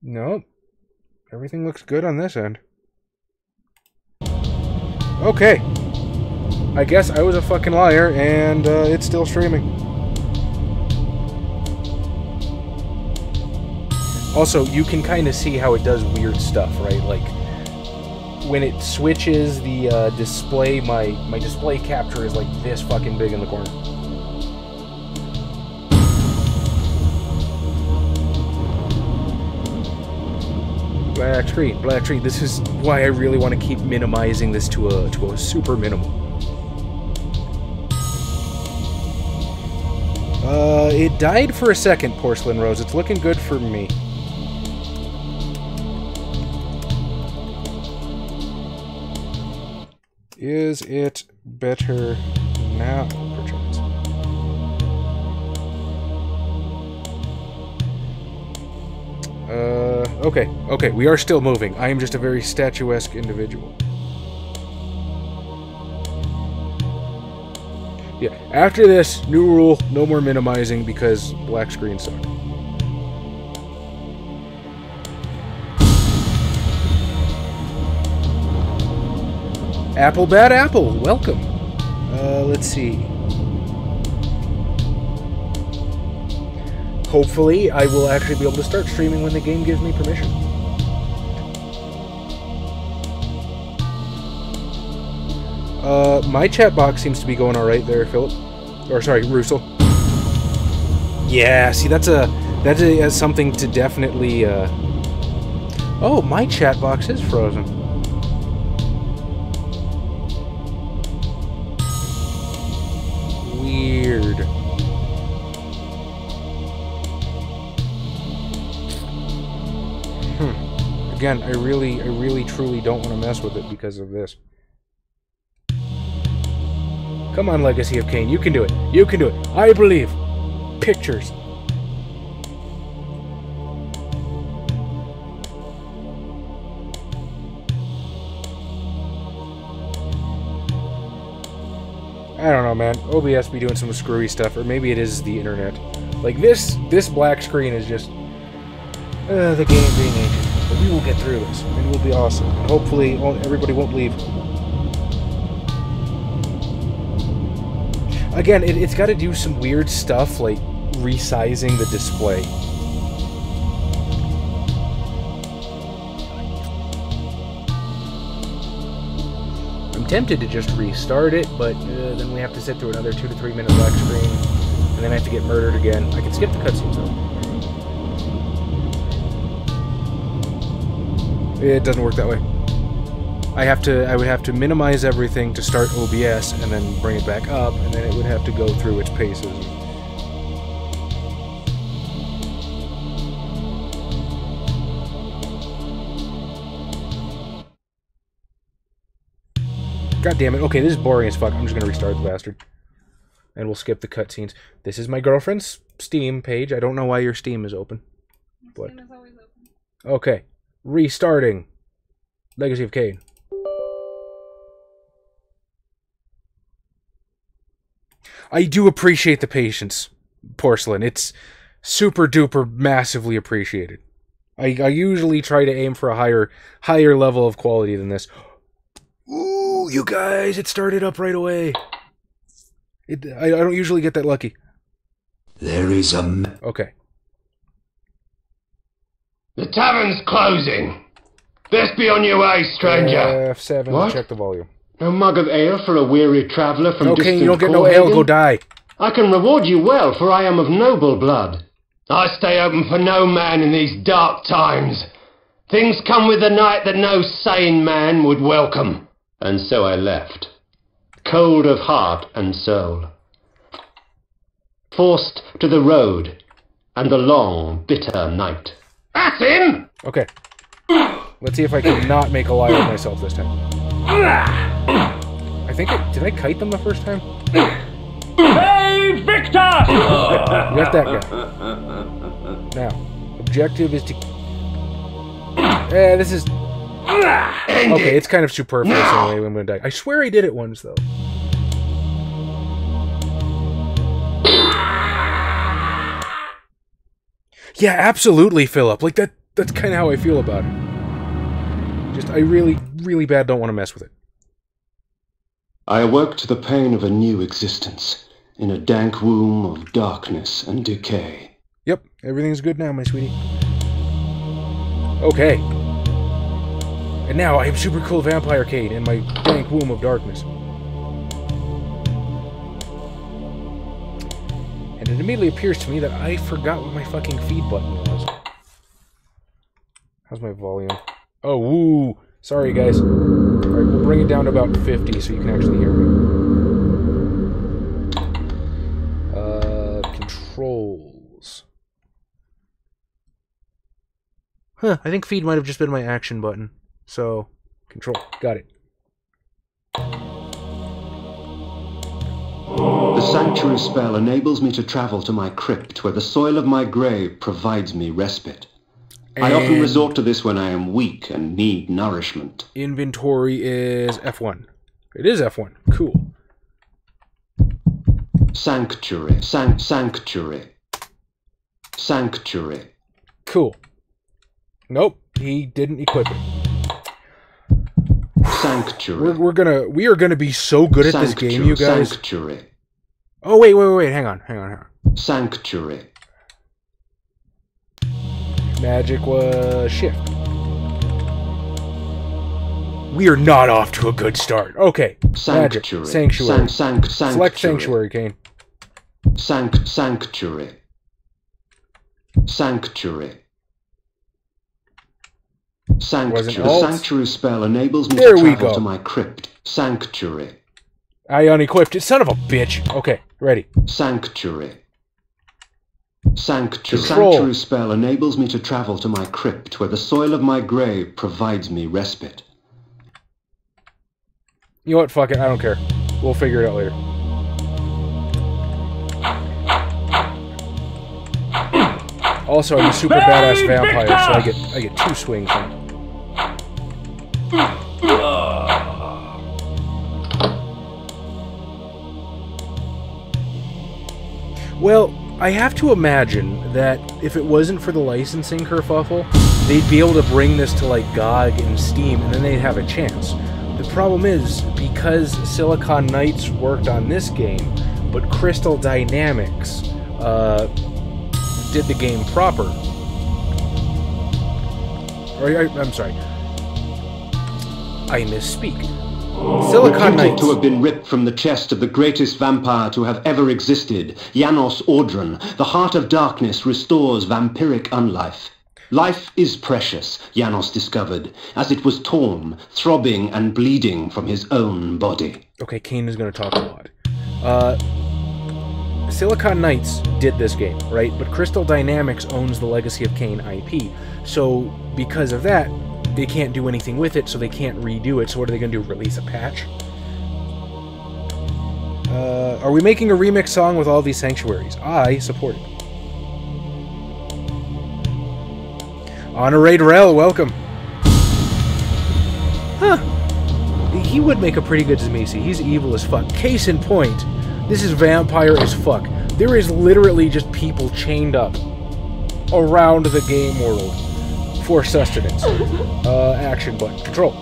Nope. Everything looks good on this end. Okay. I guess I was a fucking liar, and it's still streaming. Also, you can kind of see how it does weird stuff, right? Like, when it switches the display, my display capture is like this fucking big in the corner. Black screen, black screen. This is why I really want to keep minimizing this to a super minimum. It died for a second, Porcelain Rose. It's looking good for me. Is it better now, perchance? Okay, we are still moving. I am just a very statuesque individual. Yeah, after this, new rule, no more minimizing because black screens suck. Apple Bad Apple, welcome. Let's see. Hopefully, I will actually be able to start streaming when the game gives me permission. My chat box seems to be going alright there, Philip. Or, sorry, Russell. Yeah, see, that's something to definitely, Oh, my chat box is frozen. Weird. Again, I really, truly don't want to mess with it because of this. Come on, Legacy of Kain. You can do it. You can do it. I believe. Pictures. I don't know, man. OBS be doing some screwy stuff, or maybe it is the internet. Like, this black screen is just... the game being ancient. But we will get through this, and it will be awesome. And hopefully, everybody won't leave. Again, it's got to do some weird stuff, like resizing the display. I'm tempted to just restart it, but then we have to sit through another 2 to 3 minute black screen, and then I have to get murdered again. I can skip the cutscenes though. It doesn't work that way. I would have to minimize everything to start OBS and then bring it back up, and then it would have to go through its paces. God damn it. Okay, this is boring as fuck. I'm just gonna restart the bastard. And we'll skip the cutscenes. This is my girlfriend's Steam page. I don't know why your Steam is open. But... Steam is always open. Okay. Restarting. Legacy of Kain. I do appreciate the patience, Porcelain. It's super duper massively appreciated. I usually try to aim for a higher level of quality than this. Ooh, you guys, it started up right away. I don't usually get that lucky. There is a... Okay. The tavern's closing. Best be on your way, stranger. F7, what? Check the volume. No mug of ale for a weary traveller from distant Okay, you don't get no ale, go die. I can reward you well, for I am of noble blood. I stay open for no man in these dark times. Things come with the night that no sane man would welcome. And so I left, cold of heart and soul, forced to the road and the long, bitter night. That's him! Okay. Let's see if I can not make a liar of myself this time. I think did I kite them the first time? Hey, Victor! You got that guy. Now, objective is to... this is... Okay, it's kind of superfluous anyway. I'm gonna die. I swear I did it once, though. Yeah, absolutely, Philip. Like, that's kind of how I feel about it. Just, I really, really bad don't want to mess with it. I awoke to the pain of a new existence, in a dank womb of darkness and decay. Yep, everything's good now, my sweetie. Okay. And now I am super cool vampire Kain in my dank womb of darkness. And it immediately appears to me that I forgot what my fucking feed button was. How's my volume? Oh, woo! Sorry, guys. Alright, we'll bring it down to about 50 so you can actually hear me. Controls. Huh, I think feed might have just been my action button. So, control. Got it. The sanctuary spell enables me to travel to my crypt, where the soil of my grave provides me respite. I often resort to this when I am weak and need nourishment. Inventory is F1. It is F1. Cool. Sanctuary. Sanctuary. Sanctuary. Cool. Nope, he didn't equip it. Sanctuary. We are gonna be so good at this game, you guys. Sanctuary. Oh wait, hang on. Sanctuary. Magic was shift. We are not off to a good start. Okay. Sanctuary. Magic. Sanctuary. Sanctuary. Select Sanctuary, Kain. Sanctuary. Sanctuary. Sanctuary. The sanctuary spell enables me to travel to my crypt. Sanctuary. I unequipped it. Son of a bitch. Okay, ready. Sanctuary. Sanctuary. The sanctuary spell enables me to travel to my crypt, where the soil of my grave provides me respite. You know what? Fuck it. I don't care. We'll figure it out later. Also, I'm a super badass vampire, so I get 2 swings on. Well, I have to imagine that if it wasn't for the licensing kerfuffle, they'd be able to bring this to like GOG and Steam, and then they'd have a chance. The problem is, because Silicon Knights worked on this game, but Crystal Dynamics did the game proper. I'm sorry. I misspeak. Silicon Knights, to have been ripped from the chest of the greatest vampire to have ever existed, Janos Audron, the heart of darkness restores vampiric unlife. Life is precious, Janos discovered, as it was torn, throbbing and bleeding from his own body. Okay, Kain is going to talk a lot. Silicon Knights did this game, right? But Crystal Dynamics owns the Legacy of Kain IP. So, because of that, they can't do anything with it, so they can't redo it. So what are they going to do, release a patch? Are we making a remix song with all these sanctuaries? I support it. Honorate Rel, welcome. Huh. He would make a pretty good Zmisi. He's evil as fuck. Case in point, this is vampire as fuck. There is literally just people chained up around the game world for sustenance. Action button. Control.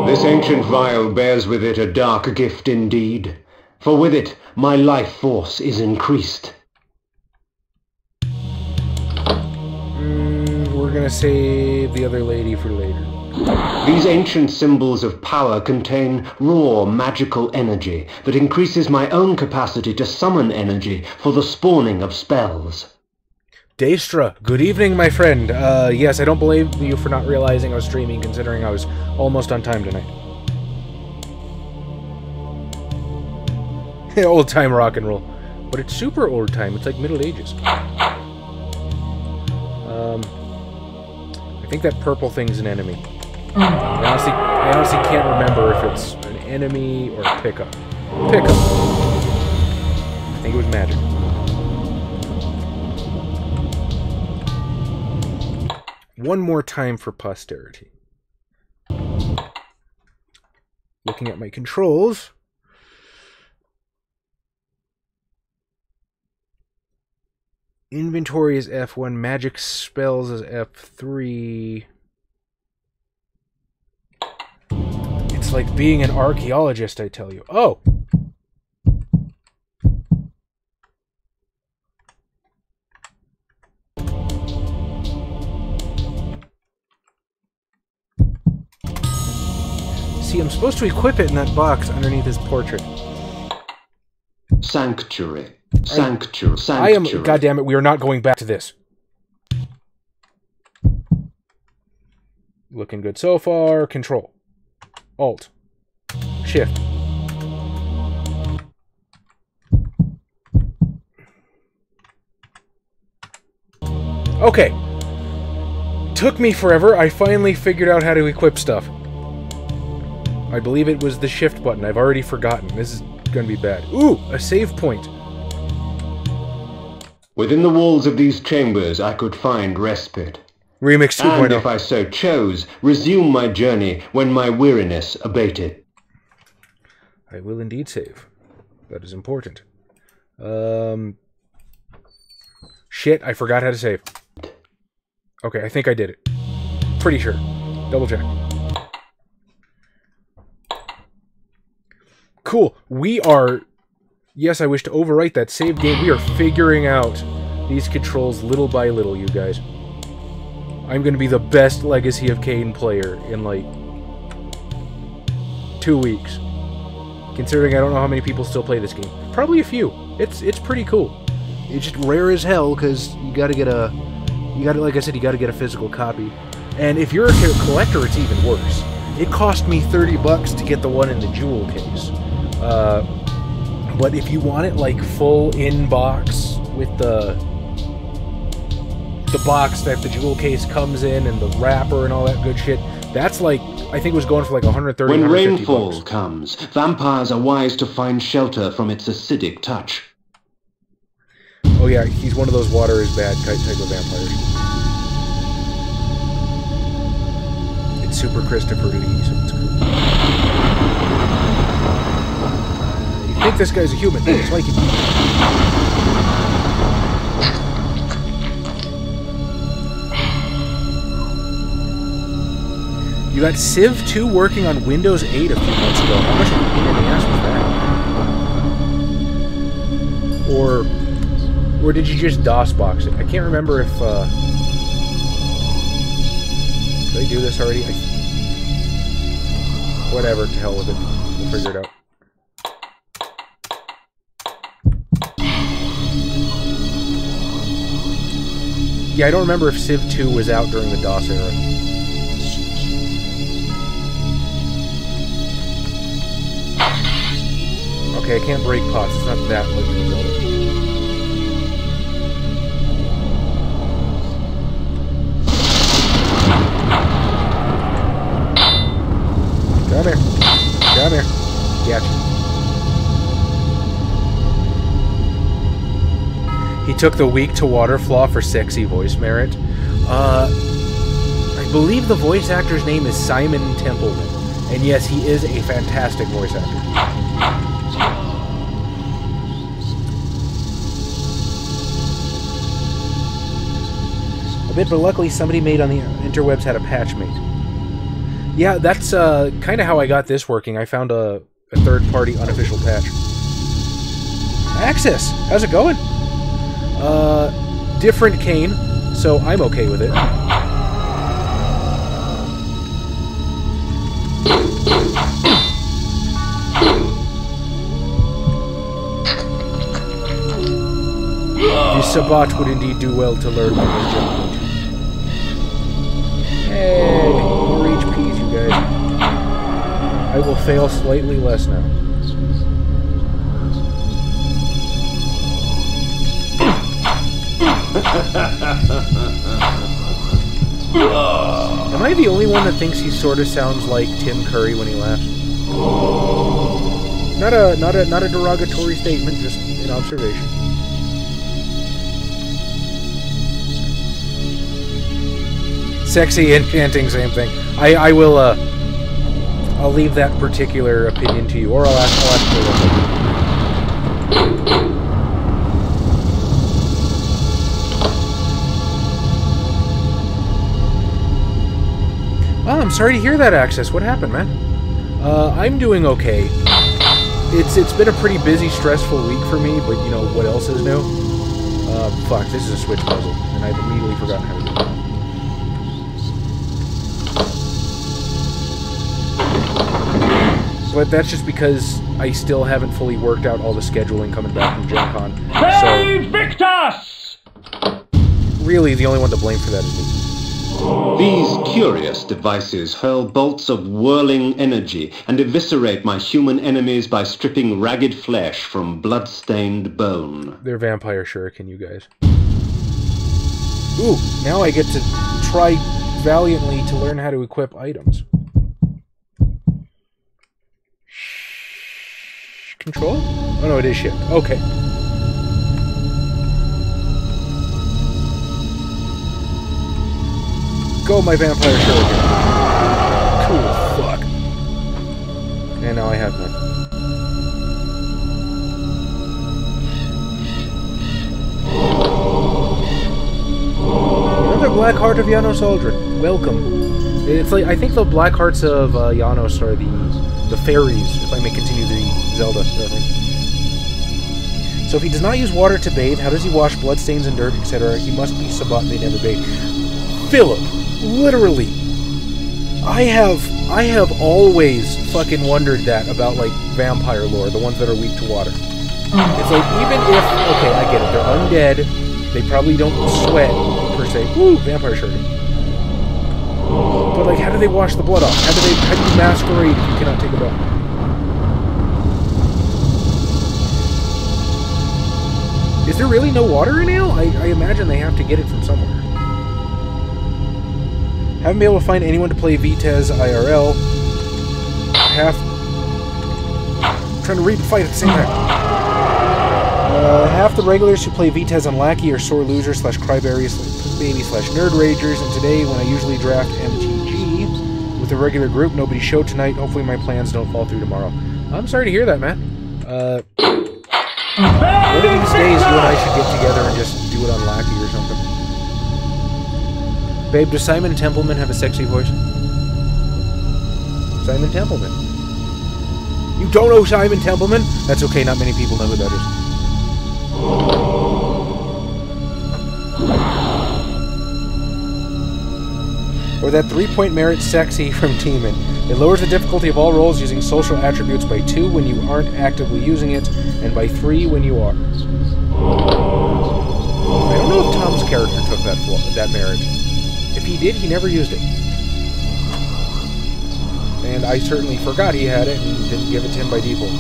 This ancient vial bears with it a dark gift indeed, for with it my life force is increased. We're gonna save the other lady for later. These ancient symbols of power contain raw magical energy that increases my own capacity to summon energy for the spawning of spells. Daestra, good evening, my friend. Yes, I don't blame you for not realizing I was streaming, considering I was almost on time tonight. Old time rock and roll. But it's super old time, it's like Middle Ages. I think that purple thing's an enemy. I honestly can't remember if it's an enemy or a pickup. Pickup! I think it was magic. One more time for posterity. Looking at my controls. Inventory is F1. Magic spells is F3. It's like being an archaeologist, I tell you. Oh! See, I'm supposed to equip it in that box underneath his portrait. Sanctuary. Sanctuary. I am... Goddammit, we are not going back to this. Looking good so far. Control. Alt. Shift. Okay. Took me forever. I finally figured out how to equip stuff. I believe it was the shift button. I've already forgotten. This is gonna be bad. Ooh! A save point! Within the walls of these chambers I could find respite. Remix 2.0. And if I so chose, resume my journey when my weariness abated. I will indeed save. That is important. Shit, I forgot how to save. Okay, I think I did it. Pretty sure. Double check. Cool. We are... Yes, I wish to overwrite that save game. We are figuring out these controls little by little, you guys. I'm going to be the best Legacy of Kain player in, like, 2 weeks. Considering I don't know how many people still play this game. Probably a few. It's pretty cool. It's just rare as hell, because you gotta get a... like I said, you gotta get a physical copy. And if you're a collector, it's even worse. It cost me $30 to get the one in the jewel case. But if you want it, like, full in-box with the box that the jewel case comes in and the wrapper and all that good shit, that's like, I think it was going for like 130, When 150 rainfall bucks. comes, vampires are wise to find shelter from its acidic touch. Oh yeah, he's one of those water is bad type of vampires. It's super Christopher Lee, so it's cool. You think this guy's a human, but it's like it. You got Civ 2 working on Windows 8 a few months ago. How much of a pain in the ass was that? Or did you just DOS box it? I can't remember if, did I do this already? Whatever, to hell with it. We'll figure it out. Yeah, I don't remember if Civ 2 was out during the DOS era. Okay, I can't break pots. It's not that like in Zelda. Come here. Come here. Gotcha. He took the weak to water flaw for sexy voice merit. I believe the voice actor's name is Simon Templeman. And yes, he is a fantastic voice actor. But luckily somebody made on the interwebs had a patch made. Yeah, that's kind of how I got this working. I found a third-party unofficial patch. Access! How's it going? Different Kain, so I'm okay with it. The Sabbat would indeed do well to learn from this gentleman. Hey, more HPs, you guys. I will fail slightly less now. Am I the only one that thinks he sort of sounds like Tim Curry when he laughs? Not a derogatory statement, just an observation. Sexy, enchanting, same thing. I will, I'll leave that particular opinion to you, or I'll ask for I'm sorry to hear that, Access. What happened, man? I'm doing okay. It's been a pretty busy, stressful week for me, but you know, what else is new? Fuck, this is a Switch puzzle, and I've immediately forgotten how to do it. But that's just because I still haven't fully worked out all the scheduling coming back from Gen Con. Save Victus! Really, the only one to blame for that is me. These curious devices hurl bolts of whirling energy and eviscerate my human enemies by stripping ragged flesh from blood-stained bone. They're vampire shuriken, you guys. Ooh, now I get to try valiantly to learn how to equip items. Control? Oh no, it is shift. Okay. Go, my vampire shuriken. Cool, fuck. And now I have none. Another Black Heart of Janos Aldrin. Welcome. It's like, I think the Black Hearts of Janos are the fairies, if I may continue the Zelda reference. So if he does not use water to bathe, how does he wash bloodstains and dirt, etc.? He must be Sabat, they never bathe. Philip, literally, I have always fucking wondered that about, like, vampire lore, the ones that are weak to water. It's like, even if, okay, I get it, they're undead, they probably don't sweat, per se. Woo, vampire shuriken. But, like, how do they wash the blood off? How do you masquerade if you cannot take a bath? Is there really no water in ale? I imagine they have to get it from somewhere. Haven't been able to find anyone to play Vitez IRL. Trying to read and fight at the same time. Half the regulars who play Vitez on Lackey are sore losers / cryberries / baby / nerd ragers, and today, when I usually draft MTG with a regular group, nobody showed tonight. Hopefully my plans don't fall through tomorrow. I'm sorry to hear that, man. One of these days, you and I should get together and just do it on Lackey or something. Babe, does Simon Templeman have a sexy voice? Simon Templeman. You don't know Simon Templeman? That's okay, not many people know who that is. Or that 3-point merit sexy from Teeman. It lowers the difficulty of all rolls using social attributes by 2 when you aren't actively using it, and by 3 when you are. I don't know if Tom's character took that merit. If he did, he never used it. And I certainly forgot he had it and didn't give it to him by default.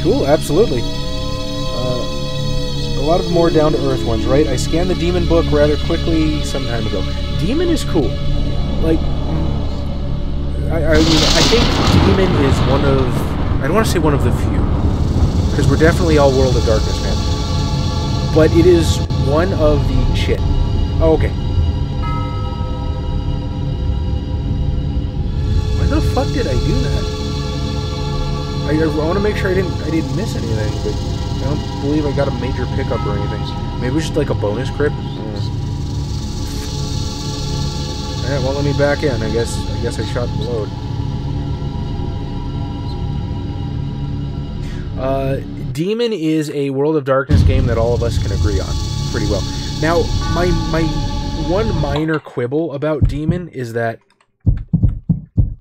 Cool, absolutely. A lot of the more down-to-earth ones, right? I scanned the Demon book rather quickly some time ago. Demon is cool. Like, I mean, I think Demon is one of... I don't want to say one of the few. Because we're definitely all World of Darkness fans. But it is one of the... Shit. Oh, okay. Why the fuck did I do that? I want to make sure I didn't miss anything, but I don't believe I got a major pickup or anything. Maybe it was just like a bonus crit. Alright, well, let me back in. I guess I shot the load. Demon is a World of Darkness game that all of us can agree on pretty well. Now, my one minor quibble about Demon is that...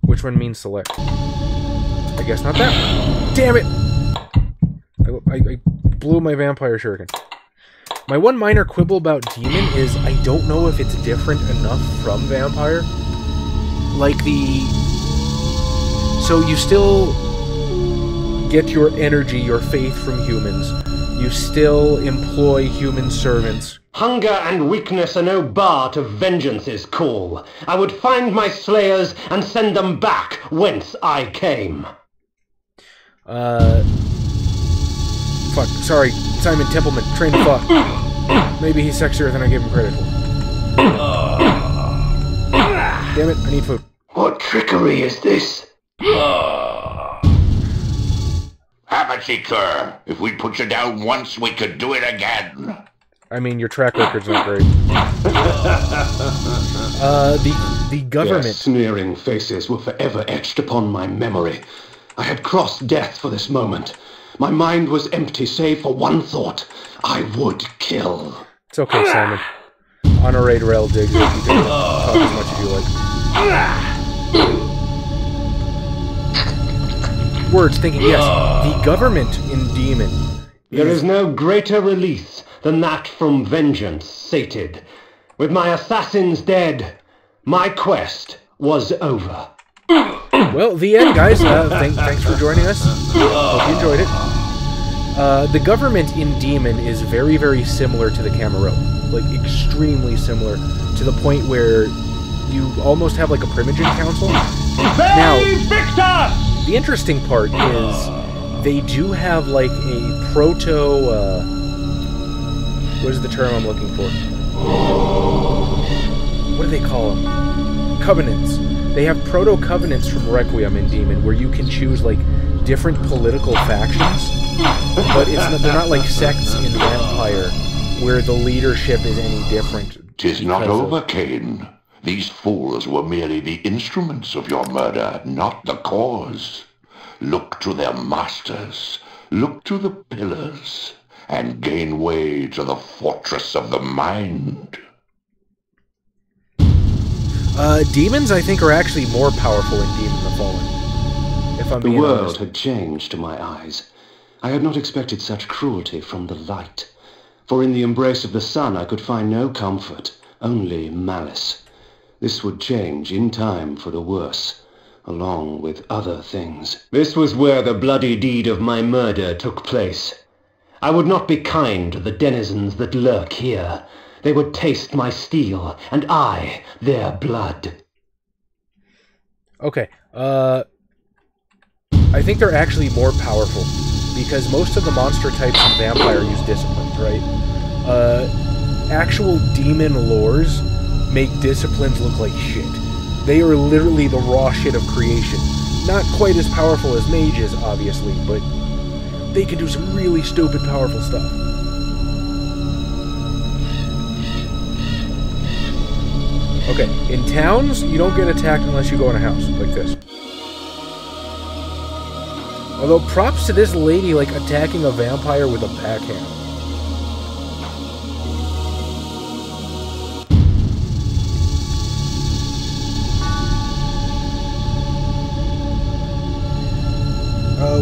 Which one means select? I guess not that one. Damn it! I blew my vampire shuriken. My one minor quibble about Demon is I don't know if it's different enough from Vampire. Like So you still get your energy, your faith from humans. You still employ human servants. Hunger and weakness are no bar to vengeance's call. I would find my slayers and send them back whence I came. Fuck, sorry, Simon Templeman, trained to fuck. Maybe he's sexier than I gave him credit for. Damn it, I need food. What trickery is this? Have it, Seeker. If we put you down once, we could do it again. I mean, your track record's not great. The government... Their sneering faces were forever etched upon my memory. I had crossed death for this moment. My mind was empty save for one thought. I would kill. It's okay, Simon. Honorate rail digs. You can talk as much as you like. Words, thinking, yes. The government in Demon. There is no greater release than that from vengeance sated. With my assassins dead, my quest was over. Well, the end, guys. Thanks for joining us. Hope you enjoyed it. The government in Demon is very, very similar to the Camarilla. Like, extremely similar, to the point where you almost have like a Primogen Council. Now, the interesting part is they do have like a proto... what is the term I'm looking for? What do they call them? Covenants. They have proto-covenants from Requiem in Demon where you can choose like different political factions, but they're not like sects in Vampire where the leadership is any different. 'Tis not over, Kain. These fools were merely the instruments of your murder, not the cause. Look to their masters, look to the pillars, and gain way to the fortress of the mind. Demons, I think, are actually more powerful in Demon the Fallen. If I'm being honest. The world had changed to my eyes. I had not expected such cruelty from the light. For in the embrace of the sun I could find no comfort, only malice. This would change in time for the worse, along with other things. This was where the bloody deed of my murder took place. I would not be kind to the denizens that lurk here. They would taste my steel, and I their blood. Okay, I think they're actually more powerful, because most of the monster types in Vampire use disciplines, right? Actual demon lores make disciplines look like shit. They are literally the raw shit of creation. Not quite as powerful as mages, obviously, but they can do some really stupid powerful stuff. Okay, in towns, you don't get attacked unless you go in a house, like this. Although, props to this lady, like, attacking a vampire with a backhand.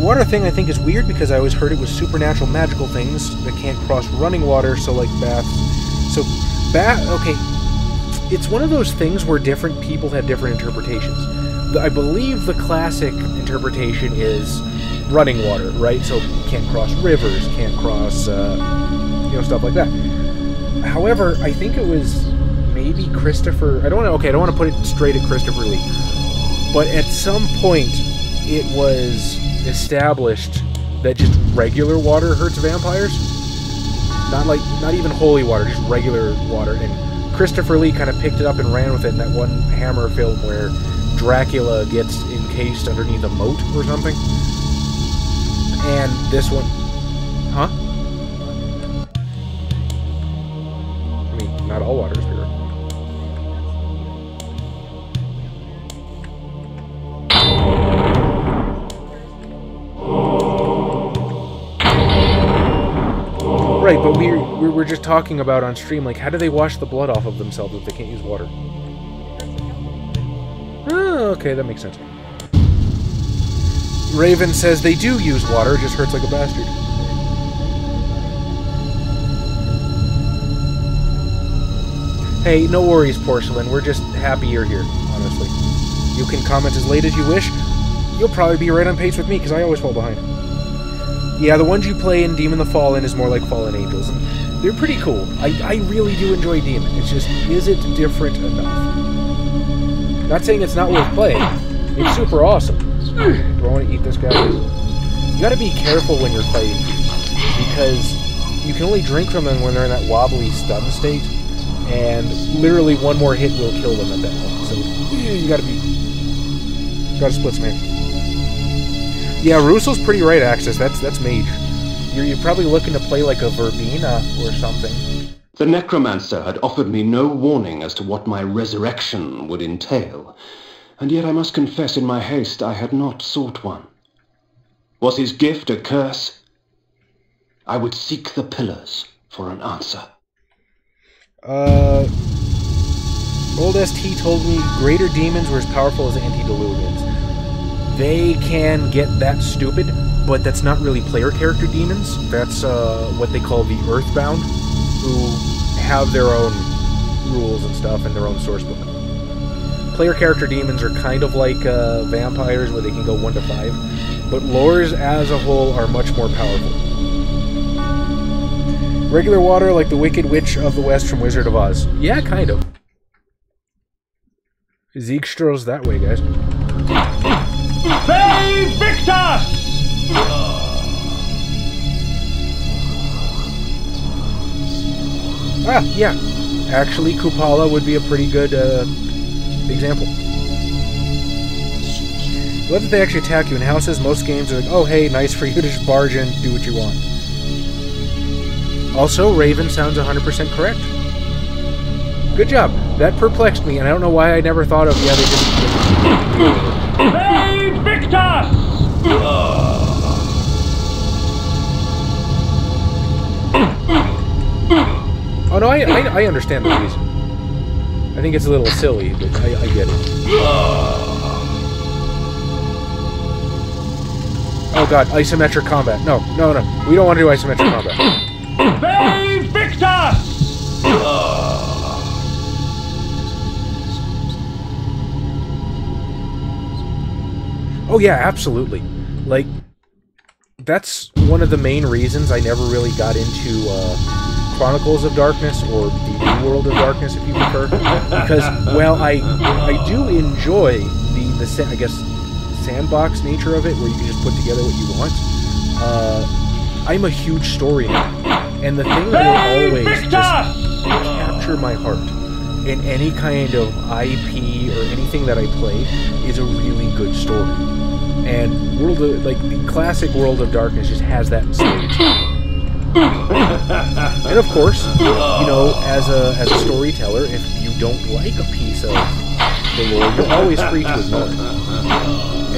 Water thing I think is weird because I always heard it was supernatural magical things that can't cross running water, so like baths. So, okay, it's one of those things where different people have different interpretations. I believe the classic interpretation is running water, right? So can't cross rivers, can't cross, stuff like that. However, I think it was maybe Christopher... I don't want to put it straight at Christopher Lee. But at some point, it was established that just regular water hurts vampires. Not even holy water, just regular water. And Christopher Lee kind of picked it up and ran with it in that one Hammer film where Dracula gets encased underneath a moat or something. And this one... Huh? I mean, not all water is pure. Right, but we were just talking about on stream, like, how do they wash the blood off of themselves if they can't use water? Oh, okay, that makes sense. Raven says they do use water, it just hurts like a bastard. Hey, no worries, Porcelain. We're just happy you're here, honestly. You can comment as late as you wish. You'll probably be right on pace with me, because I always fall behind. Yeah, the ones you play in Demon the Fallen is more like Fallen Angels, and they're pretty cool. I really do enjoy Demon. It's just, is it different enough? Not saying it's not worth playing. It's super awesome. Do I want to eat this guy? You gotta be careful when you're fighting these, because you can only drink from them when they're in that wobbly stun state, and literally one more hit will kill them at that point. So you gotta split some hands. Yeah, Russo's pretty right, Axis. That's mage. You're probably looking to play like a Verbena or something. The necromancer had offered me no warning as to what my resurrection would entail, and yet I must confess in my haste I had not sought one. Was his gift a curse? I would seek the pillars for an answer. Old ST told me greater demons were as powerful as antediluvians. They can get that stupid, but that's not really player character demons. That's what they call the Earthbound, who have their own rules and stuff and their own source book. Player character demons are kind of like vampires, where they can go 1 to 5, but lores as a whole are much more powerful. Regular water like the Wicked Witch of the West from Wizard of Oz. Yeah, kind of. Zeegstro's that way, guys. Save Victus! Ah, yeah. Actually, Kupala would be a pretty good example. Love that they actually attack you in houses. Most games are like, oh, hey, nice for you to just barge in, do what you want. Also, Raven sounds 100% correct. Good job. That perplexed me, and I don't know why I never thought of, yeah, they didn't. Save Victus! Oh, no, I understand the reason. I think it's a little silly, but I get it. Oh, God, isometric combat. No. We don't want to do isometric combat. Save Victus! Oh yeah, absolutely. Like, that's one of the main reasons I never really got into Chronicles of Darkness, or the New World of Darkness, if you prefer. Because, well, I do enjoy the I guess, sandbox nature of it, where you can just put together what you want. I'm a huge story nerd, and the thing that will always just capture my heart in any kind of IP or anything that I play is a really good story. And the classic World of Darkness just has that in spades. And of course, you know, as a storyteller, if you don't like a piece of the lore, you're always free to ignore it.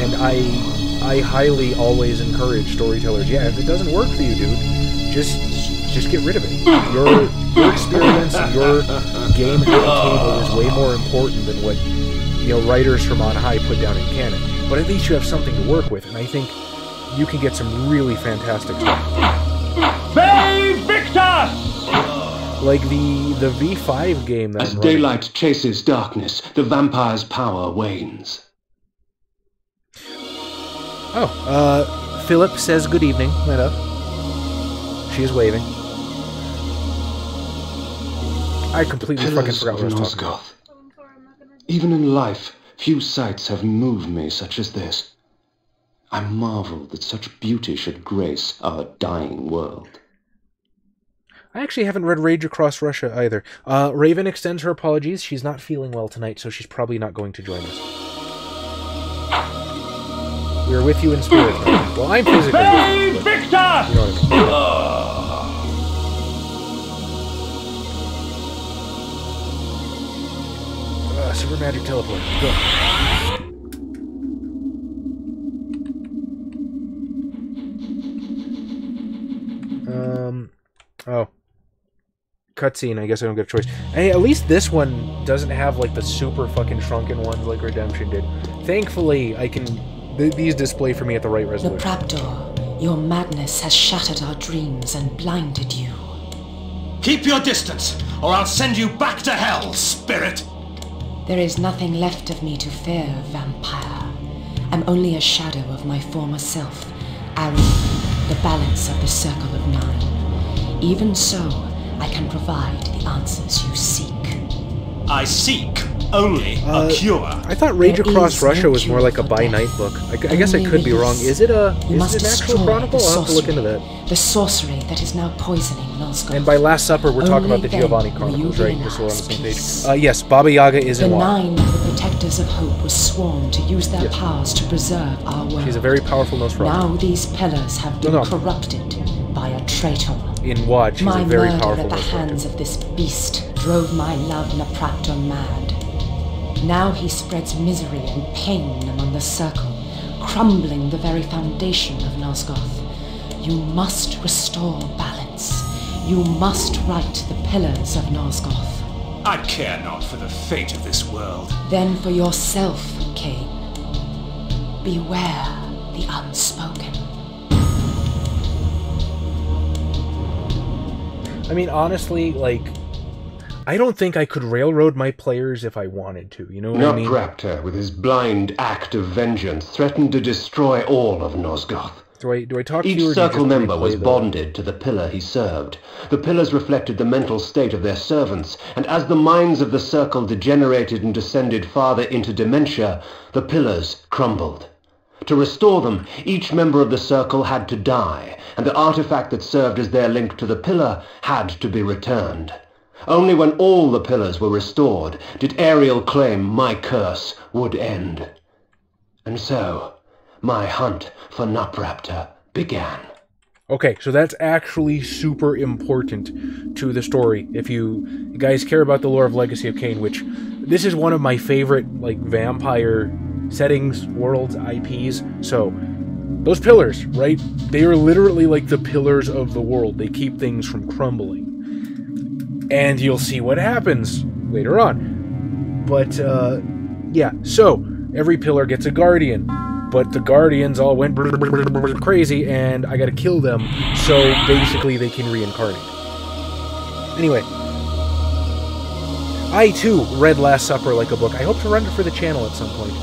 And I highly always encourage storytellers, yeah, if it doesn't work for you, dude, just get rid of it. Your experience and your game at the table is way more important than what, you know, writers from on high put down in canon. But at least you have something to work with, and I think you can get some really fantastic stuff. Save Victus! Like the V5 game that As daylight chases darkness, the vampire's power wanes. Oh, Philip says good evening, Meta. She is waving. I completely fucking forgot what I was talking about. Even in life, few sights have moved me such as this. I marvel that such beauty should grace our dying world. I actually haven't read Rage Across Russia either. Raven extends her apologies. She's not feeling well tonight, so she's probably not going to join us. We are with you in spirit. Well, I'm physically with you, but you know what I mean. Super magic teleport. Go. Oh. Cutscene, I guess I don't get a choice. Hey, at least this one doesn't have, like, the super fucking shrunken ones like Redemption did. Thankfully, I can... these display for me at the right resolution. The Trapdoor, your madness has shattered our dreams and blinded you. Keep your distance, or I'll send you back to hell, spirit! There is nothing left of me to fear, vampire. I'm only a shadow of my former self, Aaron, the balance of the Circle of Nine. Even so, I can provide the answers you seek. I seek only a cure. I thought Rage Across Russia was more like a by-night book. I guess I could be wrong. Is it an actual chronicle? I'll have to look into that. The sorcery that is now poisoning Nosgoth. And by Last Supper, we're talking about the Giovanni Chronicles, right? Just so we're on the same page. Yes, Baba Yaga is in The one. 9, the Protectors of Hope, was sworn to use their powers to preserve our world. She's a very powerful Nosferatu. Now these pillars have been corrupted, by a traitor. In WoD, she's My a very murder powerful at the hands of this beast drove my love Napraptor mad. Now he spreads misery and pain among the Circle, crumbling the very foundation of Nosgoth. You must restore balance. You must right the pillars of Nosgoth. I care not for the fate of this world. Then for yourself, Kain. Beware the unspoken. I mean, honestly, like, I don't think I could railroad my players if I wanted to, you know what I mean? Napraptor, with his blind act of vengeance, threatened to destroy all of Nosgoth. Do I talk to you, or Each do you Circle just member replay was the- bonded to the pillar he served. The pillars reflected the mental state of their servants, and as the minds of the Circle degenerated and descended farther into dementia, the pillars crumbled. To restore them, each member of the Circle had to die, and the artifact that served as their link to the pillar had to be returned. Only when all the pillars were restored did Ariel claim my curse would end. And so, my hunt for Napraptor began. Okay, so that's actually super important to the story. If you guys care about the lore of Legacy of Kain, which this is one of my favorite, like, vampire settings, worlds, IPs. So, those pillars, right? They are literally like the pillars of the world. They keep things from crumbling. And you'll see what happens later on. But, yeah, so, every pillar gets a guardian. But the guardians all went crazy, and I gotta kill them, so basically they can reincarnate. Anyway, I too read Last Supper like a book. I hope to run it for the channel at some point.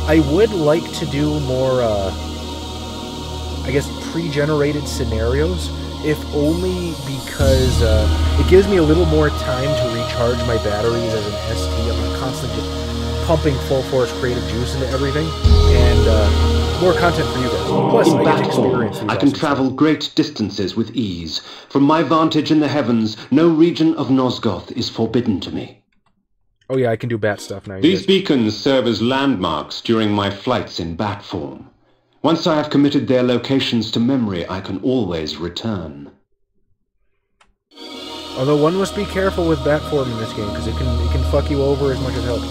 I would like to do more, I guess, pre-generated scenarios, if only because it gives me a little more time to recharge my batteries as an ST. I'm not constantly pumping full force creative juice into everything, and more content for you guys. Plus, In I get to bat form, experience these I can awesome travel great distances with ease. From my vantage in the heavens, no region of Nosgoth is forbidden to me. Oh yeah, I can do bat stuff now. you These guys. beacons serve as landmarks during my flights in bat form. Once I have committed their locations to memory, I can always return. Although one must be careful with bat form in this game, because it can fuck you over as much as help.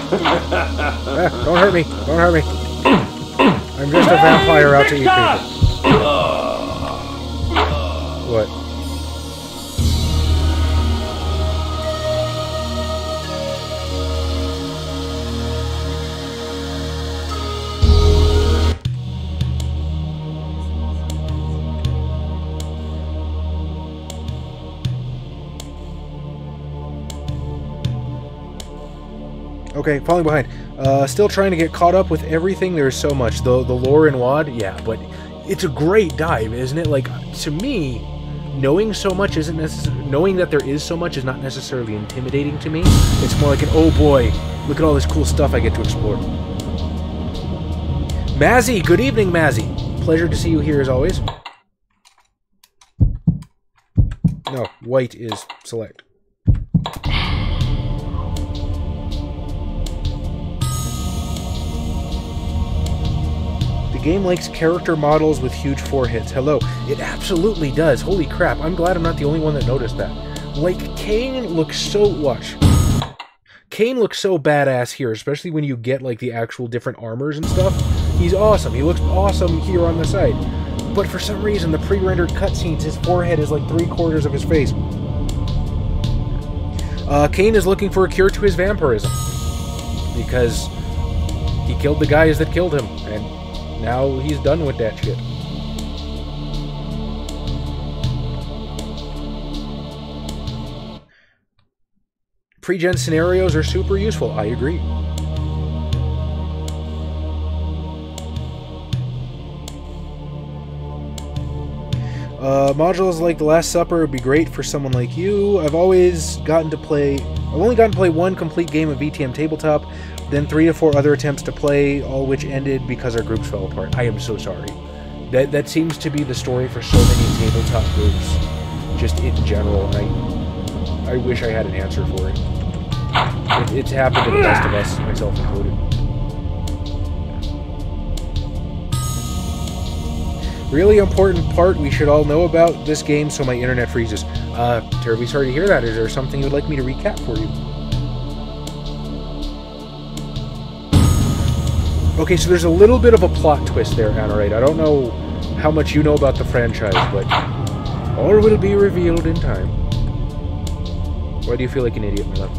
Don't hurt me! Don't hurt me! I'm just a vampire out to eat people. What? Okay, falling behind. Still trying to get caught up with everything. There's so much. The lore in WoD, yeah, but it's a great dive, isn't it? Like, to me, knowing so much isn't knowing that there is so much is not necessarily intimidating to me. It's more like an, oh boy, look at all this cool stuff I get to explore. Mazzy, good evening, Mazzy. Pleasure to see you here as always. No, white is select. The game likes character models with huge foreheads. Hello. It absolutely does. Holy crap. I'm glad I'm not the only one that noticed that. Like, Kain looks so... Watch. Kain looks so badass here, especially when you get, like, the actual different armors and stuff. He's awesome. He looks awesome here on the side. But for some reason, the pre-rendered cutscenes, his forehead is like 3/4 of his face. Kain is looking for a cure to his vampirism. Because he killed the guys that killed him, and now he's done with that shit. Pre-gen scenarios are super useful, I agree. Modules like The Last Supper would be great for someone like you. I've only gotten to play one complete game of VTM Tabletop, then 3 to 4 other attempts to play, all which ended because our groups fell apart. I am so sorry. That seems to be the story for so many tabletop groups, just in general, and I wish I had an answer for it. It's happened to the best of us, myself included. Really important part we should all know about this game, so my internet freezes. Terribly sorry to hear that. Is there something you'd like me to recap for you? Okay, so there's a little bit of a plot twist there, Anarite. I don't know how much you know about the franchise, but all will be revealed in time. Why do you feel like an idiot, my love?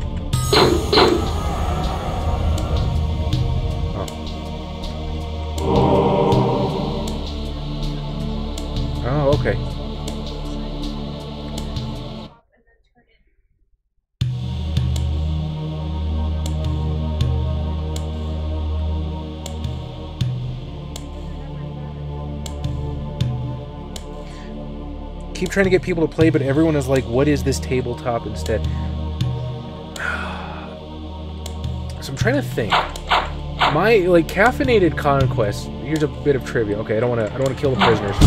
Oh, okay. Keep trying to get people to play, but everyone is like, what is this tabletop instead? So I'm trying to think. My, like, Caffeinated Conquest, here's a bit of trivia. Okay, I don't want to kill the prisoners.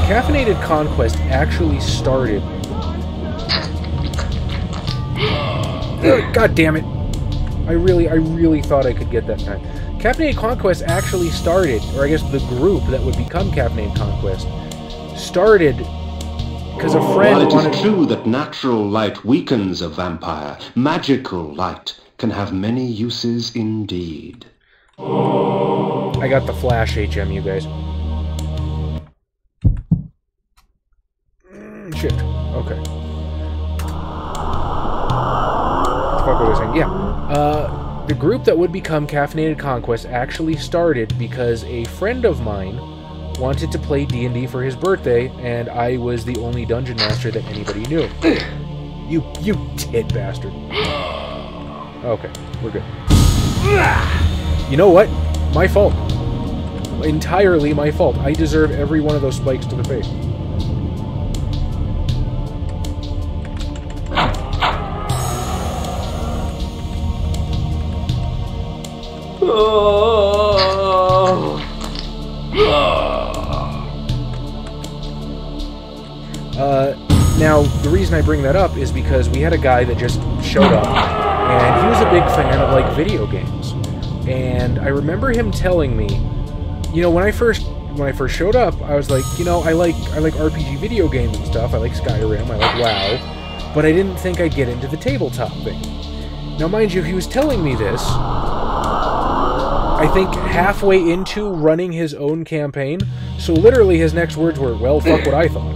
Caffeinated Conquest actually started... God damn it. I really thought I could get that time. Caffeinated Conquest actually started, or I guess the group that would become Caffeinated Conquest, started because a friend While it wanted... is true that natural light weakens a vampire, magical light can have many uses indeed. I got the Flash HM, you guys. Shit. Okay. What the fuck was I saying? Yeah. The group that would become Caffeinated Conquest actually started because a friend of mine wanted to play D&D for his birthday, and I was the only dungeon master that anybody knew. You tit bastard. Okay, we're good. You know what? My fault. Entirely my fault. I deserve every one of those spikes to the face. Now, the reason I bring that up is because we had a guy that just showed up, and he was a big fan of, like, video games. And I remember him telling me, you know, when I first showed up, I was like, you know, I like RPG video games and stuff. I like Skyrim, I like WoW, but I didn't think I'd get into the tabletop thing. Now, mind you, he was telling me this, I think halfway into running his own campaign, so literally his next words were, well, fuck what I thought.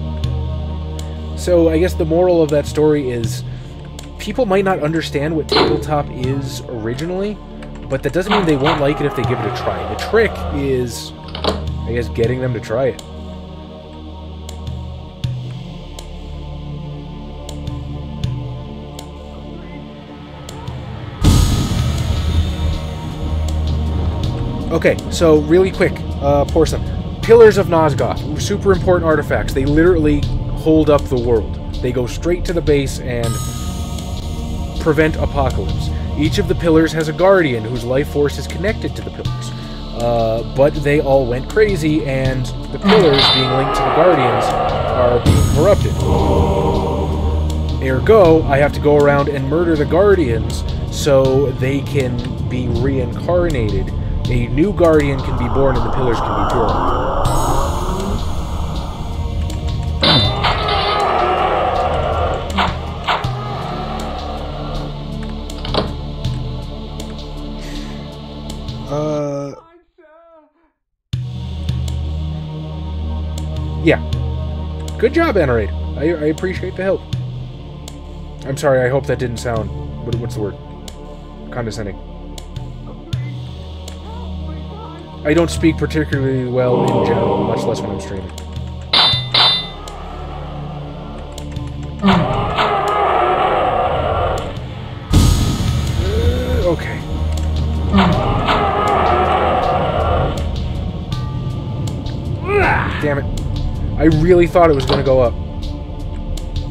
So I guess the moral of that story is people might not understand what tabletop is originally, but that doesn't mean they won't like it if they give it a try. The trick is, I guess, getting them to try it. Okay, so really quick, Porcelain. Pillars of Nosgoth, super important artifacts. They literally hold up the world. They go straight to the base and prevent apocalypse. Each of the pillars has a guardian whose life force is connected to the pillars. But they all went crazy, and the pillars being linked to the guardians are being corrupted. Ergo, I have to go around and murder the guardians so they can be reincarnated. A new guardian can be born and the pillars can be purified. Yeah. Good job, Anarade. I appreciate the help. I'm sorry, I hope that didn't sound... What's the word? Condescending. I don't speak particularly well in general, much less when I'm streaming. Okay. Damn it. I really thought it was going to go up.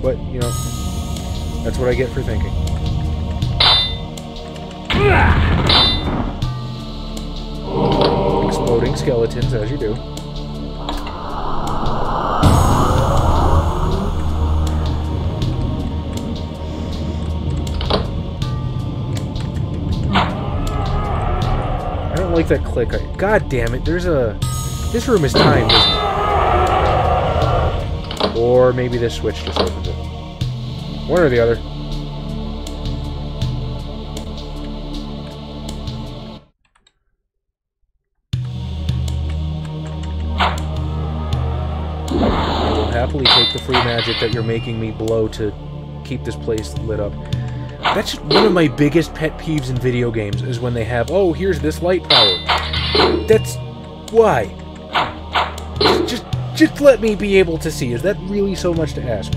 But, you know, that's what I get for thinking. Exploding skeletons, as you do. I don't like that click. God damn it, there's a... This room is timed, isn't it? Or maybe this switch just opens it. One or the other. I will happily take the free magic that you're making me blow to keep this place lit up. That's one of my biggest pet peeves in video games, is when they have, oh, here's this light power. That's... why? Just let me be able to see. Is that really so much to ask?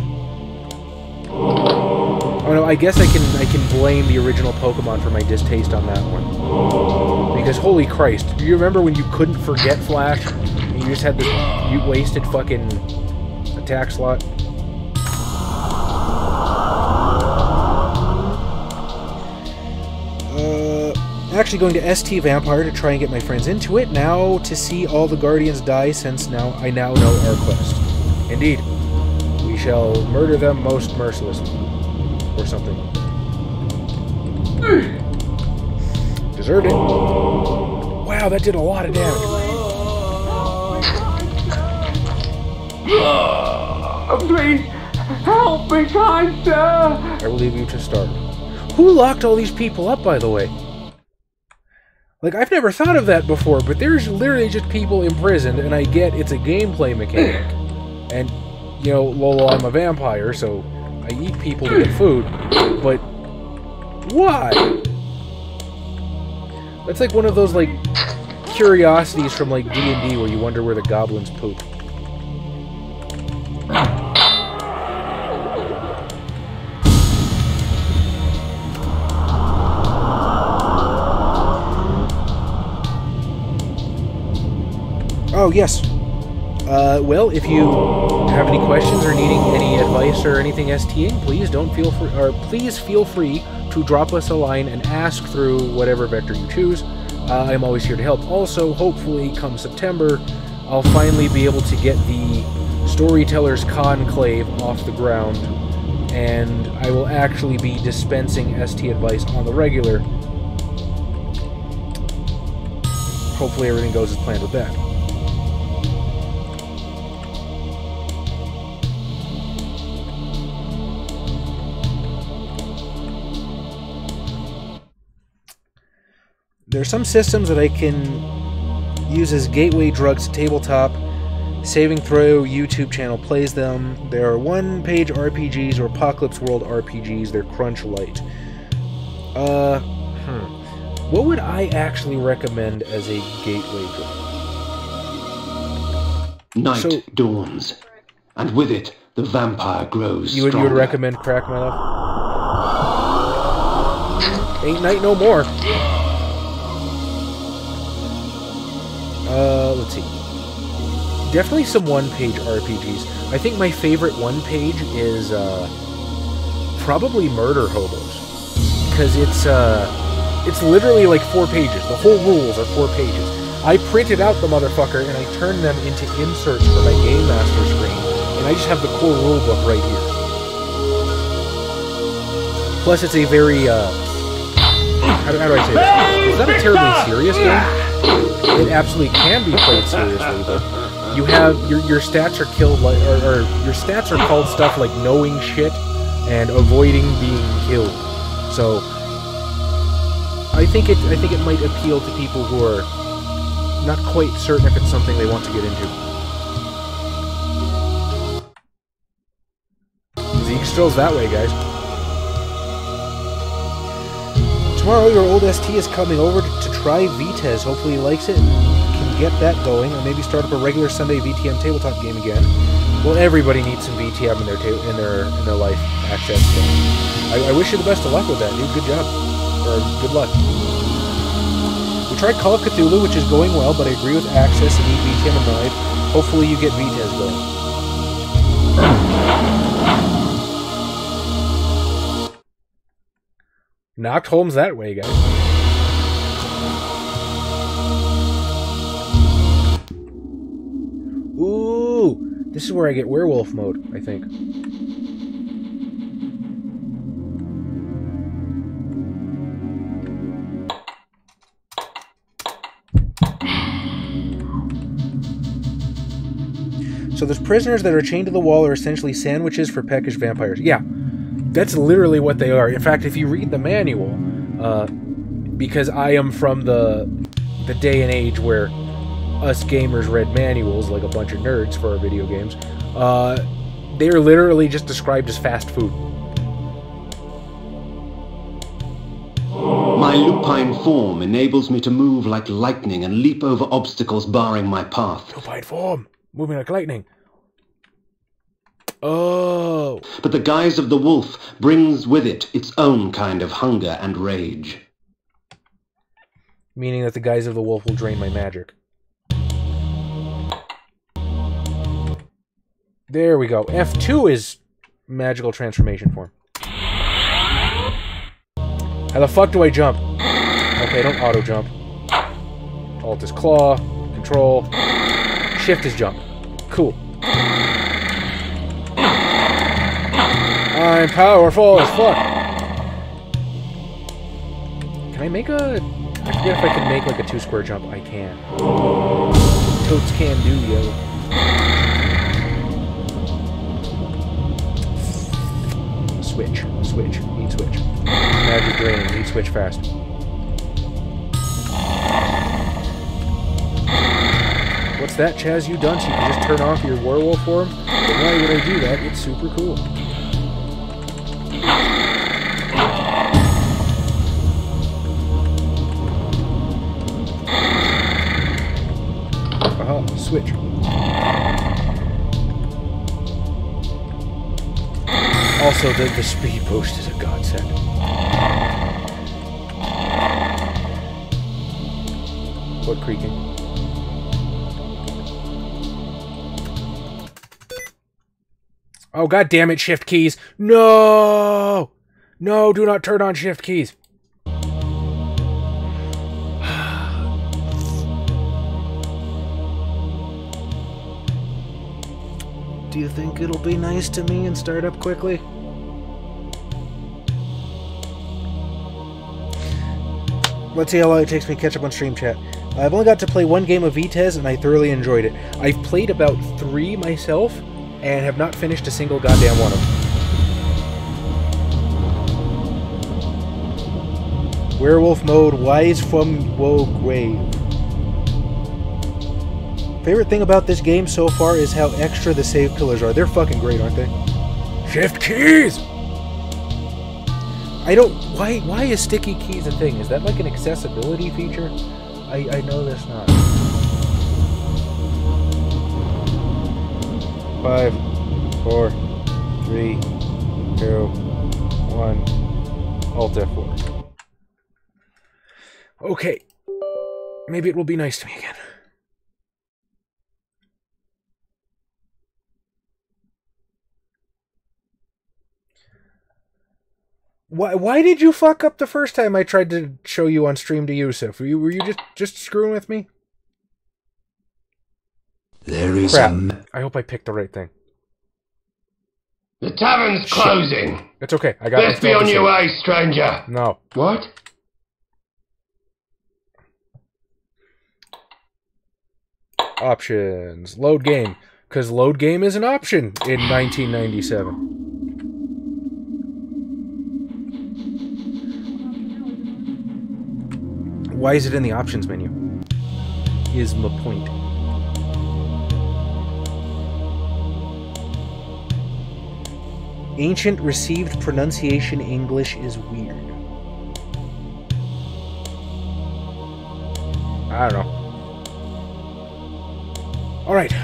Oh no, I guess I can blame the original Pokemon for my distaste on that one. Because holy Christ, do you remember when you couldn't forget Flash? And you just had this wasted fucking attack slot? Actually going to ST Vampire to try and get my friends into it, now to see all the Guardians die, since I now know our quest. Indeed. We shall murder them most mercilessly. Or something. Deserved it. Wow, that did a lot of damage. Please, help me, kind sir! I will leave you to starve. Who locked all these people up, by the way? Like, I've never thought of that before, but there's literally just people imprisoned, and I get it's a gameplay mechanic. And, you know, lol, I'm a vampire, so I eat people to get food. But why? That's like one of those, like, curiosities from, like, D&D where you wonder where the goblins poop. Oh, yes. Well, if you have any questions or needing any advice or anything STing, please feel free to drop us a line and ask through whatever vector you choose. I'm always here to help. Also, hopefully, come September, I'll finally be able to get the Storytellers Conclave off the ground, and I will actually be dispensing ST advice on the regular. Hopefully everything goes as planned with that. There are some systems that I can use as gateway drugs to tabletop. Saving Throw YouTube channel plays them. There are one-page RPGs or Apocalypse World RPGs. They're crunch light. What would I actually recommend as a gateway drug? Night dawns, and with it, the vampire grows you would recommend crack, my love? Ain't night no more. Let's see. Definitely some one-page RPGs. I think my favorite one-page is, probably Murder Hobos. Because it's literally like 4 pages. The whole rules are 4 pages. I printed out the motherfucker, and I turned them into inserts for my Game Master screen, and I just have the core rulebook right here. Plus, it's a very, how do I say that? It's not a terribly serious game. It absolutely can be played seriously, but you have your stats are killed like, or your stats are called stuff like knowing shit and avoiding being killed. So I think it might appeal to people who are not quite certain if it's something they want to get into. Zekestrill's that way, guys. Tomorrow, your old ST is coming over to try VTES. Hopefully he likes it and can get that going, or maybe start up a regular Sunday VTM tabletop game again. Well, everybody needs some VTM in their life access. So I wish you the best of luck with that, dude. Good job, or good luck. We tried Call of Cthulhu, which is going well, but I agree with access and need VTM in life. Hopefully you get VTES going. Knocked Holmes that way, guys. Ooh, this is where I get werewolf mode, I think. So So those prisoners that are chained to the wall are essentially sandwiches for peckish vampires. Yeah, that's literally what they are. In fact, if you read the manual, because I am from the day and age where us gamers read manuals like a bunch of nerds for our video games, they are literally just described as fast food. My lupine form enables me to move like lightning and leap over obstacles barring my path. Lupine form, moving like lightning. Oh. But the guise of the wolf brings with it its own kind of hunger and rage. Meaning that the guise of the wolf will drain my magic. There we go. F2 is magical transformation form. How the fuck do I jump? Okay, don't auto jump. Alt is claw. Control. Shift is jump. Cool. I'm powerful as fuck. Can I make a... I forget if I can make like a 2-square jump. I can. Totes can do, yo. Switch. Switch. Need switch. Magic draining. Need switch fast. What's that, Chaz, you done? So you can just turn off your werewolf form? But why would I do that? It's super cool. Aha, switch. Also, the speed boost is a godsend. Foot creaking. Oh, god damn it, shift keys. No! No, do not turn on shift keys. Do you think it'll be nice to me and start up quickly? Let's see how long it takes me to catch up on stream chat. I've only got to play one game of Vitez and I thoroughly enjoyed it. I've played about 3 myself and have not finished a single goddamn one of them. Werewolf mode, wise from woe grave. Favorite thing about this game so far is how extra the save pillars are. They're fucking great, aren't they? Shift keys! I don't... Why is sticky keys a thing? Is that like an accessibility feature? I know that's not. 5, 4, 3, 2, 1. Alt F4. Okay. Maybe it will be nice to me again. Why did you fuck up the first time I tried to show you on stream to Yusuf? Were you just screwing with me? There is crap. I hope I picked the right thing. The tavern's closing. It's okay. I got it. Best be on your way, stranger. No. What? Options. Load game. Because load game is an option in 1997. Why is it in the options menu? Is my point. Ancient received pronunciation English is weird. I don't know. Alright.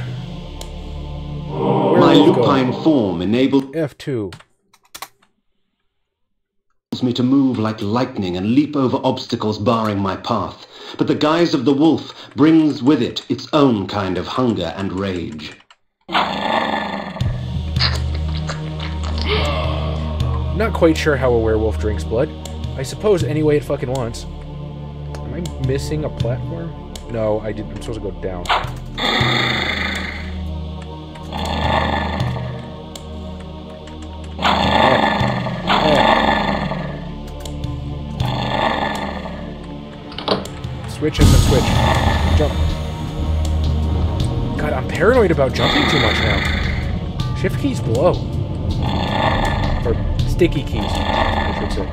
My lupine form enables F2. Me to move like lightning and leap over obstacles barring my path. But the guise of the wolf brings with it its own kind of hunger and rage. Not quite sure how a werewolf drinks blood. I suppose any way it fucking wants. Am I missing a platform? No, I didn't. I'm supposed to go down. Switch and then switch. Jump. God, I'm paranoid about jumping too much now. Shift keys below. Or sticky keys, I should say.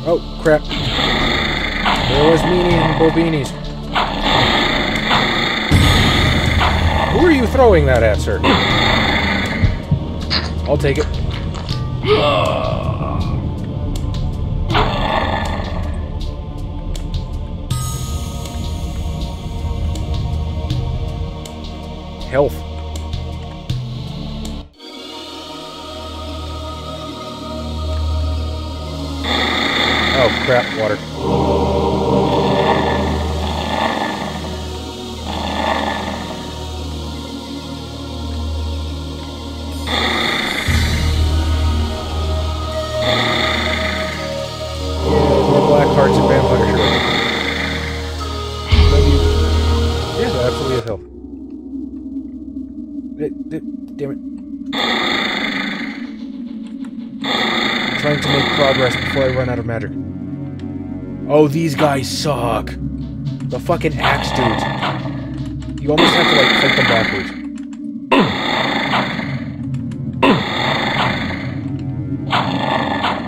Oh, crap. There was meanies and bobinis. Who are you throwing that at, sir? I'll take it. Health. Oh, crap, water. More black hearts and vampire shards. Yeah, that absolutely is health. Damn it. I'm trying to make progress before I run out of magic. Oh, these guys suck. The fucking axe dudes. You almost have to, like, fight them backwards.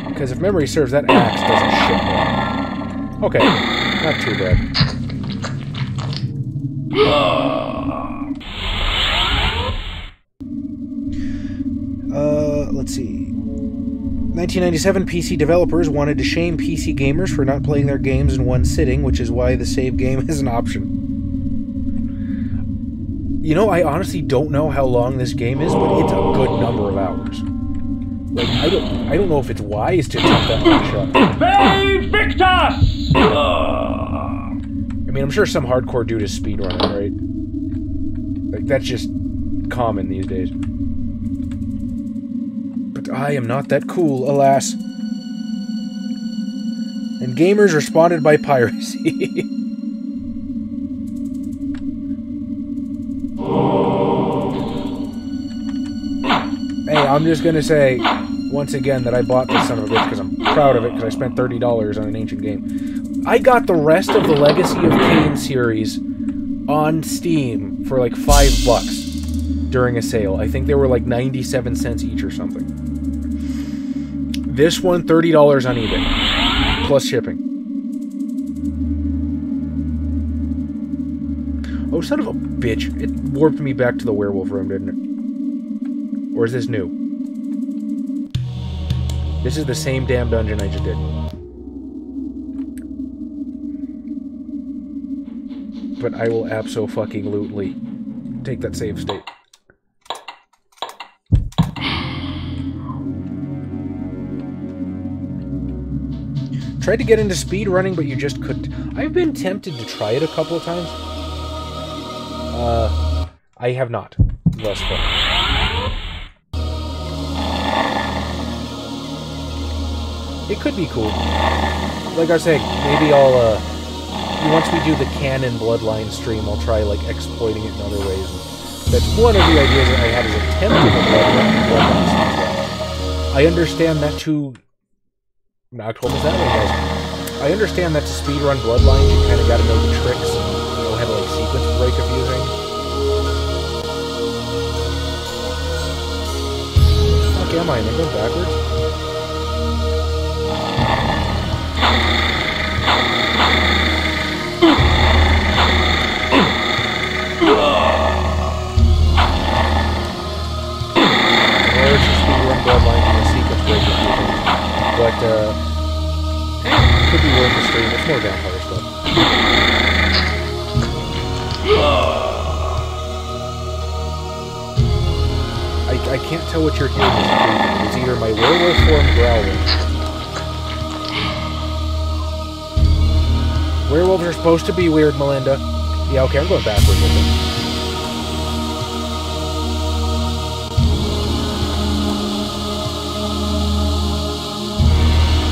Because if memory serves, that axe doesn't shit well. Okay, not too bad. Let's see. 1997, PC developers wanted to shame PC gamers for not playing their games in one sitting, which is why the save game is an option. You know, I honestly don't know how long this game is, but it's a good number of hours. Like, I don't know if it's wise to take that one shot. Victus! I mean, I'm sure some hardcore dude is speedrunning, right? Like, that's just common these days. But I am not that cool, alas. And gamers responded by piracy. Hey, I'm just gonna say, once again, that I bought this son of a bitch because I'm proud of it, because I spent $30 on an ancient game. I got the rest of the Legacy of Kain series on Steam for like $5 during a sale. I think they were like 97 cents each or something. This one, $30 on eBay, plus shipping. Oh, son of a bitch. It warped me back to the werewolf room, didn't it? Or is this new? This is the same damn dungeon I just did. But I will abso-fucking-lutely take that save state. Tried to get into speed running, but you just couldn't. I've been tempted to try it a couple of times. I have not, thus far. It could be cool. Like I was saying, maybe I'll, once we do the canon Bloodline stream, I'll try, like, exploiting it in other ways. That's one of the ideas that I had as attempting a Bloodline stream. I understand that to... Not told us that way, guys. I understand that to speedrun Bloodlines, you kind of got to know the tricks, and know how to, like, sequence break a few things. Fuck am I? Am I going backwards? Bloodline and a sequence break a few things. But, could be worth the stream. It's more vampire stuff. I can't tell what you're hearing. It's either my werewolf form growling. Werewolves are supposed to be weird, Melinda. Yeah, okay, I'm going backwards with it.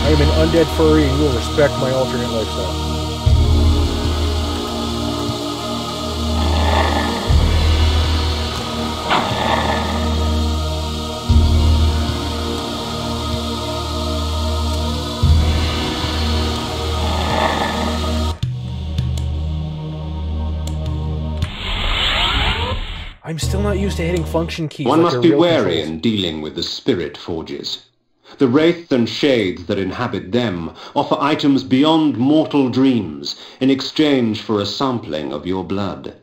I am an undead furry and you will respect my alternate lifestyle. I'm still not used to hitting function keys. One like must be real wary controls. in dealing with the spirit forges. The wraith and shades that inhabit them offer items beyond mortal dreams in exchange for a sampling of your blood.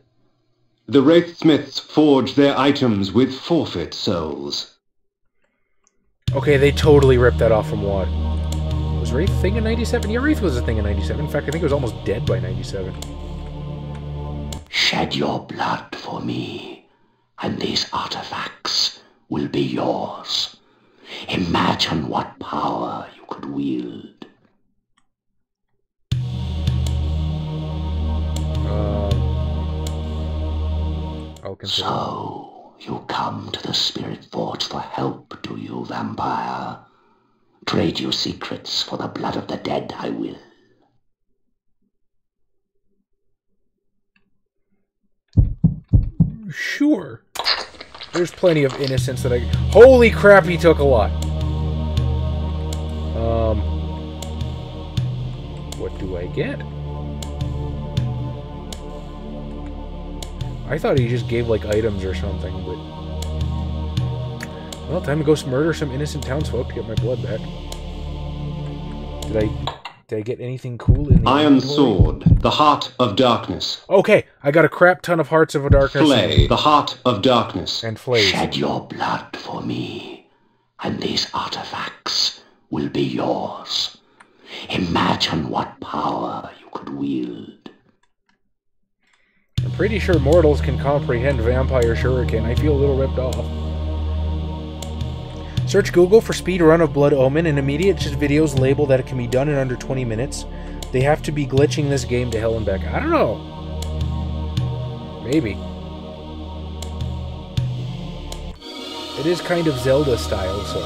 The wraithsmiths forge their items with forfeit souls. Okay, they totally ripped that off from WoD. Was Wraith a thing in 97? Yeah, Wraith was a thing in 97. In fact, I think it was almost dead by 97. Shed your blood for me, and these artifacts will be yours. Imagine what power you could wield. I'll consider. So, you come to the Spirit Forge for help, do you, vampire? Trade your secrets for the blood of the dead, I will. Sure. There's plenty of innocence that I... Holy crap, he took a lot. What do I get? I thought he just gave, like, items or something, but... Well, time to go murder some innocent townsfolk to get my blood back. Did I get anything cool in the Iron inventory? Sword, the Heart of Darkness. Okay, I got a crap ton of Hearts of Darkness. Flay, the Heart of Darkness. And Flays. Shed your blood for me, and these artifacts will be yours. Imagine what power you could wield. I'm pretty sure mortals can comprehend Vampire Shuriken. I feel a little ripped off. Search Google for speed run of Blood Omen and immediate videos label that it can be done in under 20 minutes. They have to be glitching this game to hell and back. I don't know. Maybe. It is kind of Zelda style, so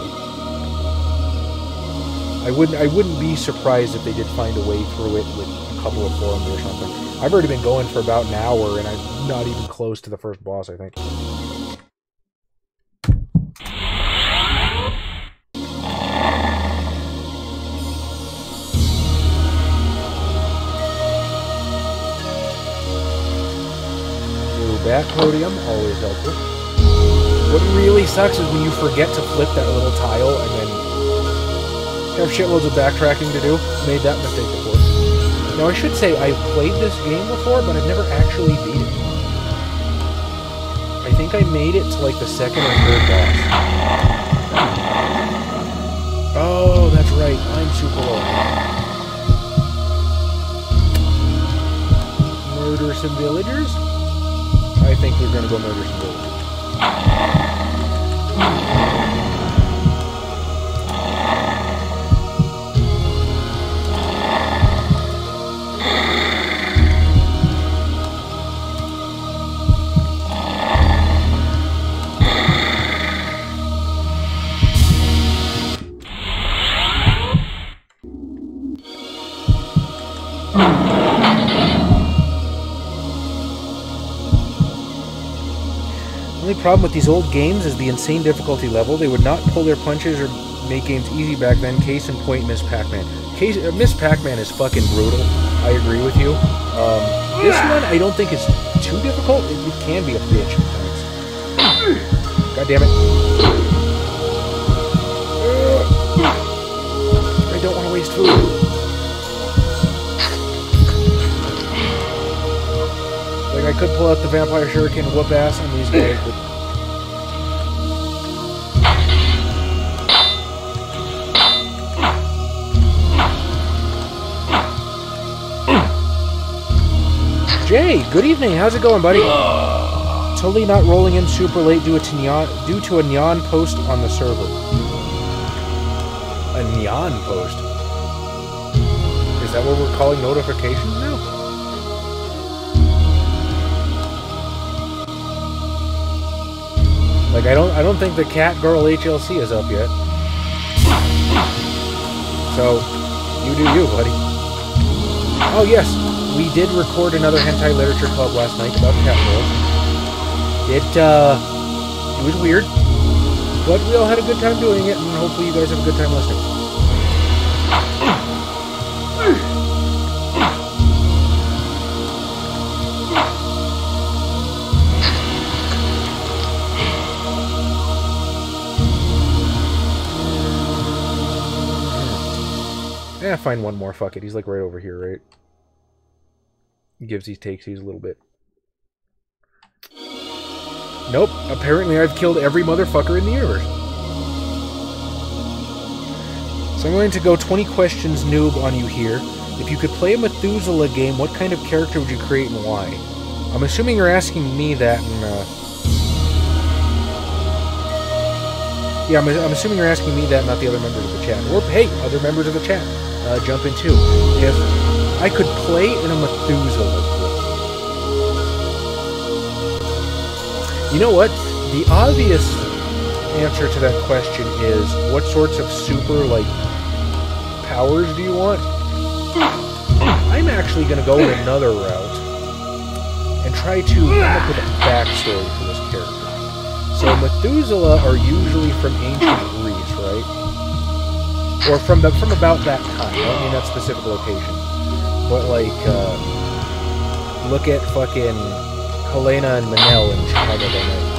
I wouldn't be surprised if they did find a way through it with a couple of forums or something. I've already been going for about an hour and I'm not even close to the first boss, I think. Back podium, always helpful. What really sucks is when you forget to flip that little tile and then have shitloads of backtracking to do. Made that mistake before. Now I should say I've played this game before, but I've never actually beat it. I think I made it to like the second or third boss. Oh, that's right. I'm super low. Murder some villagers? I think we're going to go murder some villagers. The only problem with these old games is the insane difficulty level. They would not pull their punches or make games easy back then. Case in point, Miss Pac-Man. Miss Pac-Man is fucking brutal. I agree with you. This one I don't think is too difficult. It can be a bitch at times. God damn it. I don't want to waste food. Like, I could pull out the Vampire Shuriken and whoop ass on these guys, but... Jay, good evening. How's it going, buddy? Totally not rolling in super late due to a neon post on the server. A neon post? Is that what we're calling notifications now? Like, I don't think the Cat Girl HLC is up yet. So, you do you, buddy. Oh, yes. We did record another Hentai Literature Club last night about Cat Girls. It was weird. But we all had a good time doing it, and hopefully you guys have a good time listening. Find one more. Fuck it. He's like right over here, right? Gives takes a little bit. Nope. Apparently I've killed every motherfucker in the universe. So I'm going to go 20 questions noob on you here. If you could play a Methuselah game, what kind of character would you create and why? I'm assuming you're asking me that, and yeah, I'm assuming you're asking me that, not the other members of the chat. Or, hey, other members of the chat, jump in too. If I could play in a Methuselah game. You know what? The obvious answer to that question is, what sorts of super, like, powers do you want? I'm actually going to go in another route and try to come up with a backstory for this character. So Methuselah are usually from ancient Greece, right? Or from about that time. I don't mean that specific location. But like, look at fucking Helena and Manel in Chicago, Illinois.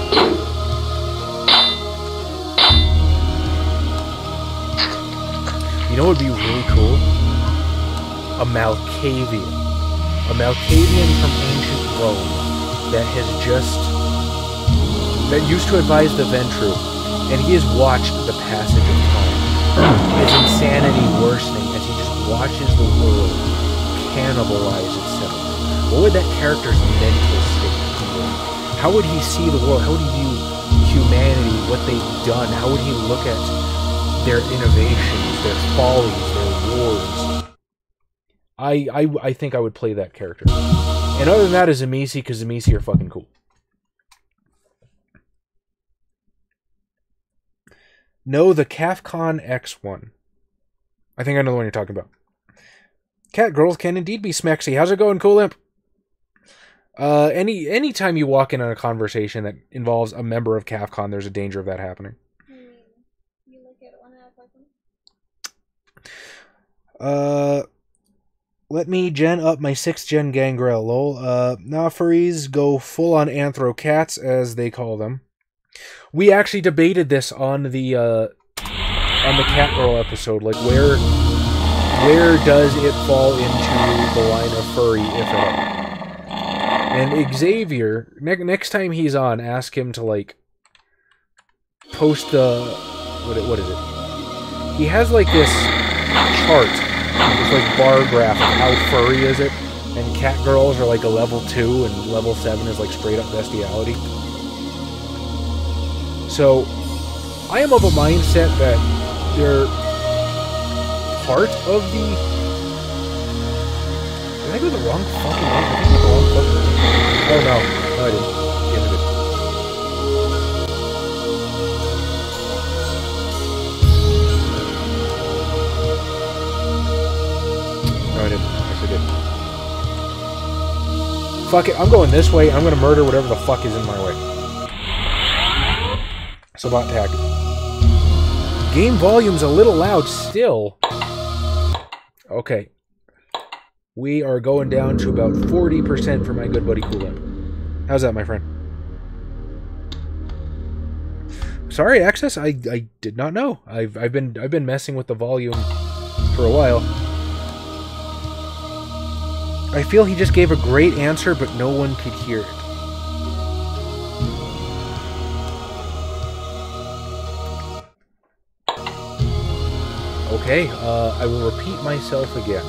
You know what would be really cool? A Malkavian. A Malkavian from ancient Rome that used to advise the Ventru, and he has watched the passage of time. His insanity worsening as he just watches the world cannibalize itself. What would that character's mental state be? How would he see the world? How would he view humanity, what they've done? How would he look at their innovations, their follies, their wars? I think I would play that character. And other than that is Zamisi, because Zamisi are fucking cool. No, the CAFCON X1. I think I know the one you're talking about. Cat girls can indeed be smexy. How's it going, Cool Imp? Anytime you walk in on a conversation that involves a member of CAFCON, there's a danger of that happening. You look at one out. Let me gen up my 6th gen Gangrel, lol. Nah, furries go full on anthro cats, as they call them. We actually debated this on the Catgirl episode, like where does it fall into the line of furry, if at all? And Xavier, next time he's on, ask him to like post the what is it? He has like this chart, this like bar graph of how furry is it, and cat girls are like a level 2 and level 7 is like straight up bestiality. So I am of a mindset that they're part of the... Did I go the wrong fucking way? I think I went the wrong fucking way. Oh no. No, I didn't. Yes, I did. No, I didn't. Yes, I did. Fuck it. I'm going this way. I'm going to murder whatever the fuck is in my way. Sabot tag. Game volume's a little loud still. Okay. We are going down to about 40% for my good buddy Coolin. How's that, my friend? Sorry, Access. I did not know. I've been messing with the volume for a while. I feel he just gave a great answer, but no one could hear it. Okay, I will repeat myself again.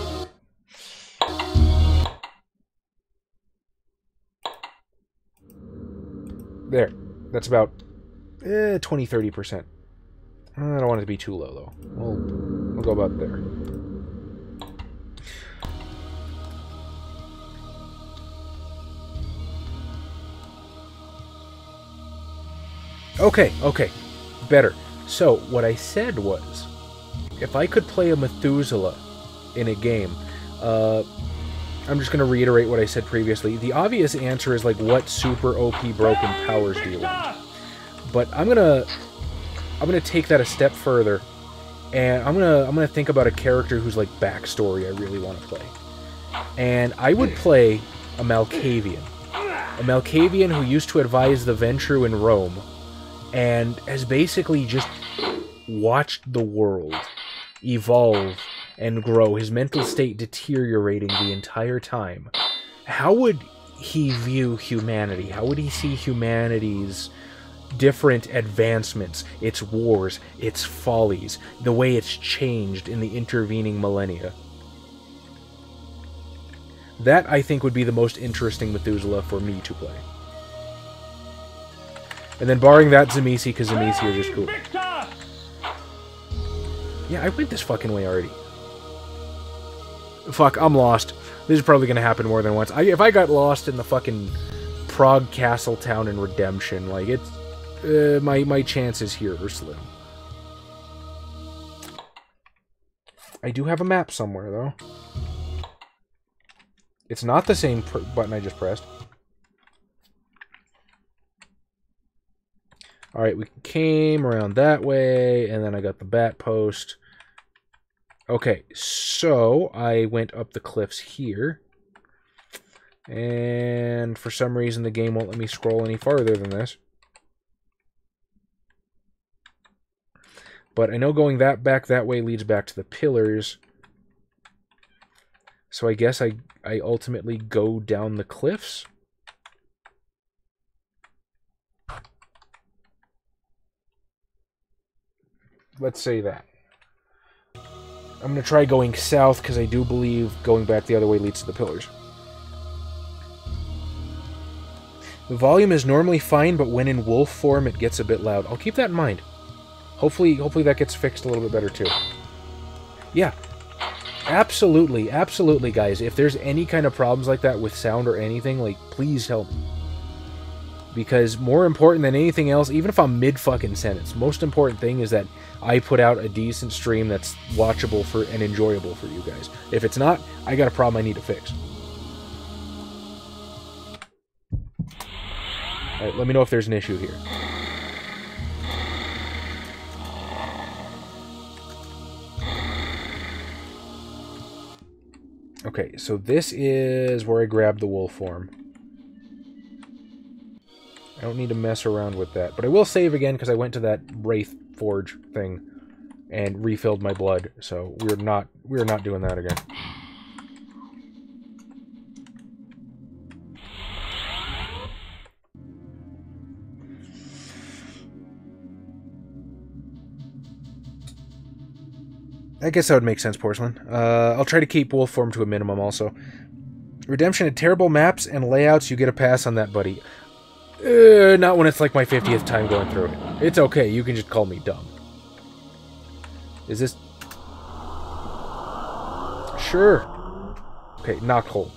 There. That's about 20-30%. I don't want it to be too low, though. We'll go about there. Okay. Better. So, what I said was, if I could play a Methuselah in a game, I'm just going to reiterate what I said previously. The obvious answer is like, what super OP broken powers do you want? But I'm gonna take that a step further, and I'm gonna think about a character whose like backstory I really want to play. And I would play a Malkavian who used to advise the Ventru in Rome, and has basically just watched the world evolve and grow, his mental state deteriorating the entire time, how would he view humanity? How would he see humanity's different advancements, its wars, its follies, the way it's changed in the intervening millennia? That, I think, would be the most interesting Methuselah for me to play. And then barring that, Tzimisce, because Tzimisce are just cool. Yeah, I went this fucking way already. Fuck, I'm lost. This is probably going to happen more than once. If I got lost in the fucking Prague Castle Town in Redemption, like, it's... my chances here are slim. I do have a map somewhere, though. It's not the same button I just pressed. Alright, we came around that way, and then I got the bat post. Okay, so I went up the cliffs here. And for some reason the game won't let me scroll any farther than this. But I know going back that way leads back to the pillars. So I guess I ultimately go down the cliffs. Let's say that. I'm going to try going south because I do believe going back the other way leads to the pillars. The volume is normally fine, but when in wolf form it gets a bit loud. I'll keep that in mind. Hopefully that gets fixed a little bit better too. Yeah. Absolutely, absolutely, guys. If there's any kind of problems like that with sound or anything, like, please help me. Because more important than anything else, even if I'm mid-fucking sentence, most important thing is that I put out a decent stream that's watchable for and enjoyable for you guys. If it's not, I got a problem I need to fix. Alright, let me know if there's an issue here. Okay, so this is where I grabbed the wolf form. I don't need to mess around with that. But I will save again because I went to that Wraith Forge thing and refilled my blood. So we're not doing that again. I guess that would make sense, Porcelain. I'll try to keep wolf form to a minimum also. Redemption had terrible maps and layouts. You get a pass on that, buddy. Not when it's like my 50th time going through it. It's okay. You can just call me dumb. Is this... Sure. Okay, Knockholm.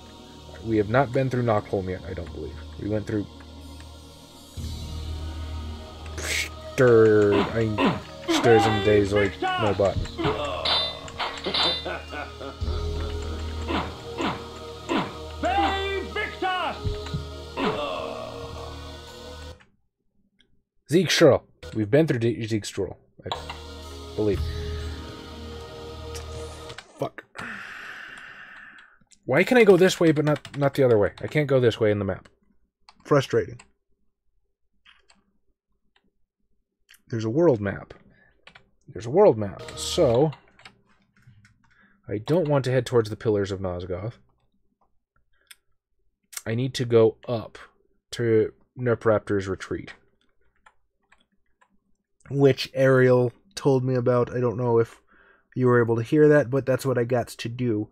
We have not been through Knockholm yet, I don't believe. We went through... Stirs and days like no button. Siegstrahl. We've been through Siegstrahl, I believe. Fuck. Why can I go this way but not the other way? I can't go this way in the map. Frustrating. There's a world map. There's a world map. So, I don't want to head towards the Pillars of Nosgoth. I need to go up to Nerpraptor's Retreat. Which Ariel told me about. I don't know if you were able to hear that, but that's what I got to do.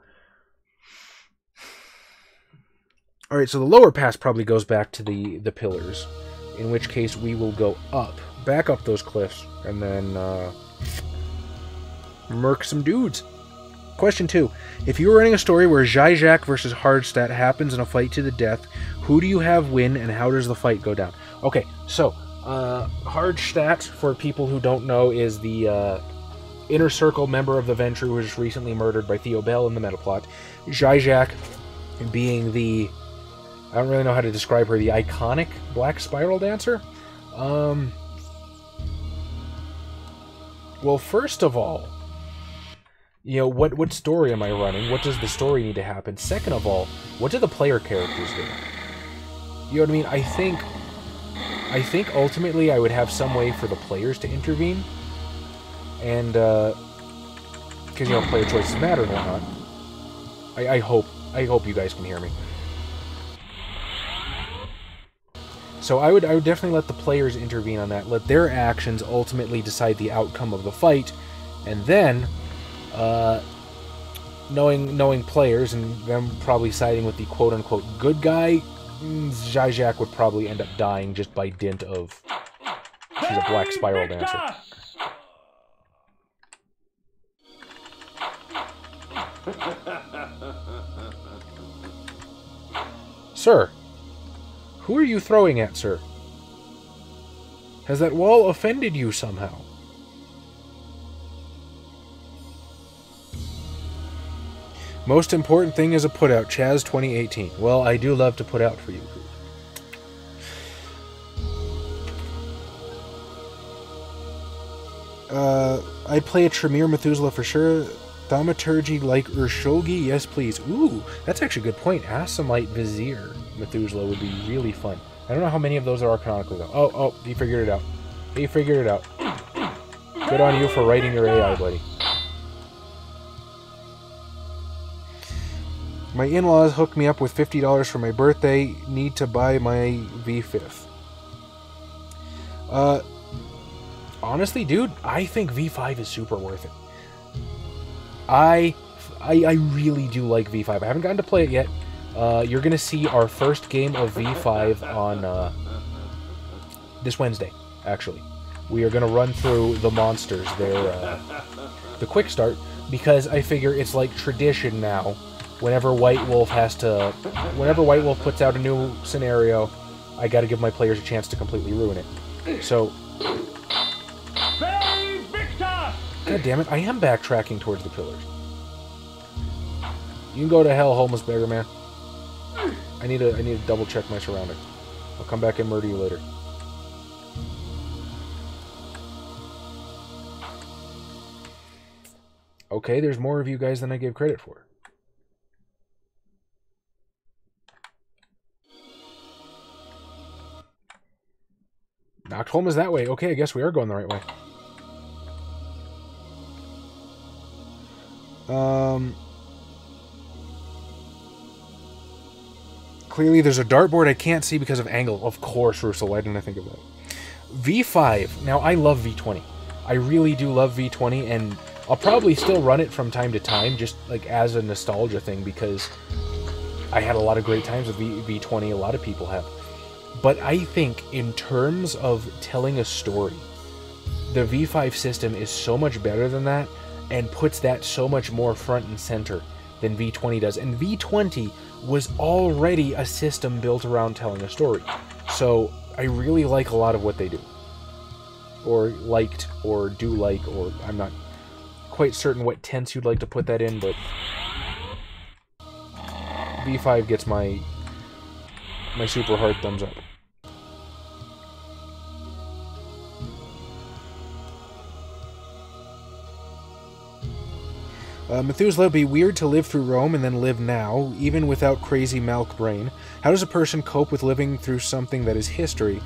Alright, so the lower pass probably goes back to the Pillars. In which case we will go up. Back up those cliffs. And then, murk some dudes. Question 2. If you were running a story where Zizek versus Hardstadt happens in a fight to the death, who do you have win and how does the fight go down? Okay, so... Hardstadt, for people who don't know, is the Inner Circle member of the Ventrue who was recently murdered by Theo Bell in the Metaplot. Zizek being the... I don't really know how to describe her, the iconic Black Spiral Dancer? Well, first of all, you know, what story am I running? What does the story need to happen? Second of all, what do the player characters do? You know what I mean? I think ultimately I would have some way for the players to intervene. And because, you know, player choices matter and whatnot. I hope you guys can hear me. So I would definitely let the players intervene on that. Let their actions ultimately decide the outcome of the fight, and then, knowing players and them probably siding with the quote-unquote good guy, Zizek would probably end up dying just by dint of she's a black spiral dancer. Sir, who are you throwing at, sir? Has that wall offended you somehow? Most important thing is a put-out, Chaz 2018. Well, I do love to put out for you. I play a Tremere Methuselah for sure. Thaumaturgy like Urshogi? Yes, please. Ooh, that's actually a good point. Asimite Vizier Methuselah would be really fun. I don't know how many of those are canonically, though. Oh, he figured it out. He figured it out. Good on you for writing your AI, buddy. My in-laws hooked me up with $50 for my birthday. Need to buy my V5. Honestly, dude, I think V5 is super worth it. I really do like V5. I haven't gotten to play it yet. You're going to see our first game of V5 on this Wednesday, actually. We are going to run through the monsters, the quick start, because I figure it's like tradition now. Whenever White Wolf puts out a new scenario, I got to give my players a chance to completely ruin it. So, God damn it, I am backtracking towards the pillars. You can go to hell, homeless beggar man. I need to double check my surroundings. I'll come back and murder you later. Okay, there's more of you guys than I gave credit for. Knockholm is that way. Okay, I guess we are going the right way. Clearly there's a dartboard I can't see because of angle. Of course, Russell, why didn't I think of that? V5. Now, I love V20. I really do love V20, and I'll probably still run it from time to time, just like as a nostalgia thing, because I had a lot of great times with V20. A lot of people have. But I think in terms of telling a story, the V5 system is so much better than that, and puts that so much more front and center than V20 does. And V20 was already a system built around telling a story. So I really like a lot of what they do. Or liked, or do like, or I'm not quite certain what tense you'd like to put that in, but V5 gets my super hard thumbs up. Methuselah, be weird to live through Rome and then live now, even without crazy Malk brain. How does a person cope with living through something that is history?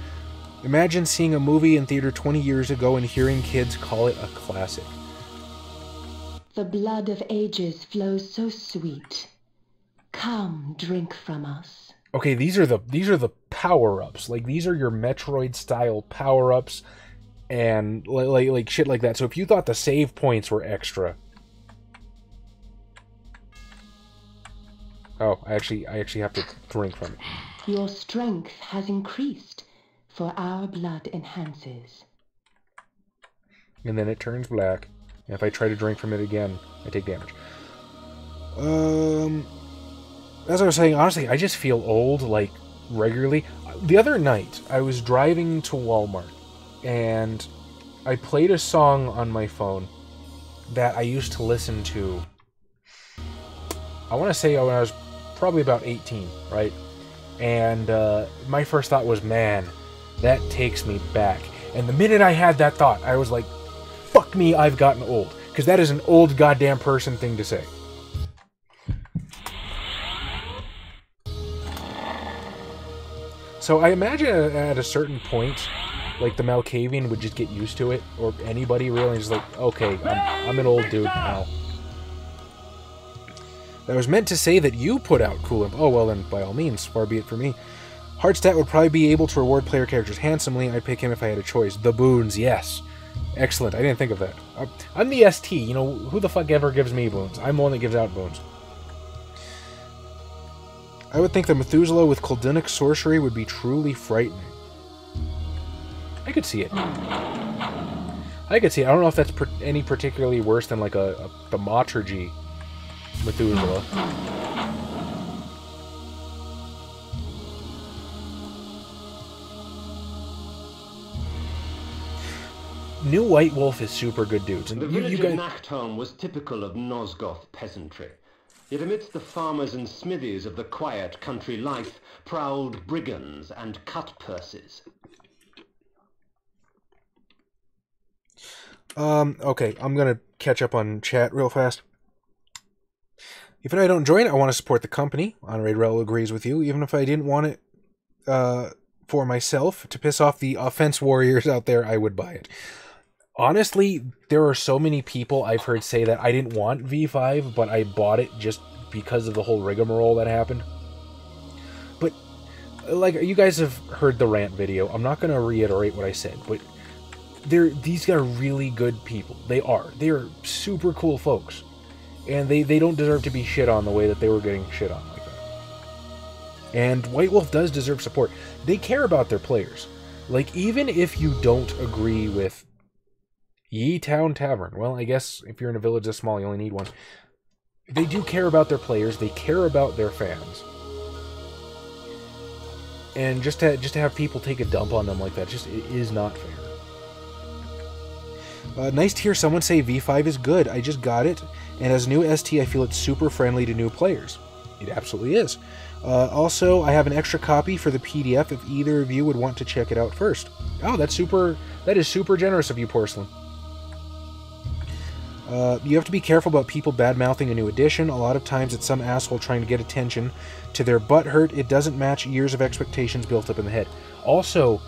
Imagine seeing a movie in theater 20 years ago and hearing kids call it a classic. The blood of ages flows so sweet. Come, drink from us. Okay, these are the power-ups. Like, these are your Metroid-style power-ups and like shit like that. So if you thought the save points were extra... Oh, I actually have to drink from it. Your strength has increased, for our blood enhances. And then it turns black. And if I try to drink from it again, I take damage. As I was saying, honestly, I just feel old, like, regularly. The other night, I was driving to Walmart, and I played a song on my phone that I used to listen to, I want to say when I was probably about 18, right? And my first thought was, man, that takes me back. And the minute I had that thought, I was like, fuck me, I've gotten old. Because that is an old goddamn person thing to say. So I imagine at a certain point, like the Malkavian would just get used to it, or anybody really, just like, okay, I'm an old dude now. That was meant to say that you put out cool imp. Oh, well then, by all means, far be it for me. Hardstat would probably be able to reward player characters handsomely. I'd pick him if I had a choice. The boons, yes. Excellent. I didn't think of that. I'm the ST. You know, who the fuck ever gives me boons? I'm the one that gives out boons. I would think that Methuselah with Koldunic sorcery would be truly frightening. I could see it. I could see it. I don't know if that's any particularly worse than like the Maturgy Methuselah. New White Wolf is super good dudes. And the you village guys... of Nachtholm was typical of Nosgoth peasantry. Yet amidst the farmers and smithies of the quiet country life prowled brigands and cut-purses. Okay, I'm gonna catch up on chat real fast. Even if I don't join it, I want to support the company. Honorary Rel agrees with you. Even if I didn't want it for myself, to piss off the offense warriors out there, I would buy it. Honestly, there are so many people I've heard say that I didn't want V5, but I bought it just because of the whole rigmarole that happened. But, like, you guys have heard the rant video. I'm not going to reiterate what I said, but these are really good people. They are. They are super cool folks. And they don't deserve to be shit on the way that they were getting shit on like that. And White Wolf does deserve support. They care about their players. Like, even if you don't agree with Ye Town Tavern, well, I guess if you're in a village this small, you only need one. They do care about their players. They care about their fans. And just to have people take a dump on them like that, it is not fair. Nice to hear someone say V5 is good. I just got it, and as new ST, I feel it's super friendly to new players. It absolutely is. Also, I have an extra copy for the PDF if either of you would want to check it out first. Oh, that is super generous of you, Porcelain. You have to be careful about people bad-mouthing a new edition. A lot of times it's some asshole trying to get attention to their butt hurt. It doesn't match years of expectations built up in the head. Also,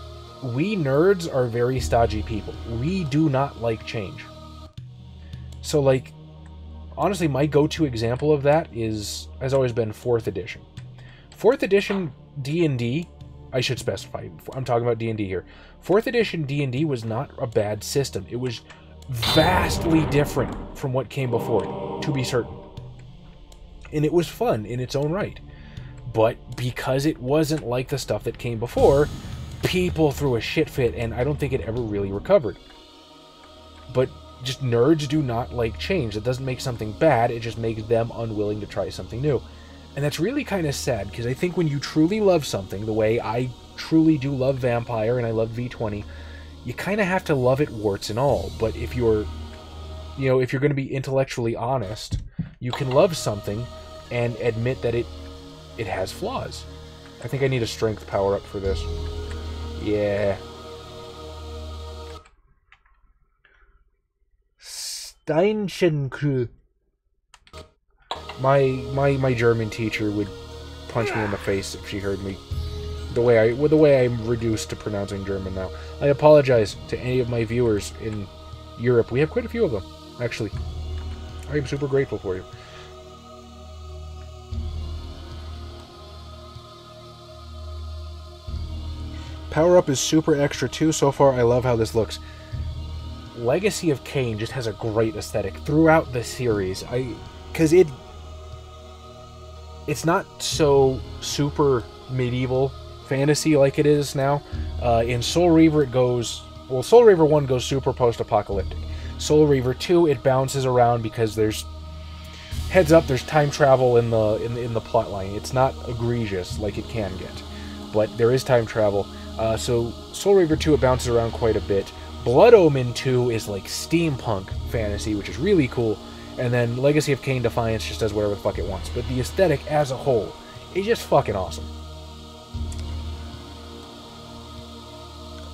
we nerds are very stodgy people. We do not like change. So, like, honestly, my go-to example of that has always been 4th edition. 4th edition D&D, I should specify, I'm talking about D&D here. 4th edition D&D was not a bad system. It was vastly different from what came before it, to be certain. And it was fun in its own right. But because it wasn't like the stuff that came before, people threw a shit fit, and I don't think it ever really recovered. But just nerds do not like change. It doesn't make something bad, it just makes them unwilling to try something new. And that's really kind of sad, because I think when you truly love something, the way I truly do love Vampire and I love V20, you kind of have to love it warts and all. But if you're going to be intellectually honest, you can love something and admit that it has flaws. I think I need a strength power up for this. Yeah. Steinchenkru. My German teacher would punch me in the face if she heard me. The way I'm reduced to pronouncing German now. I apologize to any of my viewers in Europe. We have quite a few of them, actually. I am super grateful for you. Power Up is super extra too. So far, I love how this looks. Legacy of Kain just has a great aesthetic throughout the series. Because it's not so super medieval fantasy like it is now. In Soul Reaver it goes... Well, Soul Reaver 1 goes super post-apocalyptic. Soul Reaver 2, it bounces around because there's... Heads up, there's time travel in the plotline. It's not egregious like it can get. But there is time travel. So Soul Reaver 2, it bounces around quite a bit. Blood Omen 2 is like steampunk fantasy, which is really cool. And then Legacy of Kain Defiance just does whatever the fuck it wants. But the aesthetic as a whole is just fucking awesome.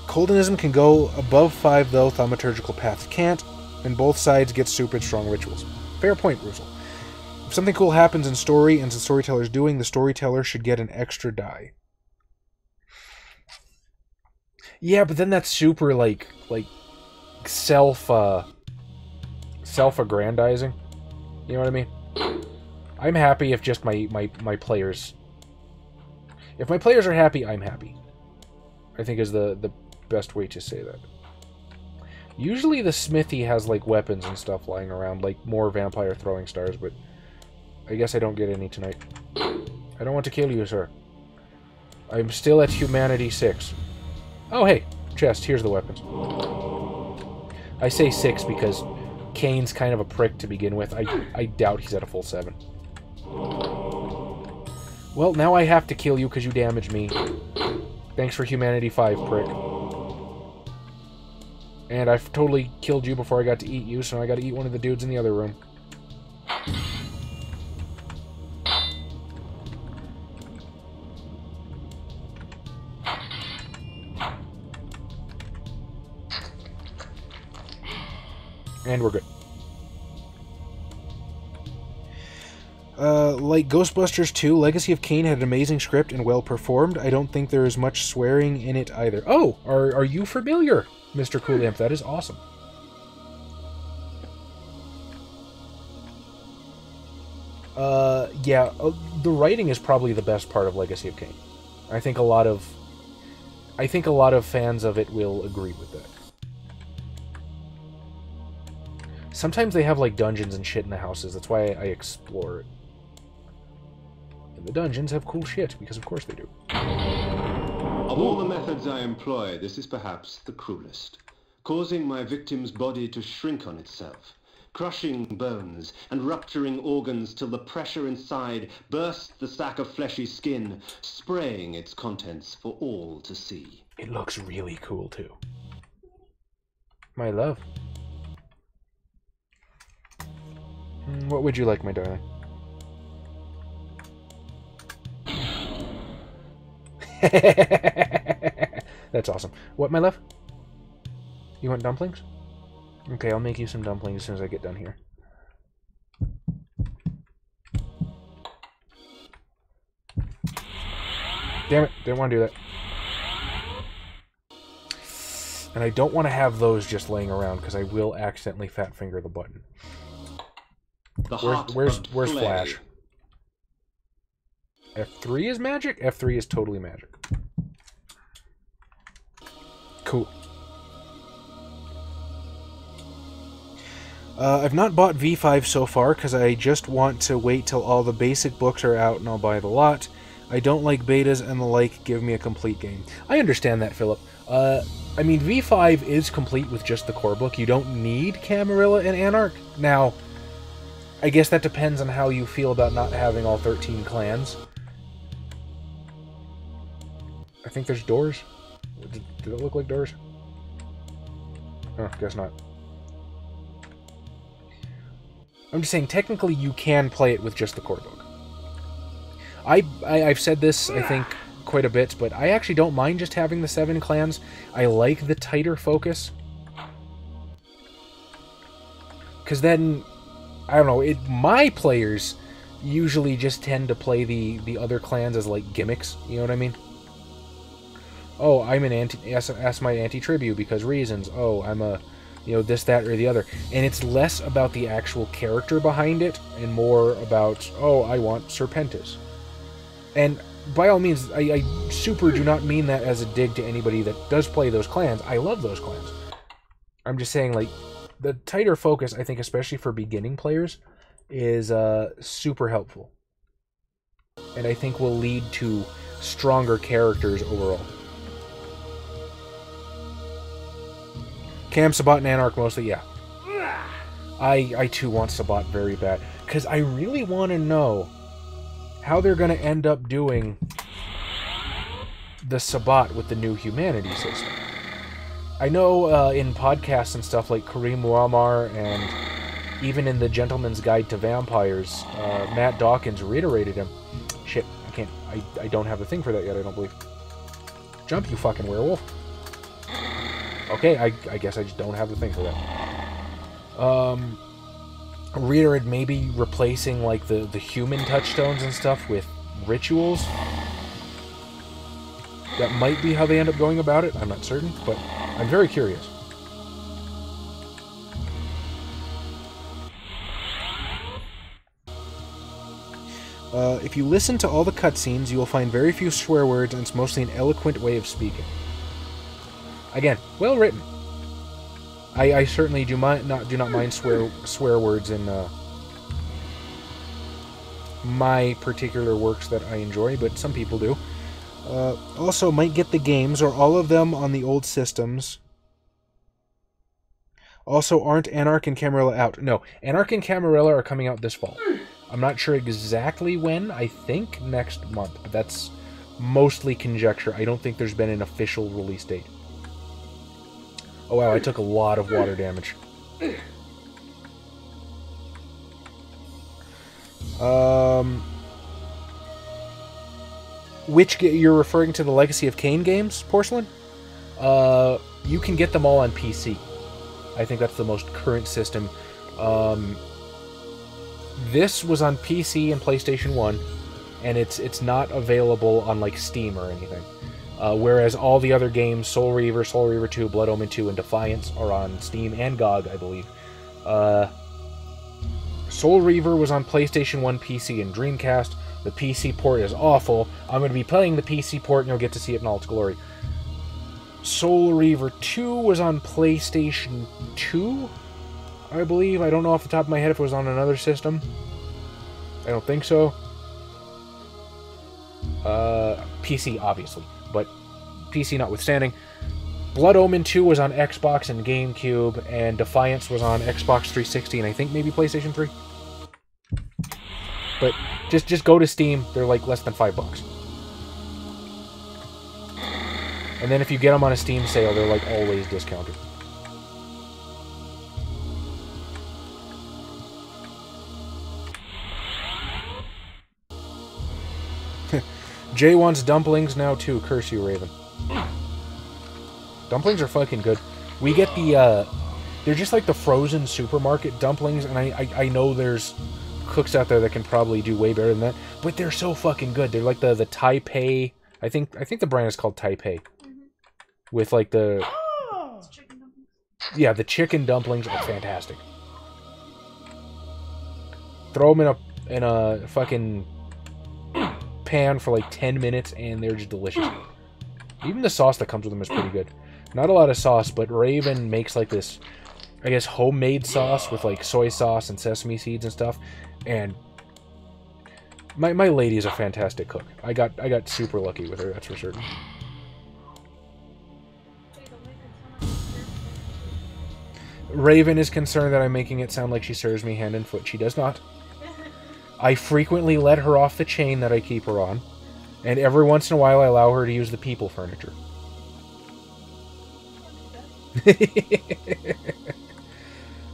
Coldenism can go above 5, though thaumaturgical paths can't, and both sides get super strong rituals. Fair point, Russell. If something cool happens in story and the storyteller's doing, the storyteller should get an extra die. Yeah, but then that's super, like self-aggrandizing. You know what I mean? I'm happy if just my players... If my players are happy, I'm happy. I think is the best way to say that. Usually the smithy has, like, weapons and stuff lying around, like more vampire throwing stars, but I guess I don't get any tonight. I don't want to kill you, sir. I'm still at humanity 6. Oh, hey, chest, here's the weapons. I say 6 because Kain's kind of a prick to begin with. I doubt he's at a full 7. Well, now I have to kill you because you damaged me. Thanks for humanity 5, prick. And I've totally killed you before I got to eat you, so I got to eat one of the dudes in the other room. And we're good. Like Ghostbusters 2, Legacy of Kain had an amazing script and well performed. I don't think there is much swearing in it either. Oh, are you familiar, Mr. Cool Imp? That is awesome. Yeah, the writing is probably the best part of Legacy of Kain. I think a lot of fans of it will agree with that. Sometimes they have, like, dungeons and shit in the houses. That's why I explore it. And the dungeons have cool shit, because of course they do. Of all the methods I employ, this is perhaps the cruelest. Causing my victim's body to shrink on itself. Crushing bones and rupturing organs till the pressure inside bursts the sack of fleshy skin, spraying its contents for all to see. It looks really cool, too. My love. What would you like, my darling? That's awesome. What, my love? You want dumplings? Okay, I'll make you some dumplings as soon as I get done here. Damn it, didn't want to do that. And I don't want to have those just laying around, because I will accidentally fat finger the button. Where's Flash? F3 is magic? F3 is totally magic. Cool. I've not bought V5 so far, because I just want to wait till all the basic books are out and I'll buy the lot. I don't like betas and the like. Give me a complete game. I understand that, Philip. I mean, V5 is complete with just the core book. You don't need Camarilla and Anarch. Now, I guess that depends on how you feel about not having all 13 clans. I think there's doors. Did it look like doors? Oh, guess not. I'm just saying, technically you can play it with just the core book. I've said this, I think, quite a bit, but I actually don't mind just having the 7 clans. I like the tighter focus. Because then, I don't know, my players usually just tend to play the other clans as, like, gimmicks, you know what I mean? Oh, I'm an ask my anti-tribute because reasons. Oh, I'm a, you know, this, that, or the other. And it's less about the actual character behind it, and more about, oh, I want Serpentis. And by all means, I super do not mean that as a dig to anybody that does play those clans. I love those clans. I'm just saying, like, the tighter focus, I think, especially for beginning players, is super helpful. And I think will lead to stronger characters overall. Cam, Sabat, and Anarch mostly, yeah. I too want Sabat very bad. Because I really want to know how they're going to end up doing the Sabat with the new humanity system. I know in podcasts and stuff like Kareem Muammar and even in the Gentleman's Guide to Vampires, Matt Dawkins reiterated him. Shit, I can't, I don't have the thing for that yet, I don't believe. Jump, you fucking werewolf. Okay, I guess I just don't have the thing for that. Reiterate maybe replacing like the human touchstones and stuff with rituals. That might be how they end up going about it. I'm not certain, but I'm very curious. If you listen to all the cutscenes, you will find very few swear words, and it's mostly an eloquent way of speaking. Again, well written. I certainly do not mind swear words in my particular works that I enjoy, but some people do. Also, might get the games, or all of them on the old systems. Also, aren't Anarch and Camarilla out? No, Anarch and Camarilla are coming out this fall. I'm not sure exactly when. I think next month, but that's mostly conjecture. I don't think there's been an official release date. Oh wow, I took a lot of water damage. Which you're referring to the Legacy of Kain games, Porcelain? You can get them all on PC. I think that's the most current system. This was on PC and PlayStation 1, and it's not available on like Steam or anything. Whereas all the other games, Soul Reaver, Soul Reaver 2, Blood Omen 2, and Defiance are on Steam and GOG, I believe. Soul Reaver was on PlayStation 1, PC, and Dreamcast. The PC port is awful. I'm going to be playing the PC port, and you'll get to see it in all its glory. Soul Reaver 2 was on PlayStation 2, I believe. I don't know off the top of my head if it was on another system. I don't think so. PC, obviously, but PC notwithstanding. Blood Omen 2 was on Xbox and GameCube, and Defiance was on Xbox 360 and I think maybe PlayStation 3. But just go to Steam. They're like less than $5. And then if you get them on a Steam sale, they're like always discounted. Jay wants dumplings now too. Curse you, Raven. Dumplings are fucking good. We get the, they're just like the frozen supermarket dumplings, and I know there's cooks out there that can probably do way better than that, but they're so fucking good. They're like the Taipei. I think the brand is called Taipei. With like the... Yeah, the chicken dumplings are fantastic. Throw them in a fucking pan for like 10 minutes and they're just delicious. Even the sauce that comes with them is pretty good. Not a lot of sauce, but Raven makes like this, I guess, homemade sauce with like soy sauce and sesame seeds and stuff. And my lady is a fantastic cook. I got super lucky with her, that's for certain. Raven is concerned that I'm making it sound like she serves me hand and foot. She does not. I frequently let her off the chain that I keep her on, and every once in a while I allow her to use the people furniture.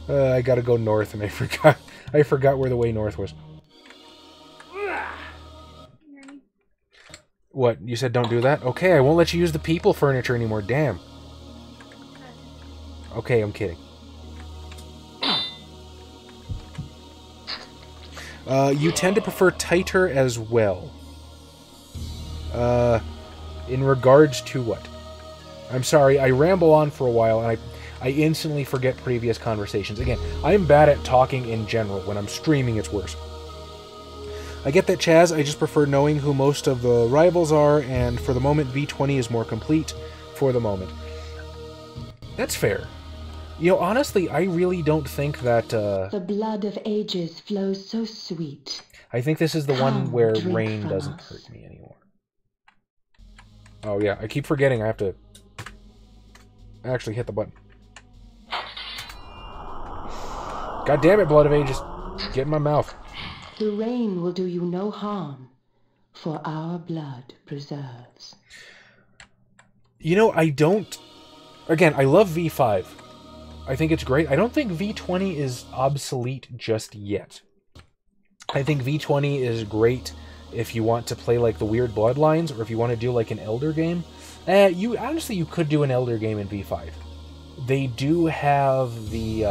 I gotta go north, and I forgot where the way north was. What, you said don't do that? Okay, I won't let you use the people furniture anymore, damn. Okay, I'm kidding. You tend to prefer tighter as well. In regards to what? I'm sorry, I ramble on for a while, and I instantly forget previous conversations. Again, I'm bad at talking in general. When I'm streaming, it's worse. I get that, Chaz. I just prefer knowing who most of the rivals are, and for the moment, V20 is more complete for the moment. That's fair. You know, honestly, I really don't think that, The blood of ages flows so sweet. I think this is the one where rain doesn't hurt me anymore. Oh, yeah, I keep forgetting I have to actually hit the button. God damn it, Blood of Ages. Get in my mouth. The rain will do you no harm, for our blood preserves. You know, I don't... Again, I love V5. I think it's great. I don't think V20 is obsolete just yet. I think V20 is great if you want to play like the weird Bloodlines, or if you want to do like an Elder game. Honestly, you could do an Elder game in V5. They do have the...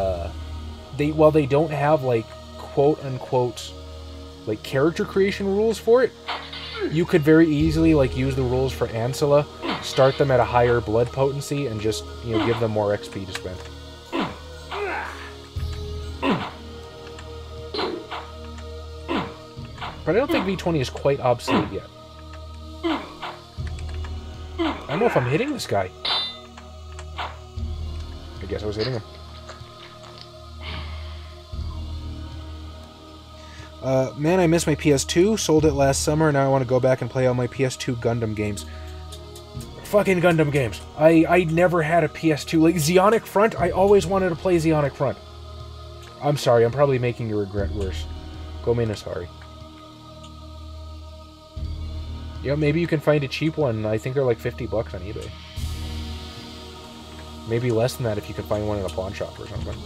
While they don't have like quote-unquote like character creation rules for it, you could very easily like use the rules for Ancilla, start them at a higher blood potency, and just, you know, give them more XP to spend. But I don't think V20 is quite obsolete yet. I don't know if I'm hitting this guy. I guess I was hitting him. Man, I miss my PS2. Sold it last summer, and now I want to go back and play all my PS2 Gundam games. Fucking Gundam games. I never had a PS2. Like, Zeonic Front, I always wanted to play Zeonic Front. I'm sorry, I'm probably making your regret worse. Go Minasari. Yeah, maybe you can find a cheap one. I think they're like $50 on eBay. Maybe less than that if you can find one in a pawn shop or something.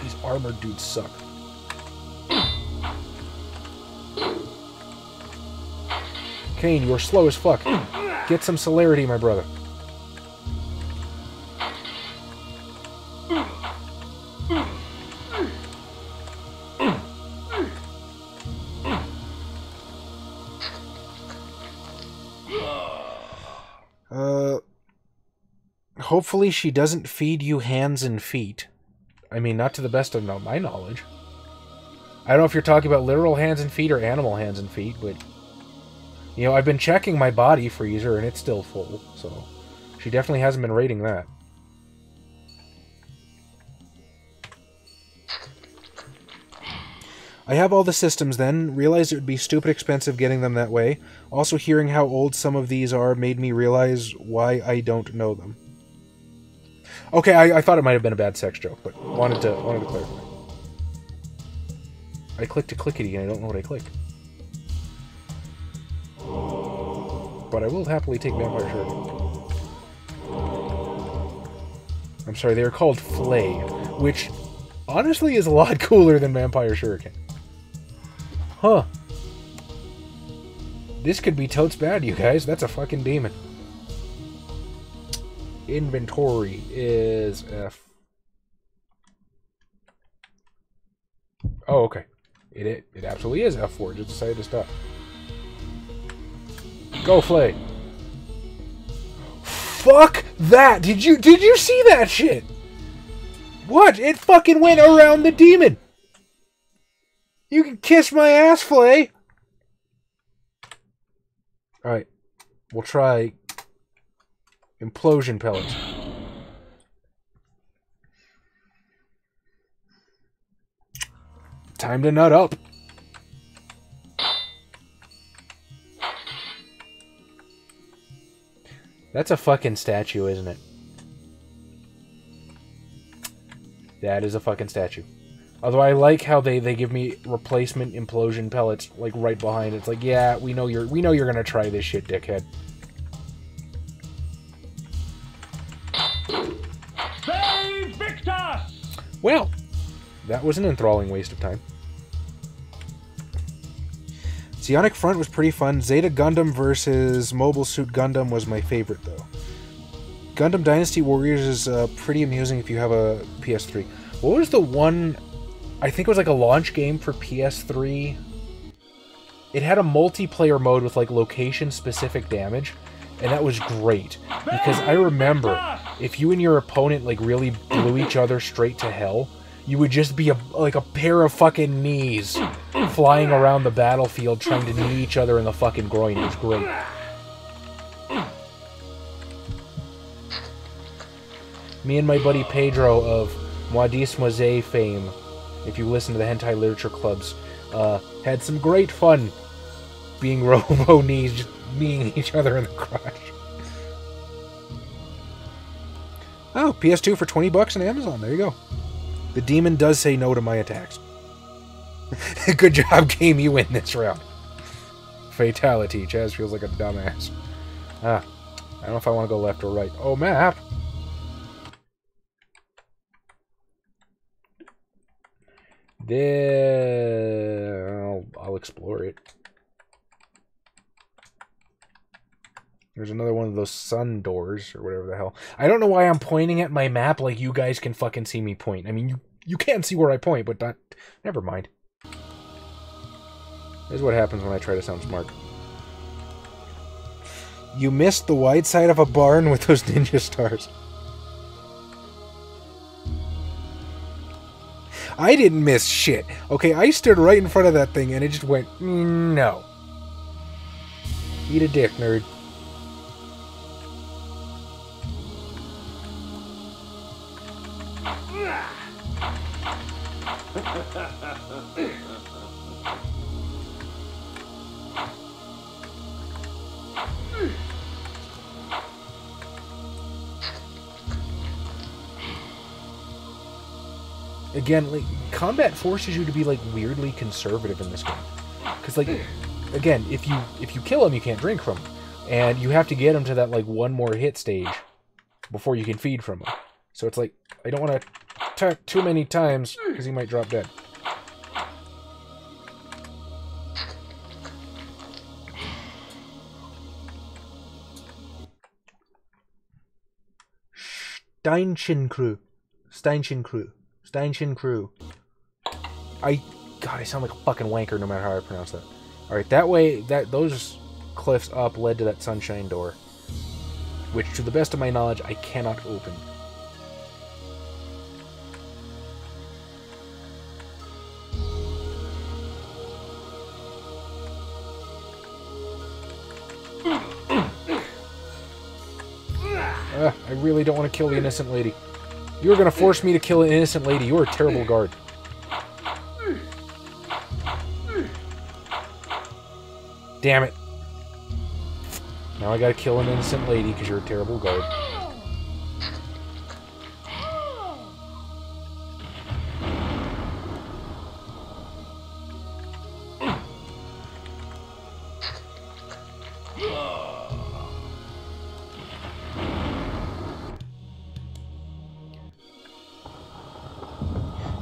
These armored dudes suck. Kain, you're slow as fuck. Get some celerity, my brother. Hopefully she doesn't feed you hands and feet. I mean, not to the best of my knowledge. I don't know if you're talking about literal hands and feet or animal hands and feet, but... You know, I've been checking my body freezer, and it's still full, so... She definitely hasn't been raiding that. I have all the systems then, realized it would be stupid expensive getting them that way. Also, hearing how old some of these are made me realize why I don't know them. Okay, I thought it might have been a bad sex joke, but wanted to clarify. I clicked a clickety and I don't know what I clicked. But I will happily take Vampire Shuriken. I'm sorry, they are called Flay, which honestly is a lot cooler than Vampire Shuriken. Huh. This could be totes bad, you guys. That's a fucking demon. Inventory is F. Oh, okay. It absolutely is F4. Just decided to stop. Go, Flay. Fuck that! Did you see that shit? What? It fucking went around the demon. You can kiss my ass, Flay. Alright. We'll try implosion pellets. Time to nut up. That's a fucking statue, isn't it? That is a fucking statue. Although I like how they give me replacement implosion pellets like right behind it. It's like, yeah, we know you're gonna try this shit, dickhead. Save Victus! Well, that was an enthralling waste of time. Zeonic Front was pretty fun. Zeta Gundam versus Mobile Suit Gundam was my favorite, though. Gundam Dynasty Warriors is pretty amusing if you have a PS3. What was the one... I think it was like a launch game for PS3. It had a multiplayer mode with like location-specific damage, and that was great. Because I remember, if you and your opponent like really blew each other straight to hell, you would just be like a pair of fucking knees flying around the battlefield trying to knee each other in the fucking groin. It was great. Me and my buddy Pedro of Moadis Moise fame, if you listen to the Hentai Literature Clubs, had some great fun being robo-knees, just kneeing each other in the crotch. Oh, PS2 for $20 on Amazon. There you go. The demon does say no to my attacks. Good job, game. You win this round. Fatality. Chaz feels like a dumbass. I don't know if I want to go left or right. Oh, map. There. I'll explore it. There's another one of those sun doors, or whatever the hell. I don't know why I'm pointing at my map like you guys can fucking see me point. I mean, you can't see where I point, but that... Never mind. This is what happens when I try to sound smart. You missed the wide side of a barn with those ninja stars. I didn't miss shit. Okay, I stood right in front of that thing and it just went, no. Eat a dick, nerd. Again, like, combat forces you to be, like, weirdly conservative in this game. Because, like, again, if you kill him, you can't drink from him. And you have to get him to that, like, one more hit stage before you can feed from him. So it's like, I don't want to attack too many times, because he might drop dead. Steinshin Crew. God, I sound like a fucking wanker no matter how I pronounce that. Alright, that way, those cliffs up led to that sunshine door. Which, to the best of my knowledge, I cannot open. I really don't want to kill the innocent lady. You're going to force me to kill an innocent lady. You're a terrible guard. Damn it. Now I gotta kill an innocent lady because you're a terrible guard.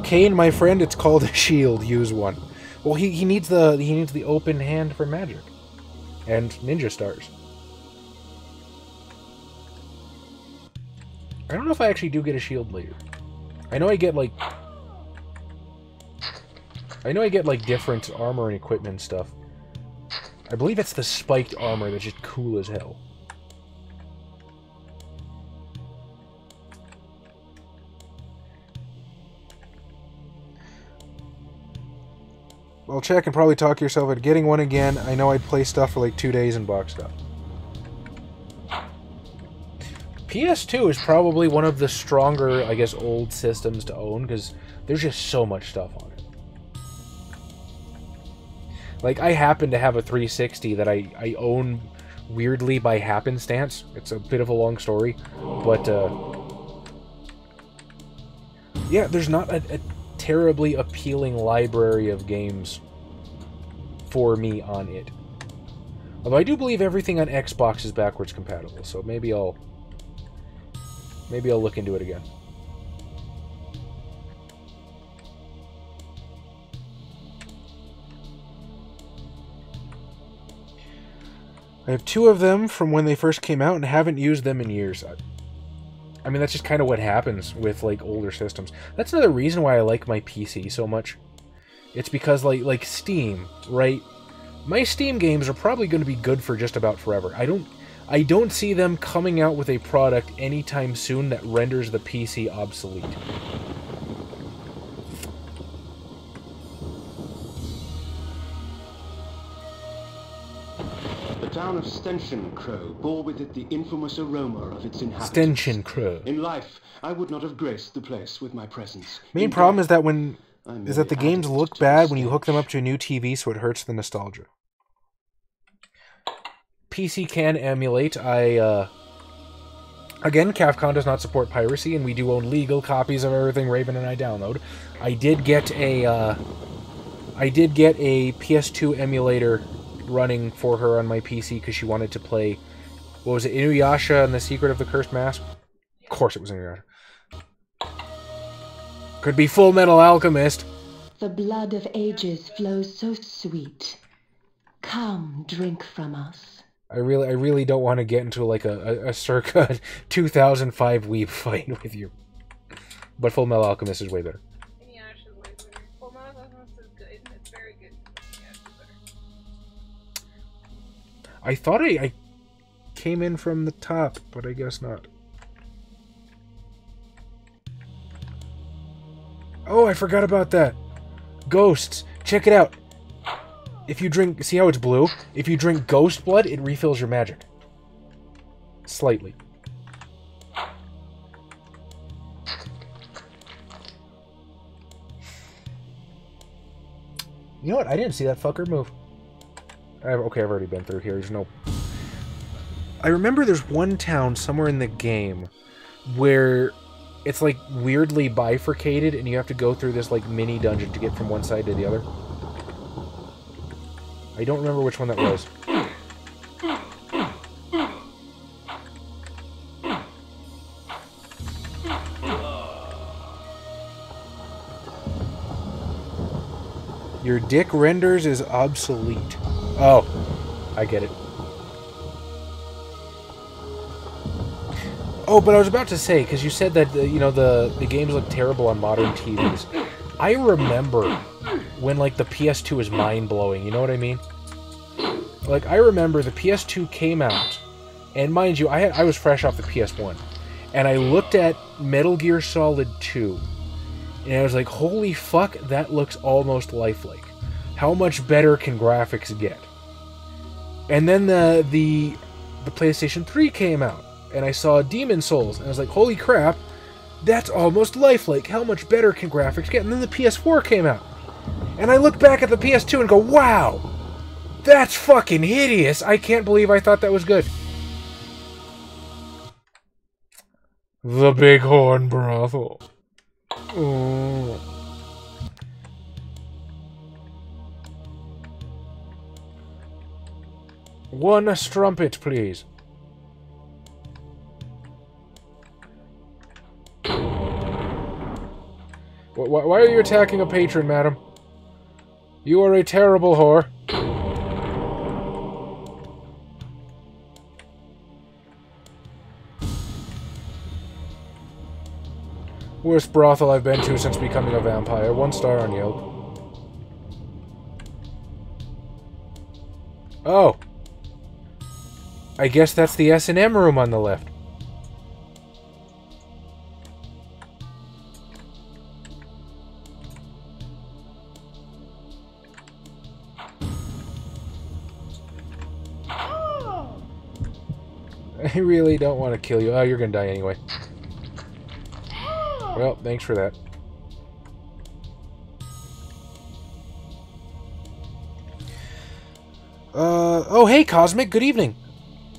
Kain, my friend, it's called a shield. Use one. Well, he needs the open hand for magic and ninja stars. I don't know if I actually do get a shield later. I know I get like different armor and equipment and stuff. I believe it's the spiked armor that's just cool as hell. I'll check and probably talk yourself into getting one again. I know I'd play stuff for like 2 days and box stuff. PS2 is probably one of the stronger, I guess, old systems to own, because there's just so much stuff on it. Like, I happen to have a 360 that I own weirdly by happenstance. It's a bit of a long story, but, yeah, there's not a terribly appealing library of games for me on it. Although I do believe everything on Xbox is backwards compatible, so maybe I'll look into it again. I have 2 of them from when they first came out and haven't used them in years. I mean, that's just kind of what happens with, like, older systems. That's another reason why I like my PC so much. It's because, like Steam, right? My Steam games are probably going to be good for just about forever. I don't see them coming out with a product anytime soon that renders the PC obsolete. The town of Stenshin bore with it the infamous aroma of its inhabitants. Stenshin. In life, I would not have graced the place with my presence. Main problem is that the games look bad when you hook them up to a new TV, so it hurts the nostalgia. PC can emulate. Again, Capcom does not support piracy, and we do own legal copies of everything Raven and I download. I did get a PS2 emulator running for her on my PC because she wanted to play, what was it, Inuyasha and the Secret of the Cursed Mask? Of course it was Inuyasha. Could be Full Metal Alchemist. The blood of ages flows so sweet. Come, drink from us. I really don't want to get into like a circa 2005 weeb fight with you. But Full Metal Alchemist is way better. Inuyasha is way better. Full Metal Alchemist is good. It's very good. Inuyasha is better. I thought I came in from the top, but I guess not. Oh, I forgot about that. Ghosts. Check it out. If you drink... See how it's blue? If you drink ghost blood, it refills your magic. Slightly. You know what? I didn't see that fucker move. Okay, I've already been through here. There's no... I remember there's one town somewhere in the game where it's, like, weirdly bifurcated and you have to go through this, like, mini dungeon to get from one side to the other. I don't remember which one that was. Your dick renders is obsolete. Oh, I get it. Oh, but I was about to say, because you said that, you know, the games look terrible on modern TVs. I remember when, like, the PS2 was mind-blowing, you know what I mean? Like, I remember the PS2 came out, and mind you, I was fresh off the PS1, and I looked at Metal Gear Solid 2, and I was like, holy fuck, that looks almost lifelike. How much better can graphics get? And then the PlayStation 3 came out, and I saw Demon Souls, and I was like, holy crap, that's almost lifelike. How much better can graphics get? And then the PS4 came out, and I look back at the PS2 and go, wow, that's fucking hideous. I can't believe I thought that was good. The Bighorn Brothel. Oh. One strumpet, please. Why are you attacking a patron, madam? You are a terrible whore. Worst brothel I've been to since becoming a vampire. 1 star on Yelp. Oh. I guess that's the S&M room on the left. I really don't want to kill you. Oh, you're gonna die anyway. Well, thanks for that. Oh, hey, Cosmic, good evening.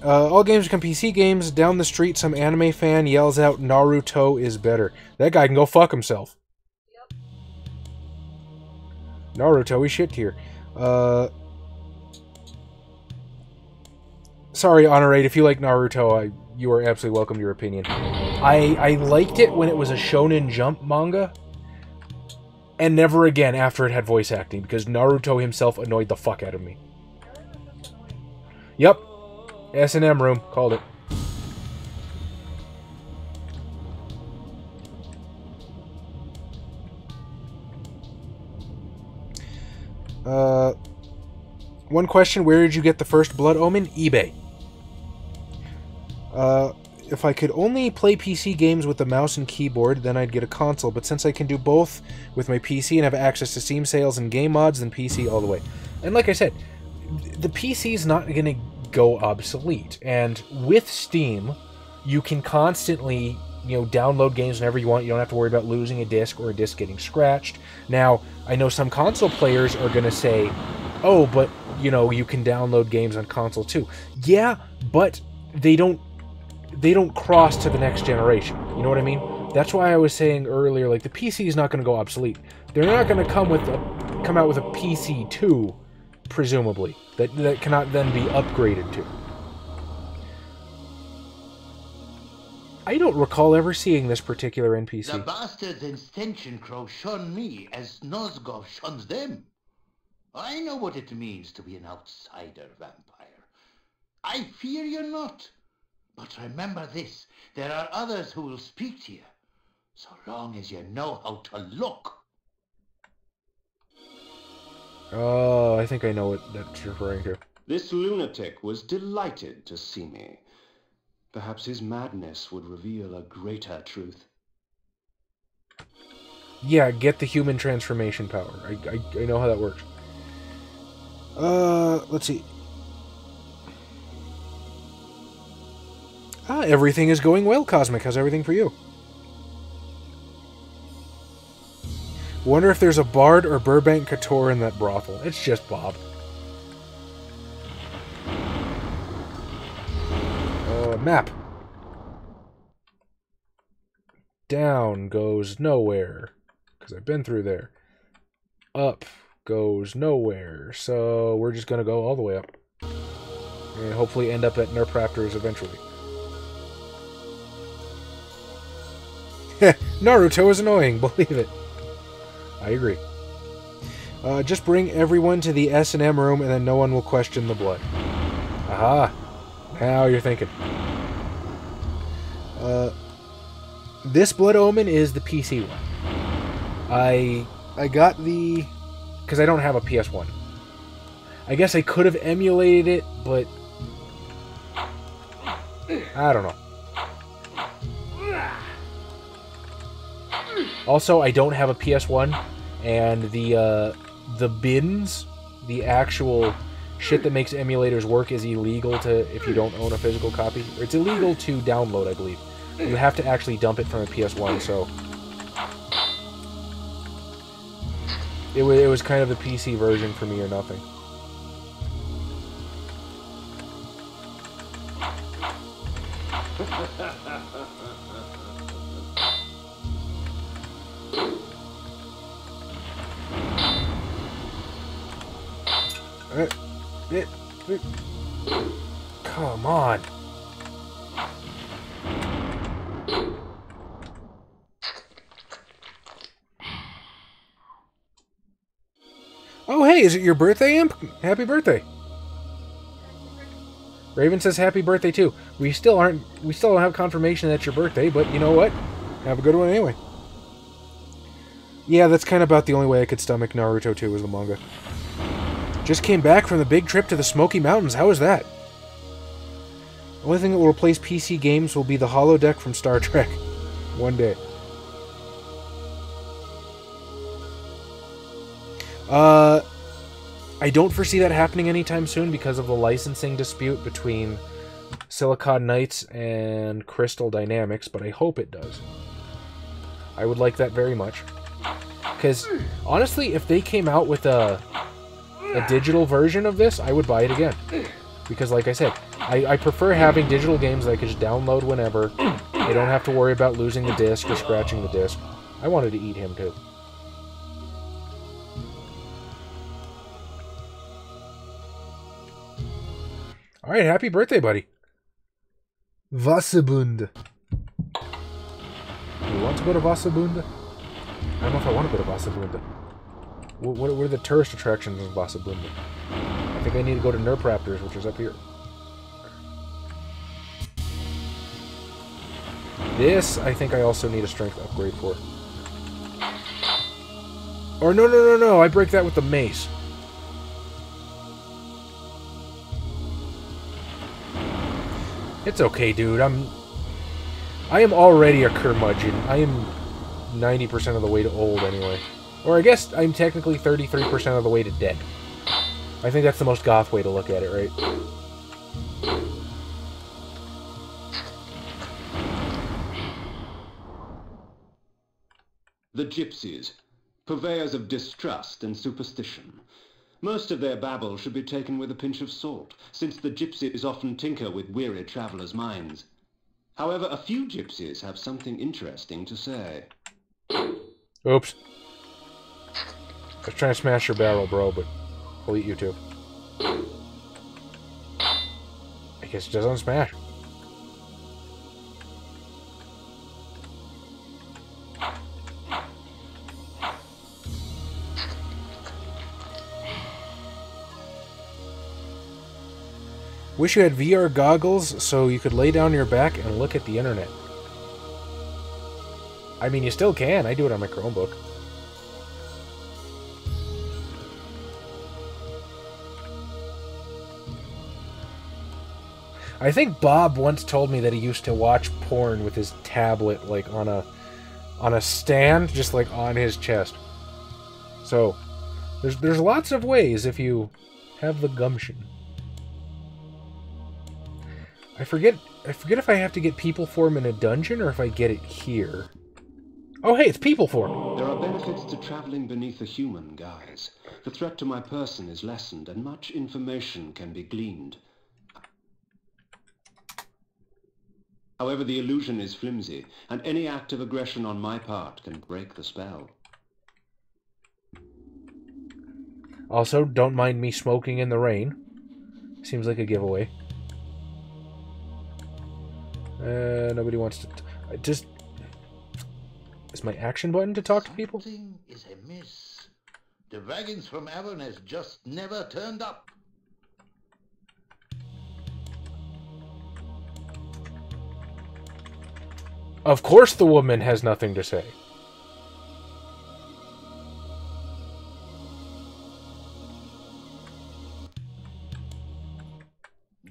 All games become PC games. Down the street, some anime fan yells out, Naruto is better. That guy can go fuck himself. Yep. Naruto is shit tier. Sorry, Honorate, if you like Naruto, you are absolutely welcome to your opinion. I liked it when it was a Shonen Jump manga, and never again after it had voice acting, because Naruto himself annoyed the fuck out of me. Yep. S&M room. Called it. One question, where did you get the first Blood Omen? eBay. If I could only play PC games with the mouse and keyboard, then I'd get a console, but since I can do both with my PC and have access to Steam sales and game mods, then PC all the way. And like I said, the PC is not going to go obsolete, and with Steam, you can constantly, you know, download games whenever you want. You don't have to worry about losing a disc or a disc getting scratched. Now, I know some console players are going to say, oh, but, you know, you can download games on console too. Yeah, but they don't cross to the next generation. You know what I mean? That's why I was saying earlier, like, the PC is not going to go obsolete. They're not going to come out with a PC 2, presumably, that cannot then be upgraded to. I don't recall ever seeing this particular NPC. The bastards in Stenchen Crow shun me as Nosgov shuns them. I know what it means to be an outsider vampire. I fear you not. But remember this, there are others who will speak to you, so long as you know how to look. Oh, I think I know what that's referring to. This lunatic was delighted to see me. Perhaps his madness would reveal a greater truth. Yeah, get the human transformation power. I know how that works. Let's see. Everything is going well, Cosmic. How's everything for you? Wonder if there's a Bard or Burbank Couture in that brothel. It's just Bob. Map. Down goes nowhere, because I've been through there. Up goes nowhere, so we're just going to go all the way up. And hopefully end up at Nerf Raptors eventually. Naruto is annoying, believe it. I agree. Just bring everyone to the S&M room and then no one will question the blood. Aha! Now you're thinking. This Blood Omen is the PC one. I got the... because I don't have a PS1. I guess I could have emulated it, but... I don't know. Also, I don't have a PS1, and the bins, the actual shit that makes emulators work, is illegal to if you don't own a physical copy. Or it's illegal to download, I believe. You have to actually dump it from a PS1, so... It was kind of the PC version for me or nothing. Come on. Oh, hey, is it your birthday, Imp? Happy birthday. Raven says happy birthday, too. We still don't have confirmation that's your birthday, but you know what? Have a good one anyway. Yeah, that's kind of about the only way I could stomach Naruto 2 was the manga. Just came back from the big trip to the Smoky Mountains. How was that? The only thing that will replace PC games will be the holodeck from Star Trek. One day. I don't foresee that happening anytime soon because of the licensing dispute between Silicon Knights and Crystal Dynamics, but I hope it does. I would like that very much. Because, honestly, if they came out with a digital version of this, I would buy it again. Because, like I said, I prefer having digital games that I could just download whenever. I don't have to worry about losing the disc or scratching the disc. I wanted to eat him, too. Alright, happy birthday, buddy. Wasserbund. You want to go to Wasserbund? I don't know if I want to go to Wasserbund. What are the tourist attractions in Wasserbund? I think I need to go to Nerf Raptors, which is up here. This, I think I also need a strength upgrade for. Or no, I break that with the mace. It's okay, dude. I am already a curmudgeon. I am 90% of the way to old, anyway. Or I guess I'm technically 33% of the way to dead. I think that's the most goth way to look at it, right? The gypsies, purveyors of distrust and superstition. Most of their babble should be taken with a pinch of salt, since the gypsies often tinker with weary travellers' minds. However, a few gypsies have something interesting to say. Oops. I was trying to smash your barrel, bro, but I'll eat you too. I guess it doesn't smash. Wish you had VR goggles so you could lay down your back and look at the internet. I mean, you still can. I do it on my Chromebook. I think Bob once told me that he used to watch porn with his tablet, like, on on a stand, just like on his chest. So, there's lots of ways if you have the gumption. I forget if I have to get people form in a dungeon or if I get it here. Oh, hey, it's people form. There are benefits to traveling beneath a human guise. The threat to my person is lessened, and much information can be gleaned. However, the illusion is flimsy, and any act of aggression on my part can break the spell. Also, don't mind me smoking in the rain. Seems like a giveaway. Nobody wants to... just... Is my action button to talk to people? Something is amiss. The wagons from Avernus just never turned up. Of course the woman has nothing to say.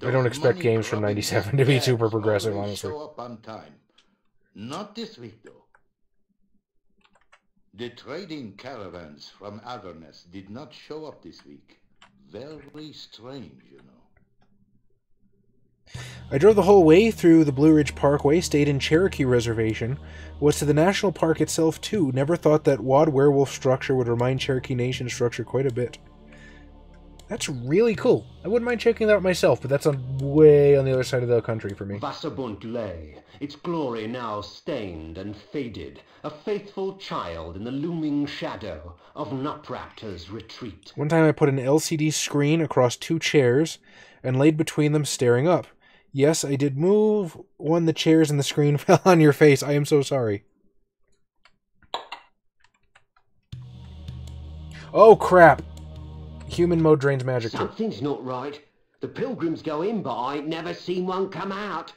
I don't expect games from '97 to be super progressive, honestly. Show up on time. Not this week, though. The trading caravans from Avernus did not show up this week. Very strange, you know. I drove the whole way through the Blue Ridge Parkway, stayed in Cherokee Reservation, was to the national park itself too. Never thought that Wad Werewolf structure would remind Cherokee Nation structure quite a bit. That's really cool. I wouldn't mind checking that out myself, but that's way on the other side of the country for me. Vasabont lay, its glory now stained and faded, a faithful child in the looming shadow of Nutraptor's retreat. One time I put an LCD screen across 2 chairs and laid between them staring up. Yes, I did move one the chairs and the screen fell on your face. I am so sorry. Oh, crap. Human mode drains magic too. Something's not right. The pilgrims go in, but I ain't never seen one come out.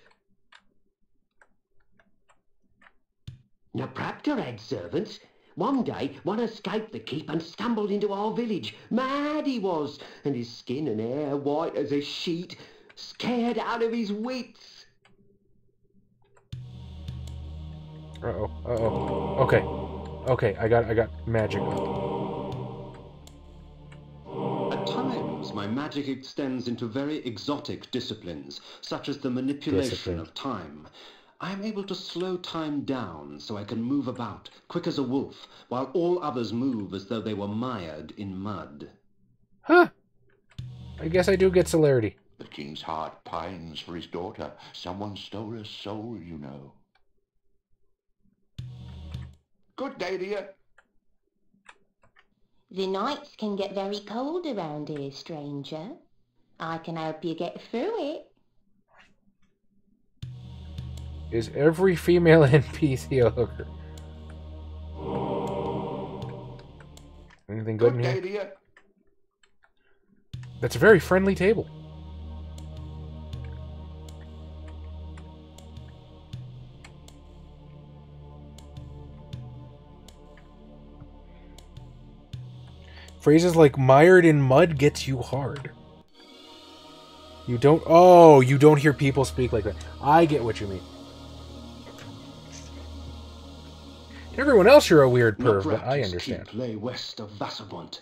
Nutraptor had servants. One day, one escaped the keep and stumbled into our village. Mad he was, and his skin and hair white as a sheet. Scared out of his wits. Uh-oh. Uh-oh. Okay. Okay, I got magic. At times, my magic extends into very exotic disciplines, such as the manipulation of time. I am able to slow time down so I can move about, quick as a wolf, while all others move as though they were mired in mud. Huh. I guess I do get celerity. The king's heart pines for his daughter. Someone stole her soul, you know. Good day to you. The nights can get very cold around here, stranger. I can help you get through it. Is every female NPC a hooker? Anything good in here? Day to you. That's a very friendly table. Phrases like mired in mud gets you hard. You don't... Oh, you don't hear people speak like that. I get what you mean. To everyone else, you're a weird perv, but I understand. Keep lay west of Vasabont.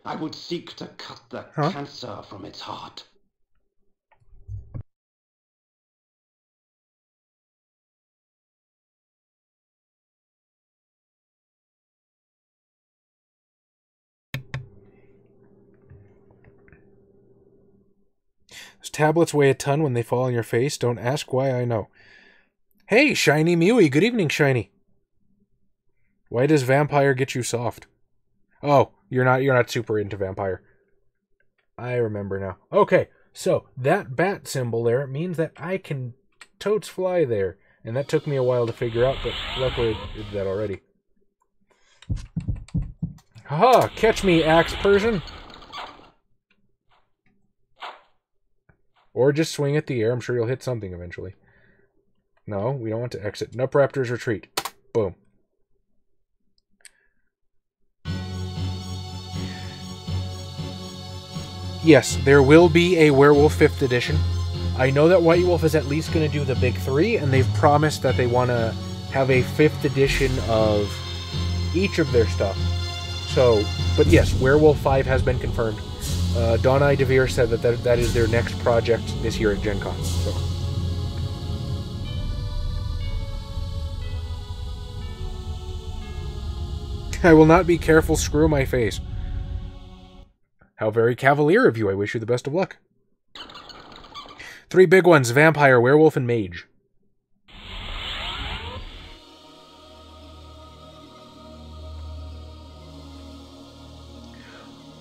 I would seek to cut the cancer from its heart. Those tablets weigh a ton when they fall on your face. Don't ask why, I know. Hey, ShinyMewy. Good evening, Shiny. Why does vampire get you soft? Oh, you're not super into vampire. I remember now. Okay, so that bat symbol there means that I can totes fly there. And that took me a while to figure out, but luckily I did that already. Haha, catch me, axe person. Or just swing at the air. I'm sure you'll hit something eventually. No, we don't want to exit. Nutraptor's retreat. Boom. Yes, there will be a Werewolf 5th edition. I know that White Wolf is at least going to do the big 3, and they've promised that they want to have a 5th edition of each of their stuff. So, but yes, Werewolf 5 has been confirmed. Donai DeVere said that is their next project this year at Gen Con. So. I will not be careful, screw my face. How very cavalier of you. I wish you the best of luck. 3 big ones: Vampire, Werewolf, and Mage.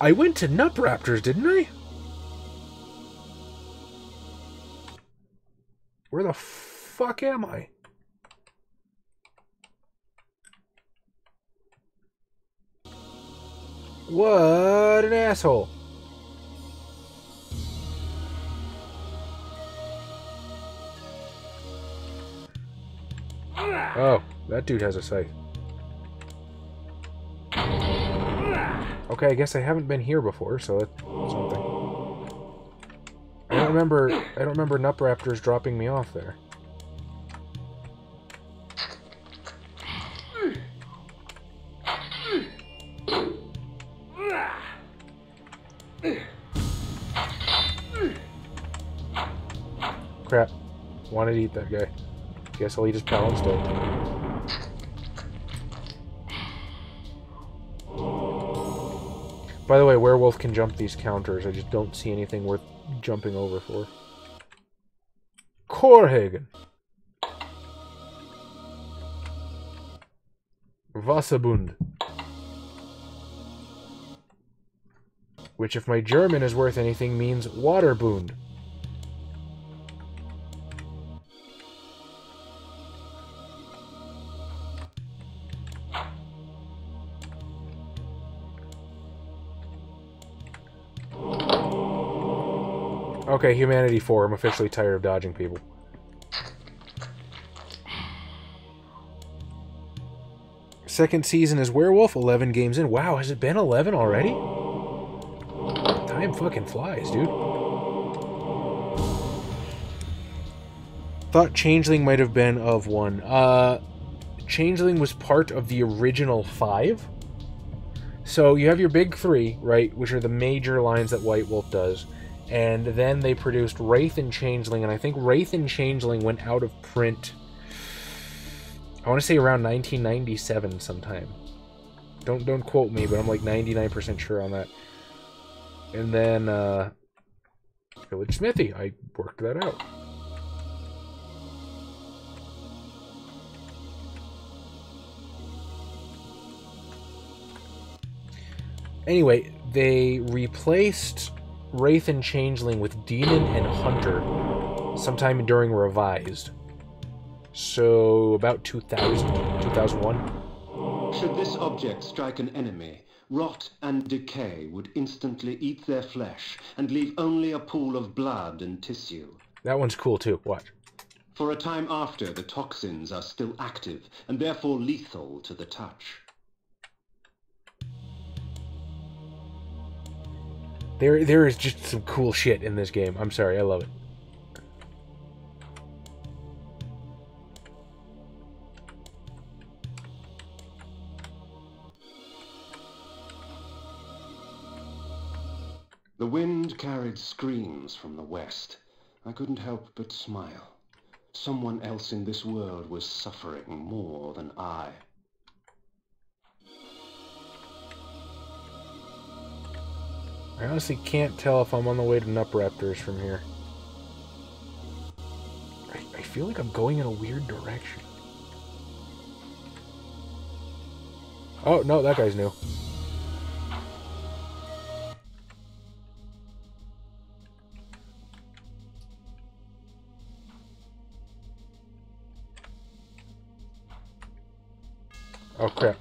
I went to Nup Raptors, didn't I? Where the fuck am I? What an asshole. Oh, that dude has a scythe. Okay, I guess I haven't been here before, so that's something. I don't remember Nup Raptors dropping me off there. Crap. Wanted to eat that guy. Guess I'll eat his pal instead. By the way, Werewolf can jump these counters. I just don't see anything worth jumping over for. Korhagen. Wasserbund. Which, if my German is worth anything, means Waterbund. Okay, Humanity 4. I'm officially tired of dodging people. Second season is Werewolf, 11 games in. Wow, has it been 11 already? Time fucking flies, dude. Thought Changeling might have been of one. Changeling was part of the original 5. So you have your big 3, right, which are the major lines that White Wolf does. And then they produced Wraith and Changeling, and I think Wraith and Changeling went out of print, I want to say around 1997 sometime. Don't quote me, but I'm like 99% sure on that. And then, Village Smithy, I worked that out. Anyway, they replaced Wraith and Changeling with Demon and Hunter sometime during Revised. So, about 2000, 2001. Should this object strike an enemy, rot and decay would instantly eat their flesh and leave only a pool of blood and tissue. That one's cool too. Watch. For a time after, the toxins are still active and therefore lethal to the touch. There is just some cool shit in this game. I'm sorry, I love it. The wind carried screams from the west. I couldn't help but smile. Someone else in this world was suffering more than I. I honestly can't tell if I'm on the way to Nup Raptors from here. I feel like I'm going in a weird direction. Oh, no, that guy's new. Oh, crap.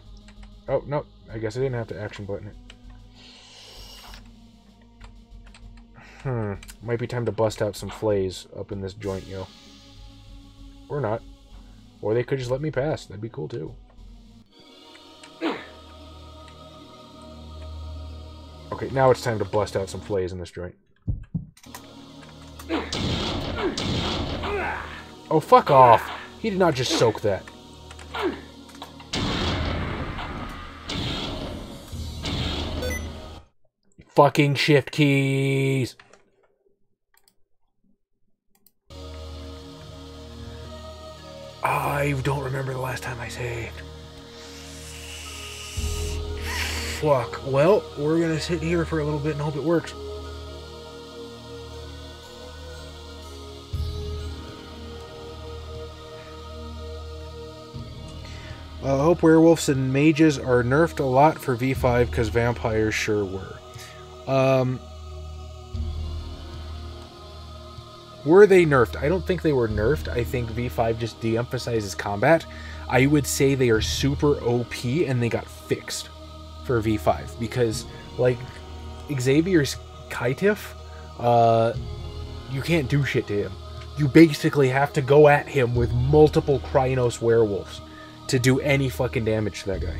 Oh, no, I guess I didn't have to action button it. Might be time to bust out some flays up in this joint, yo. Or not. Or they could just let me pass. That'd be cool, too. Okay, now it's time to bust out some flays in this joint. Oh, fuck off! He did not just soak that. fucking shift keys. I don't remember the last time I saved. Fuck. Well, we're gonna sit here for a little bit and hope it works. I hope werewolves and mages are nerfed a lot for V5 because vampires sure were. Were they nerfed? I don't think they were nerfed. I think V5 just de-emphasizes combat. I would say they are super OP and they got fixed for V5 because, like, Xavier's Kaitif, you can't do shit to him. You basically have to go at him with multiple Krynos werewolves to do any fucking damage to that guy.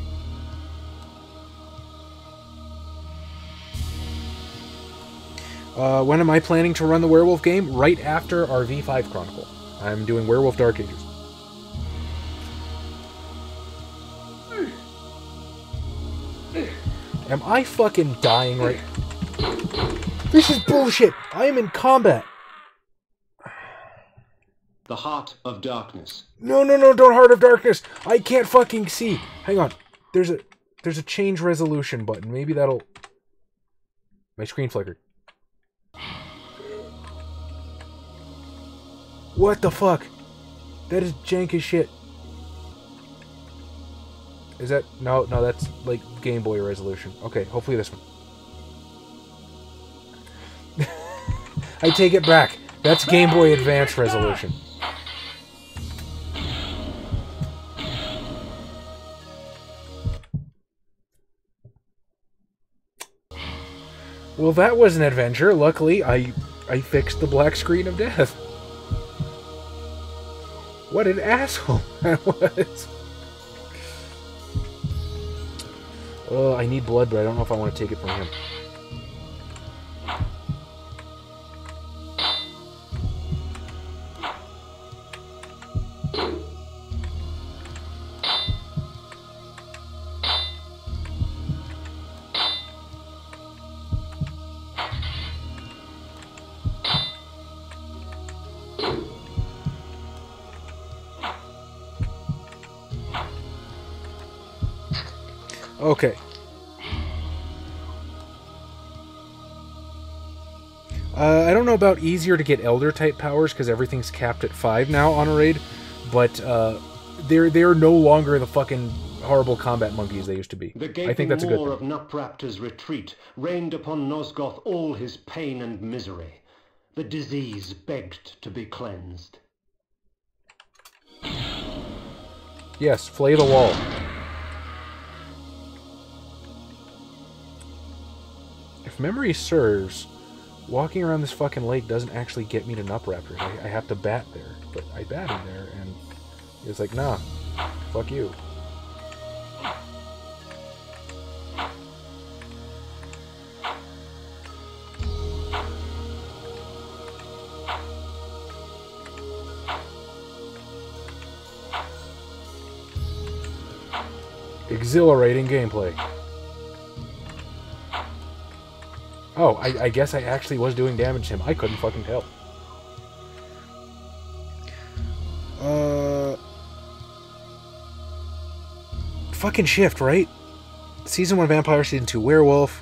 When am I planning to run the werewolf game? Right after our V5 Chronicle. I'm doing Werewolf Dark Ages. Am I fucking dying right... This is bullshit! I am in combat! The Heart of Darkness. No, don't Heart of Darkness! I can't fucking see! Hang on. There's a change resolution button. Maybe that'll... My screen flickered. What the fuck? That is jank as shit. Is that... No, that's like Game Boy resolution. Okay, hopefully this one. I take it back. That's Game Boy Advance resolution. Well, that was an adventure. Luckily, I fixed the black screen of death. What an asshole that was. Oh, I need blood, but I don't know if I want to take it from him. Okay. I don't know about easier to get Elder type powers because everything's capped at 5 now on a raid, but they're no longer the fucking horrible combat monkeys they used to be. I think that's a good thing. The gaping maw of Nupraptor's retreat rained upon Nosgoth all his pain and misery. The disease begged to be cleansed. Yes, flay the wall. If memory serves, walking around this fucking lake doesn't actually get me to Nupraptors. I have to bat there. But I batted there, and it's like, nah, fuck you. Exhilarating gameplay. Oh, I guess I actually was doing damage to him. I couldn't fucking tell. Fucking shift, right? Season 1 Vampire, Season 2 Werewolf.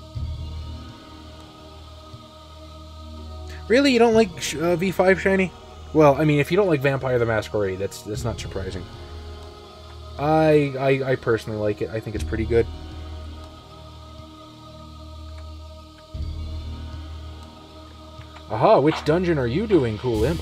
Really? You don't like V5 Shiny? Well, I mean, if you don't like Vampire the Masquerade, that's not surprising. I personally like it. I think it's pretty good. Aha, which dungeon are you doing, Cool Limp?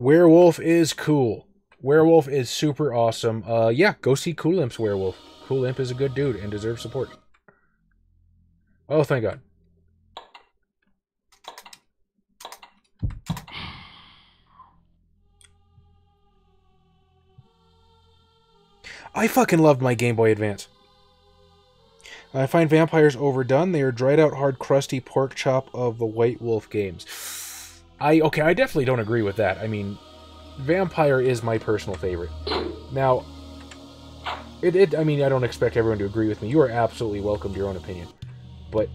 Werewolf is cool. Werewolf is super awesome. Yeah, go see Cool Limp's Werewolf. Cool Imp is a good dude and deserves support. Oh, thank God. I fucking loved my Game Boy Advance. I find vampires overdone. They are dried out, hard, crusty pork chop of the White Wolf games. I definitely don't agree with that. I mean, Vampire is my personal favorite. Now, I mean, I don't expect everyone to agree with me. You are absolutely welcome to your own opinion. But,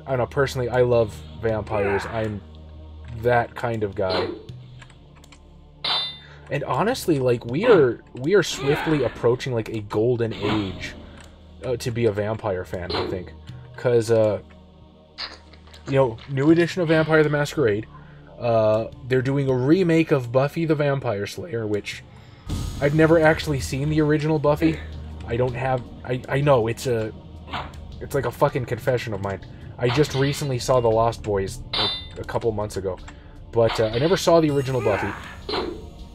I don't know, personally, I love vampires. I'm that kind of guy. And honestly, like, we are swiftly approaching, like, a golden age to be a vampire fan, I think. Because, you know, new edition of Vampire the Masquerade. They're doing a remake of Buffy the Vampire Slayer, which I've never actually seen the original Buffy. I don't have... I know, it's like a fucking confession of mine. I just recently saw The Lost Boys like, a couple months ago. But I never saw the original Buffy.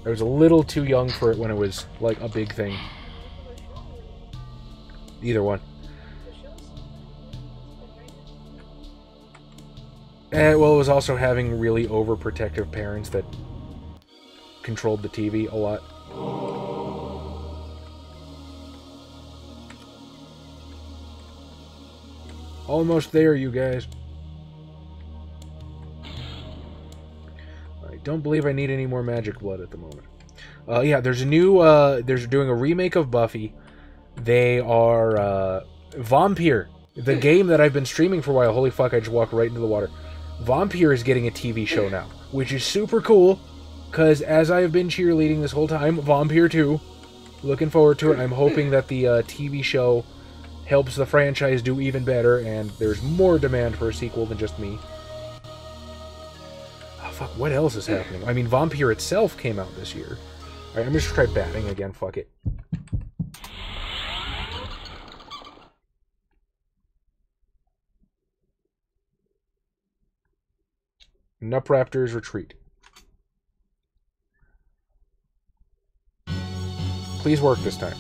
I was a little too young for it when it was, like, a big thing. Either one. Well, it was also having really overprotective parents that controlled the TV a lot. Almost there, you guys. I don't believe I need any more magic blood at the moment. Yeah, there's a new, they're doing a remake of Buffy. They are, Vampire, the game that I've been streaming for a while. Holy fuck, I just walked right into the water. Vampire is getting a TV show now, which is super cool, because as I have been cheerleading this whole time, Vampire 2, looking forward to it. I'm hoping that the TV show helps the franchise do even better, and there's more demand for a sequel than just me. Oh, fuck, what else is happening? I mean, Vampire itself came out this year. Alright, I'm just try batting again, fuck it. Nupraptors retreat. Please work this time.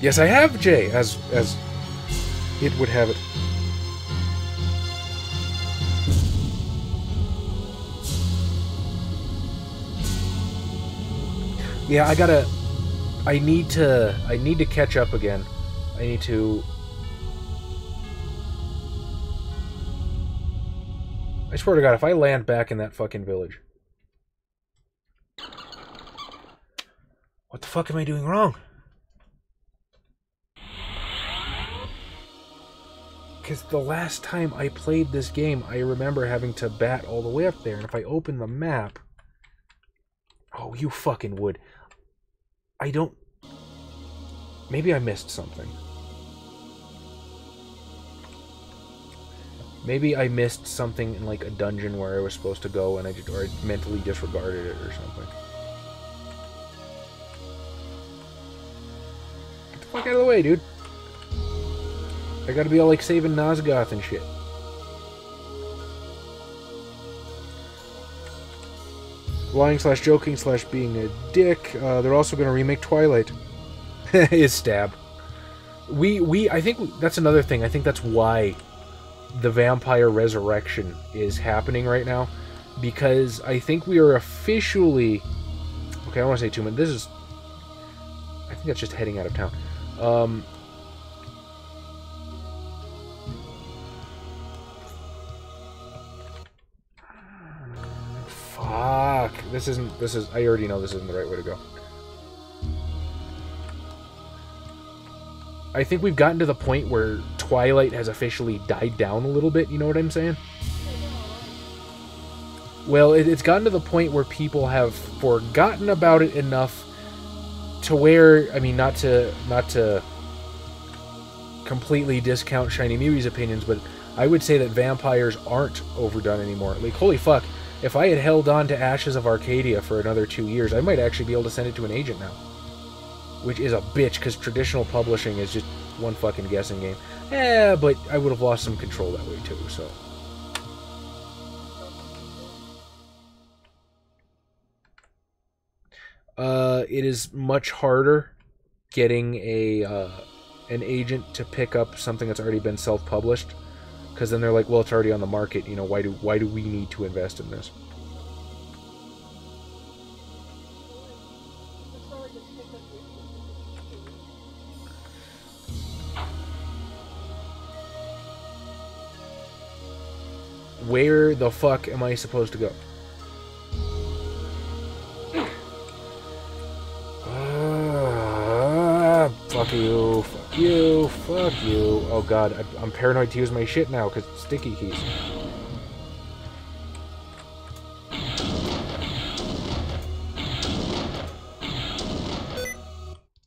Yes, I have Jay, as it would have it. Yeah, I need to catch up again. I need to... I swear to God, if I land back in that fucking village... What the fuck am I doing wrong? Because the last time I played this game, I remember having to bat all the way up there, and if I open the map... Oh, you fucking would. I don't... Maybe I missed something. Maybe I missed something in, like, a dungeon where I was supposed to go, and I mentally disregarded it or something. Get the fuck out of the way, dude. I gotta be all, like, saving Nosgoth and shit. Lying / joking / being a dick. They're also gonna remake Twilight. Is stab. I think that's another thing. I think that's why the Vampire Resurrection is happening right now. Because I think we are officially... Okay, I don't want to say too much. This is... I think that's just heading out of town. Fuck. This is... I already know this isn't the right way to go. I think we've gotten to the point where Twilight has officially died down a little bit, you know what I'm saying? Well, it's gotten to the point where people have forgotten about it enough to where, I mean, not to completely discount ShinyMewy's opinions, but I would say that vampires aren't overdone anymore. Like, holy fuck, if I had held on to Ashes of Arcadia for another 2 years, I might actually be able to send it to an agent now. Which is a bitch, because traditional publishing is just one fucking guessing game. But I would have lost some control that way too, so... It is much harder getting an agent to pick up something that's already been self-published, because then they're like, well, it's already on the market. You know, why do we need to invest in this? Where the fuck am I supposed to go? Fuck you, fuck you, fuck you. Oh god, I'm paranoid to use my shit now because sticky keys.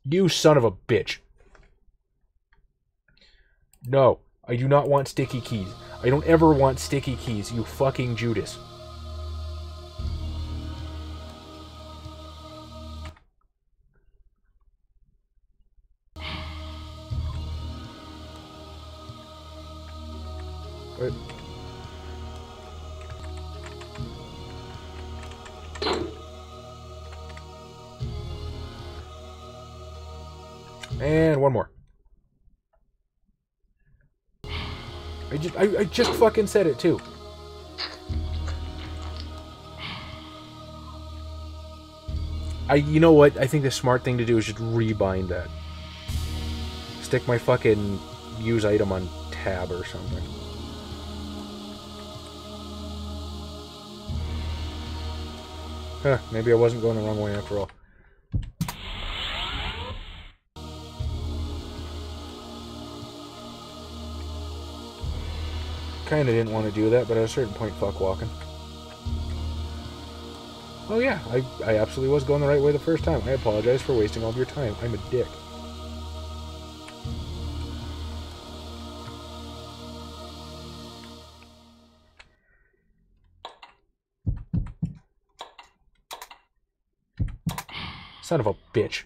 You son of a bitch. No, I do not want sticky keys. I don't ever want sticky keys, you fucking Judas. What? And one more. I just fucking said it too. You know what? I think the smart thing to do is just rebind that. Stick my fucking use item on tab or something. Huh, maybe I wasn't going the wrong way after all. Kinda didn't want to do that, but at a certain point, fuck walking. Oh yeah, I absolutely was going the right way the first time. I apologize for wasting all of your time. I'm a dick. Son of a bitch.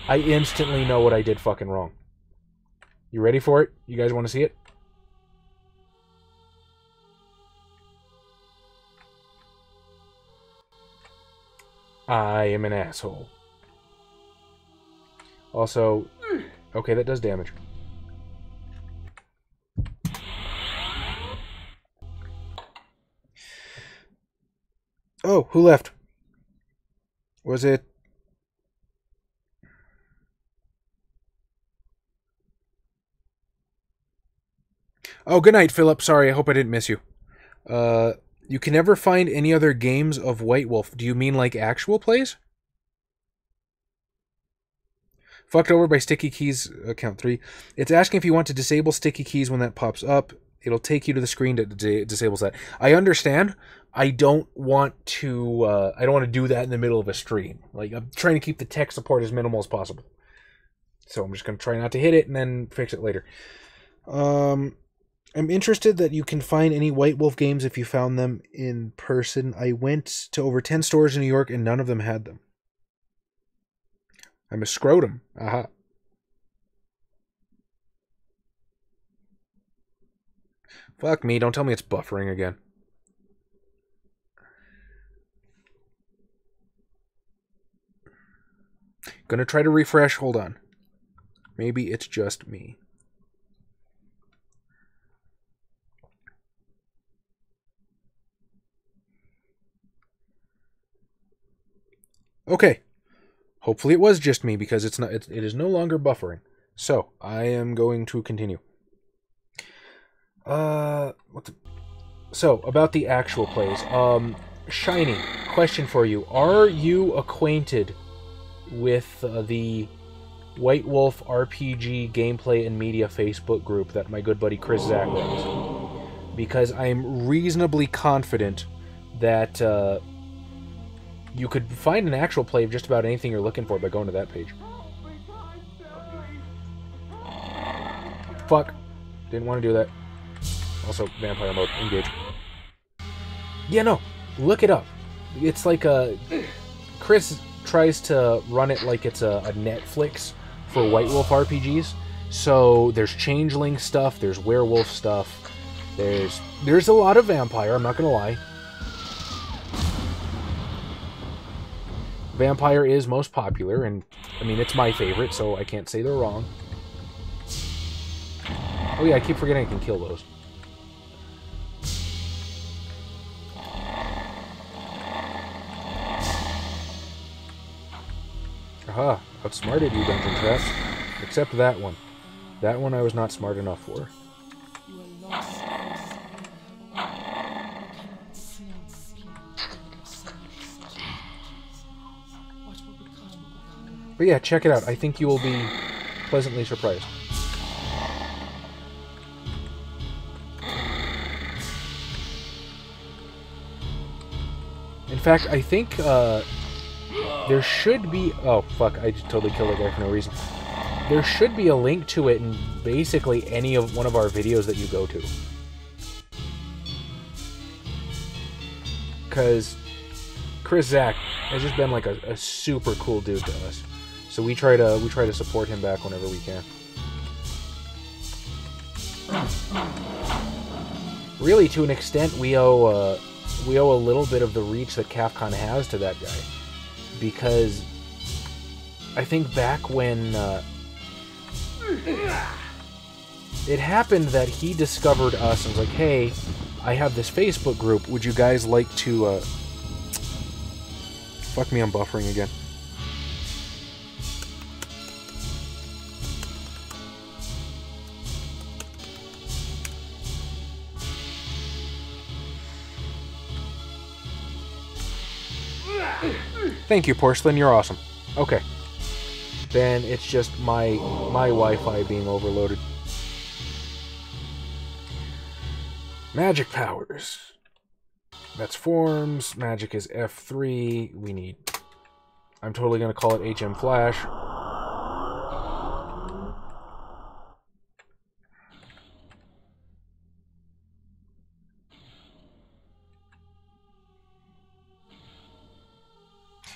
I instantly know what I did fucking wrong. You ready for it? You guys want to see it? I am an asshole. Also, okay, that does damage. Oh, who left? Was it... Oh, good night, Philip. Sorry, I hope I didn't miss you. You can never find any other games of White Wolf. Do you mean like actual plays? Fucked over by sticky keys, count 3. It's asking if you want to disable sticky keys when that pops up. It'll take you to the screen that disables that. I understand. I don't want to do that in the middle of a stream. Like, I'm trying to keep the tech support as minimal as possible. So I'm just going to try not to hit it and then fix it later. I'm interested that you can find any White Wolf games if you found them in person. I went to over 10 stores in New York and none of them had them. I'm a scrotum. Aha. Fuck me, don't tell me it's buffering again. Gonna try to refresh, hold on. Maybe it's just me. Okay. Hopefully it was just me because it is no longer buffering. So, I am going to continue. So, about the actual plays. Shiny, question for you. Are you acquainted with the White Wolf RPG gameplay and media Facebook group that my good buddy Chris Zach runs? Because I'm reasonably confident that you could find an actual play of just about anything you're looking for by going to that page. Fuck. Didn't want to do that. Also, vampire mode. Engage. Yeah, no. Look it up. It's like a... Chris tries to run it like it's a Netflix for White Wolf RPGs. So, there's changeling stuff, there's werewolf stuff, there's a lot of vampire, I'm not gonna lie. Vampire is most popular, and, I mean, it's my favorite, so I can't say they're wrong. Oh yeah, I keep forgetting I can kill those. Aha, outsmarted you, Dungeon Traps. Except that one. That one I was not smart enough for. But yeah, check it out. I think you will be pleasantly surprised. In fact, I think there should be... Oh, fuck. I just totally killed that guy for no reason. There should be a link to it in basically any of one of our videos that you go to. Because Chris Zach has just been like a super cool dude to us. So we try to support him back whenever we can. Really, to an extent, we owe a little bit of the reach that CAFCON has to that guy, because I think back when it happened that he discovered us and was like, "Hey, I have this Facebook group. Would you guys like to?" Fuck me, I'm buffering again. Thank you, Porcelain. You're awesome. Okay. Then it's just my Wi-Fi being overloaded. Magic powers. That's forms. Magic is F3. We need... I'm totally going to call it HM Flash.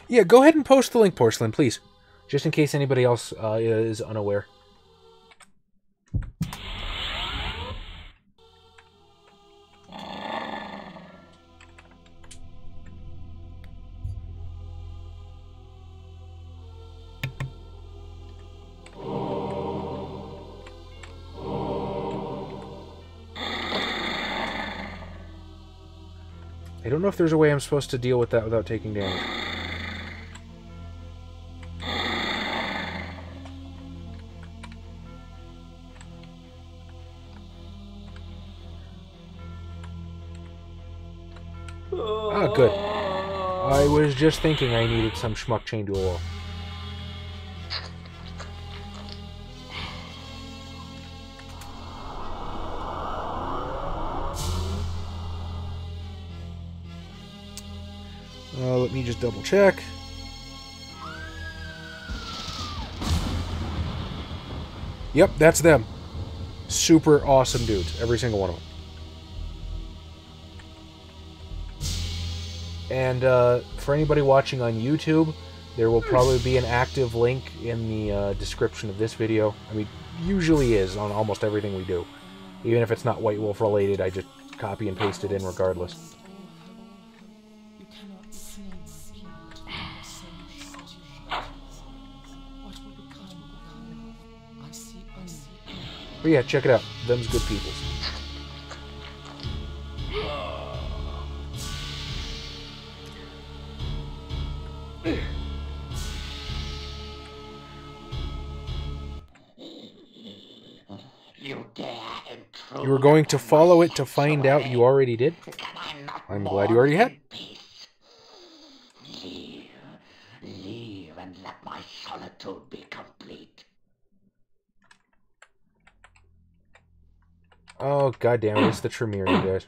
Yeah, go ahead and post the link, Porcelain, please. Just in case anybody else is unaware. I don't know if there's a way I'm supposed to deal with that without taking damage. Ah, good. I was just thinking I needed some schmuck chained to a wall. Let me just double check. Yep, that's them. Super awesome dudes, every single one of them. And for anybody watching on YouTube, there will probably be an active link in the description of this video. I mean, usually is on almost everything we do. Even if it's not White Wolf related, I just copy and paste it in regardless. But yeah, check it out. Them's good peoples. You were going to follow it to find out you already did? I'm glad you already had. Leave and let my solitude be complete. Oh, goddamn it, it's the Tremere, you guys.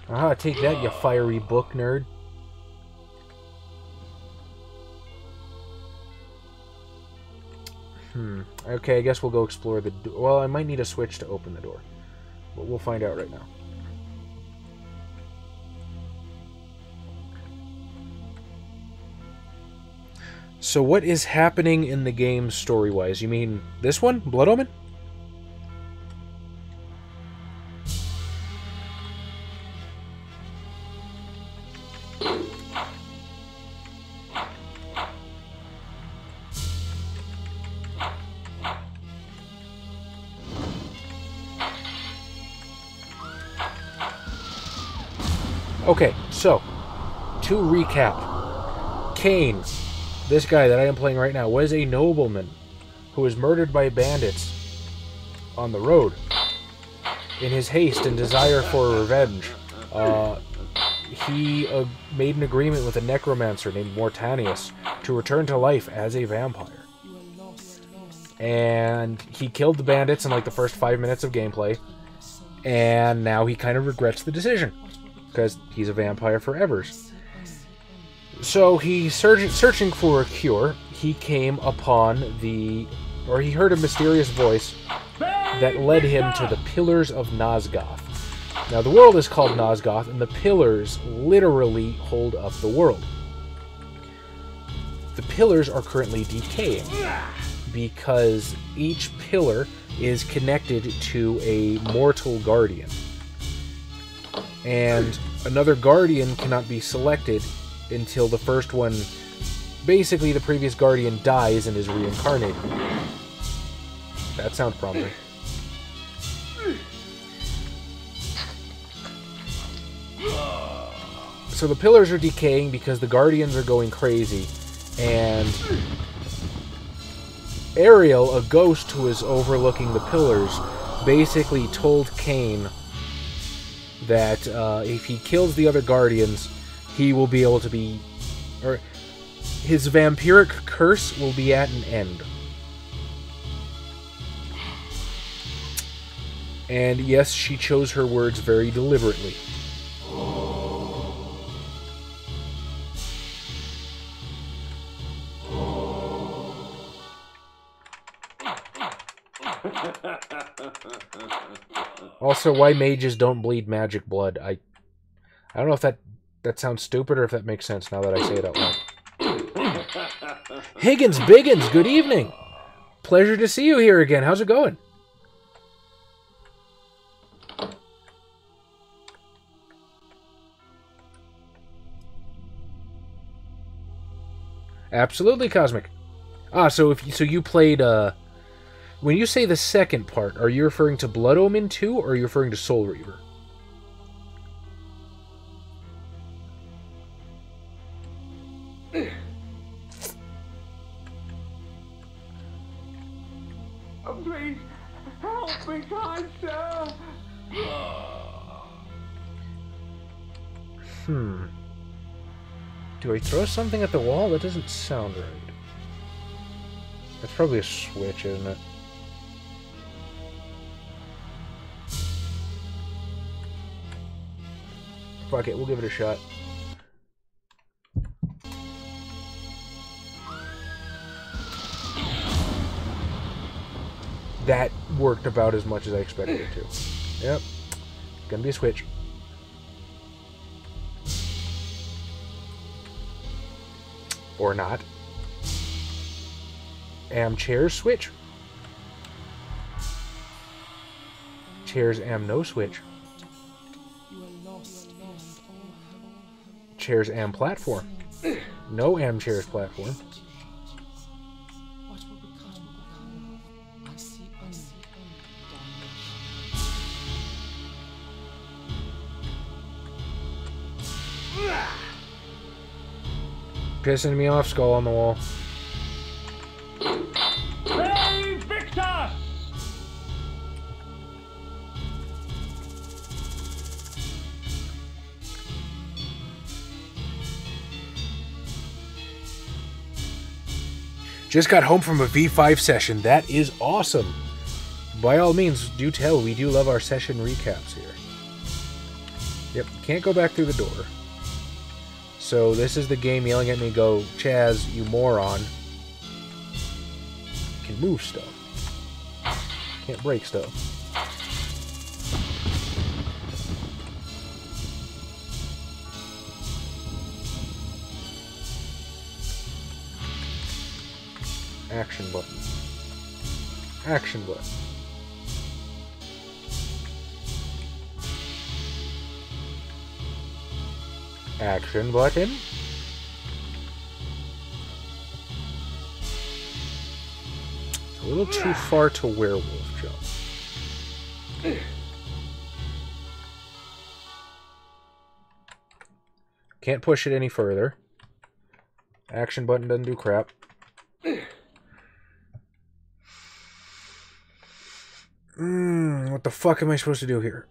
Aha, take that, you fiery book nerd. Okay, I guess we'll go explore the door. Well, I might need a switch to open the door. But we'll find out right now. So what is happening in the game story-wise? You mean this one? Blood Omen? Okay, so, to recap, Kain, this guy that I am playing right now, was a nobleman who was murdered by bandits on the road. In his haste and desire for revenge, he made an agreement with a necromancer named Mortanius to return to life as a vampire. And he killed the bandits in like the first 5 minutes of gameplay, and now he kind of regrets the decision, because he's a vampire forever. So he's searching for a cure. He came upon he heard a mysterious voice that led him to the Pillars of Nosgoth. Now the world is called Nosgoth, and the pillars literally hold up the world. The pillars are currently decaying, because each pillar is connected to a mortal guardian. And another guardian cannot be selected until the first one, basically the previous guardian, dies and is reincarnated. That sounds promising. So the pillars are decaying because the guardians are going crazy, and Ariel, a ghost who is overlooking the pillars, basically told Kain that if he kills the other guardians, he will be able to be... or his vampiric curse will be at an end. And yes, she chose her words very deliberately. Also, why mages don't bleed magic blood. I don't know if that sounds stupid or if that makes sense now that I say it out loud. HiggensBiggens, good evening. Pleasure to see you here again. How's it going? Absolutely, Cosmic. So you played when you say the second part, are you referring to Blood Omen 2 or are you referring to Soul Reaver? Please help me, kind sir. Do I throw something at the wall? That doesn't sound right. That's probably a switch, isn't it? Fuck it, we'll give it a shot. That worked about as much as I expected it to. Yep. Gonna be a switch. Or not. Chairs switch. Chairs no switch. Chairs platform. No chairs platform. Pissing me off, skull on the wall. Victor! Just got home from a V5 session. That is awesome. By all means, do tell. We do love our session recaps here. Yep, can't go back through the door. So this is the game yelling at me, go, Chaz, you moron. You can move stuff. Can't break stuff. Action button. Action button. Action button. It's a little too far to werewolf jump. Can't push it any further. Action button doesn't do crap. What the fuck am I supposed to do here?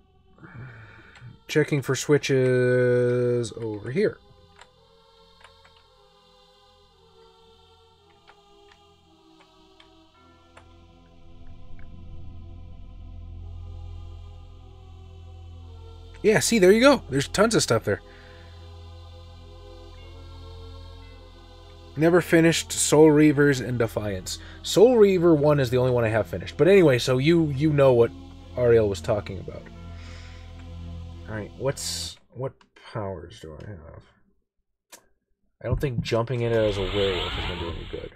Checking for switches over here. Yeah, see, there you go. There's tons of stuff there. Never finished Soul Reavers and Defiance. Soul Reaver 1 is the only one I have finished. But anyway, so you know what Ariel was talking about. Alright, what powers do I have? I don't think jumping in it as a werewolf is going to do any good.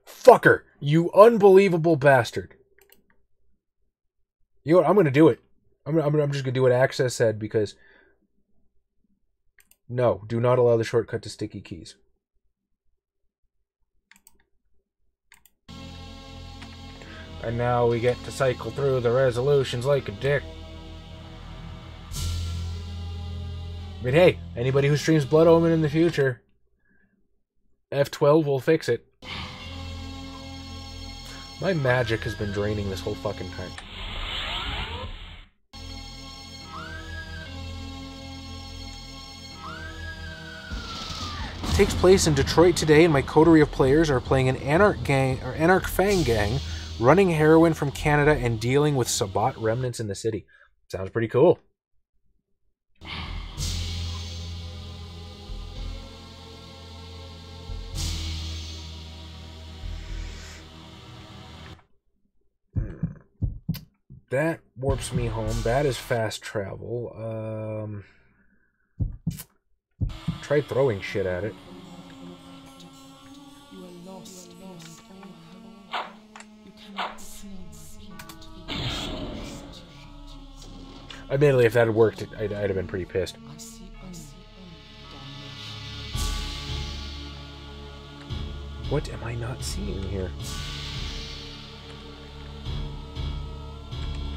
Fucker! You unbelievable bastard! You know what? I'm going to do it. I'm just going to do what Access said because... No, do not allow the shortcut to sticky keys. And now we get to cycle through the resolutions like a dick. But hey, anybody who streams Blood Omen in the future, F12 will fix it. My magic has been draining this whole fucking time. Takes place in Detroit today, and my coterie of players are playing an Anarch Fang gang, running heroin from Canada and dealing with Sabbat remnants in the city. Sounds pretty cool. That warps me home. That is fast travel. Tried throwing shit at it. Admittedly, if that had worked, I'd have been pretty pissed. What am I not seeing here?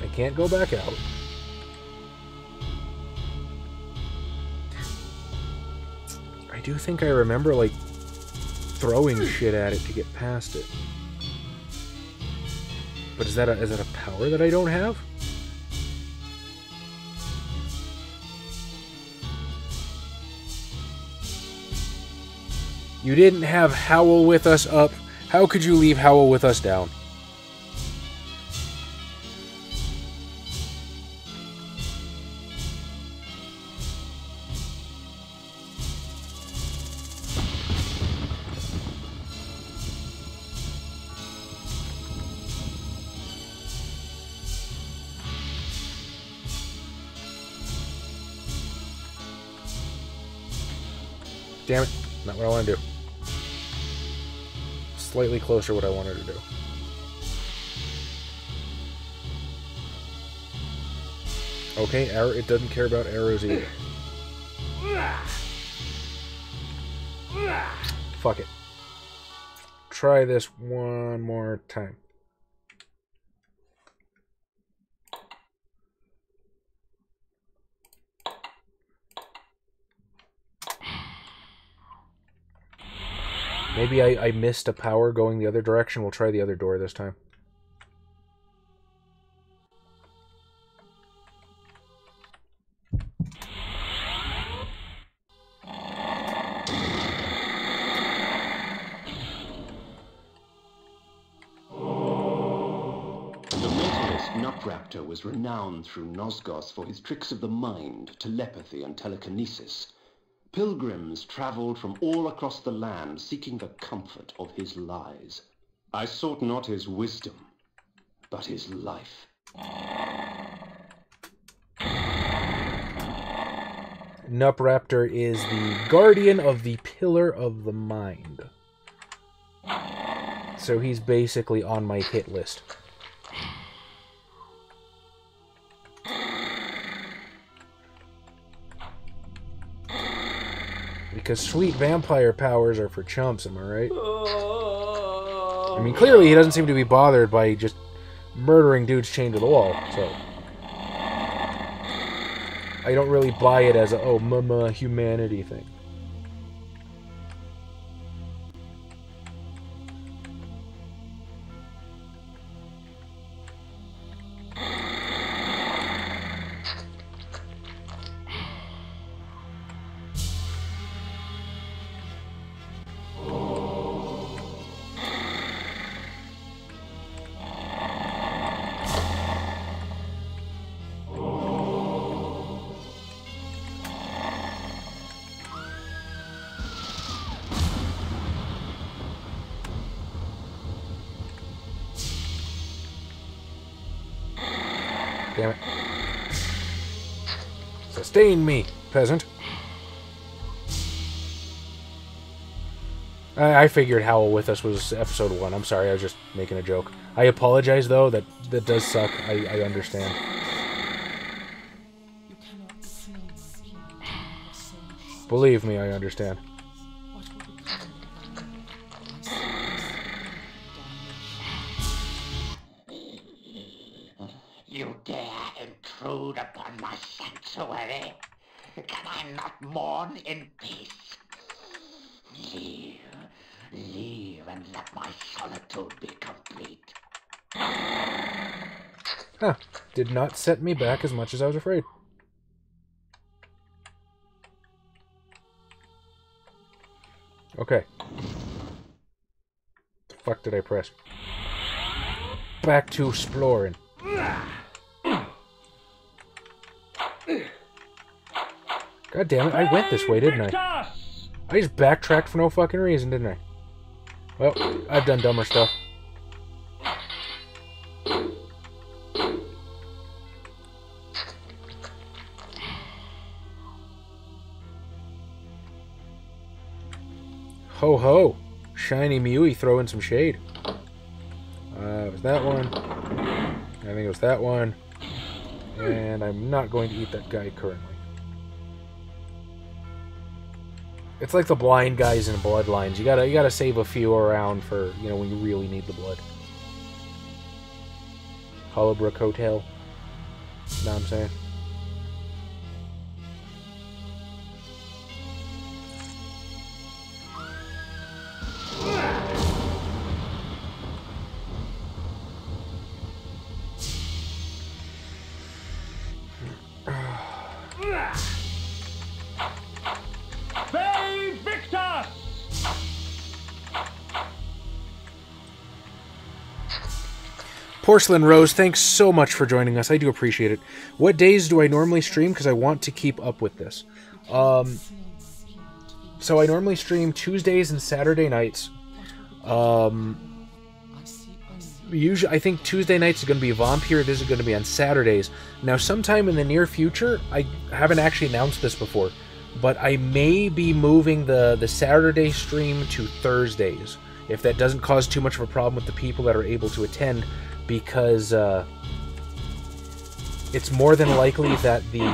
I can't go back out. I do think I remember, like, throwing shit at it to get past it. But is that a power that I don't have? You didn't have Howl with us up. How could you leave Howl with us down? Damn it. Not what I want to do. Slightly closer what I wanted to do. Okay, it doesn't care about arrows either. Fuck it. Try this one more time. Maybe I missed a power going the other direction. We'll try the other door this time. Raptor was renowned through Nosgoth for his tricks of the mind, telepathy, and telekinesis. Pilgrims traveled from all across the land seeking the comfort of his lies. I sought not his wisdom, but his life. Nupraptor is the guardian of the Pillar of the Mind. So he's basically on my hit list. Because sweet vampire powers are for chumps, am I right? I mean, clearly he doesn't seem to be bothered by just murdering dudes chained to the wall, so... I don't really buy it as a, oh, mama, humanity thing. Damn it. Sustain me, peasant. I figured Howl with us was episode 1. I'm sorry, I was just making a joke. I apologize, though. That does suck. I understand. Believe me, I understand. You dare intrude upon my sanctuary? Can I not mourn in peace? Leave and let my solitude be complete. Huh. Did not set me back as much as I was afraid. Okay. The fuck did I press? Back to exploring. God damn it, I went this way, didn't I? I just backtracked for no fucking reason, didn't I? Well, I've done dumber stuff. Ho ho! ShinyMewy throwing some shade. It was that one. I think it was that one. And I'm not going to eat that guy currently. It's like the blind guys in Bloodlines. You gotta save a few around for, you know, when you really need the blood. Hollowbrook Hotel. Know what I'm saying? Porcelain Rose, thanks so much for joining us. I do appreciate it. What days do I normally stream? Because I want to keep up with this. So I normally stream Tuesdays and Saturday nights. Usually, I think Tuesday nights is going to be Vampire. This is going to be on Saturdays. Now, sometime in the near future, I haven't actually announced this before, but I may be moving the Saturday stream to Thursdays, if that doesn't cause too much of a problem with the people that are able to attend, because it's more than likely that the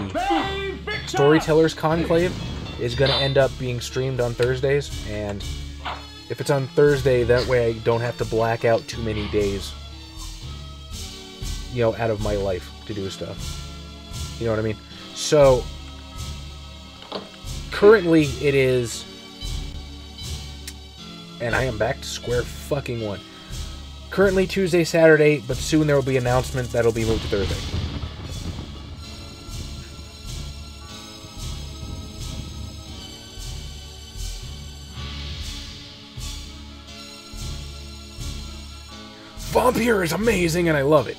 Storytellers Conclave is going to end up being streamed on Thursdays, and if it's on Thursday, that way I don't have to black out too many days, you know, out of my life to do stuff. You know what I mean? So, currently it is, and I am back to square fucking one. Currently Tuesday, Saturday, but soon there will be an announcement that'll be moved to Thursday. Vampire is amazing and I love it.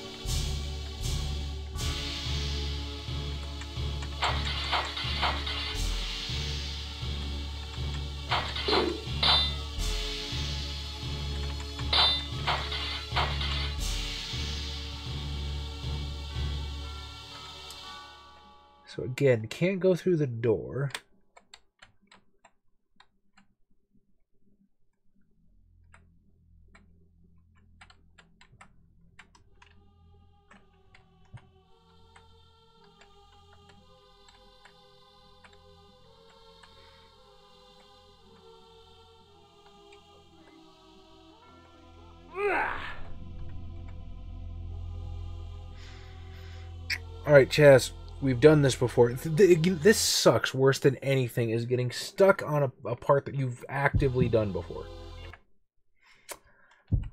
So again, can't go through the door. Alright, Chaz, we've done this before. This sucks worse than anything, is getting stuck on a part that you've actively done before.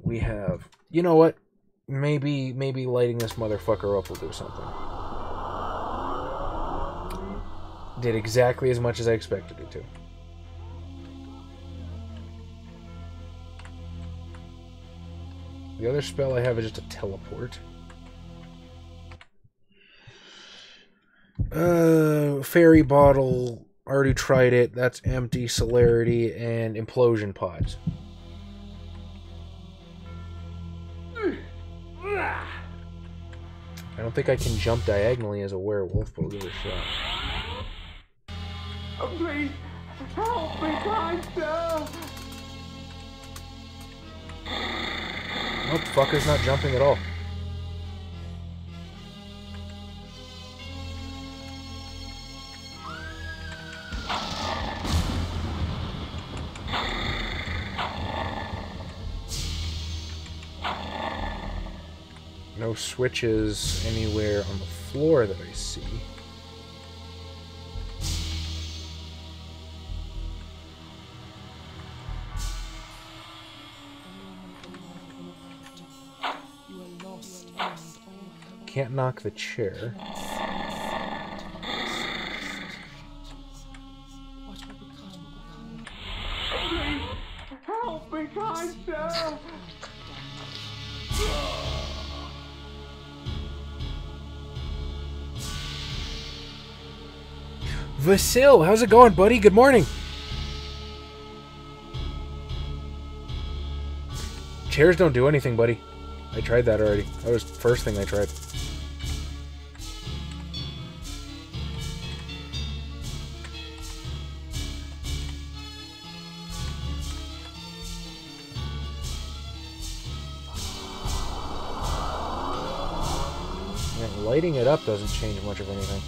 We have... You know what? Maybe lighting this motherfucker up will do something. Did exactly as much as I expected it to. The other spell I have is just a teleport. Fairy bottle, already tried it. That's empty. Celerity and implosion pods. I don't think I can jump diagonally as a werewolf, but we'll give it a shot. Oh, please, help me, kind sir. Nope, fucker's not jumping at all. No switches anywhere on the floor that I see. Can't knock the chair. Please, help me, kind sir. Vasil, how's it going, buddy? Good morning. Chairs don't do anything, buddy. I tried that already. That was the first thing I tried. Yeah, lighting it up doesn't change much of anything.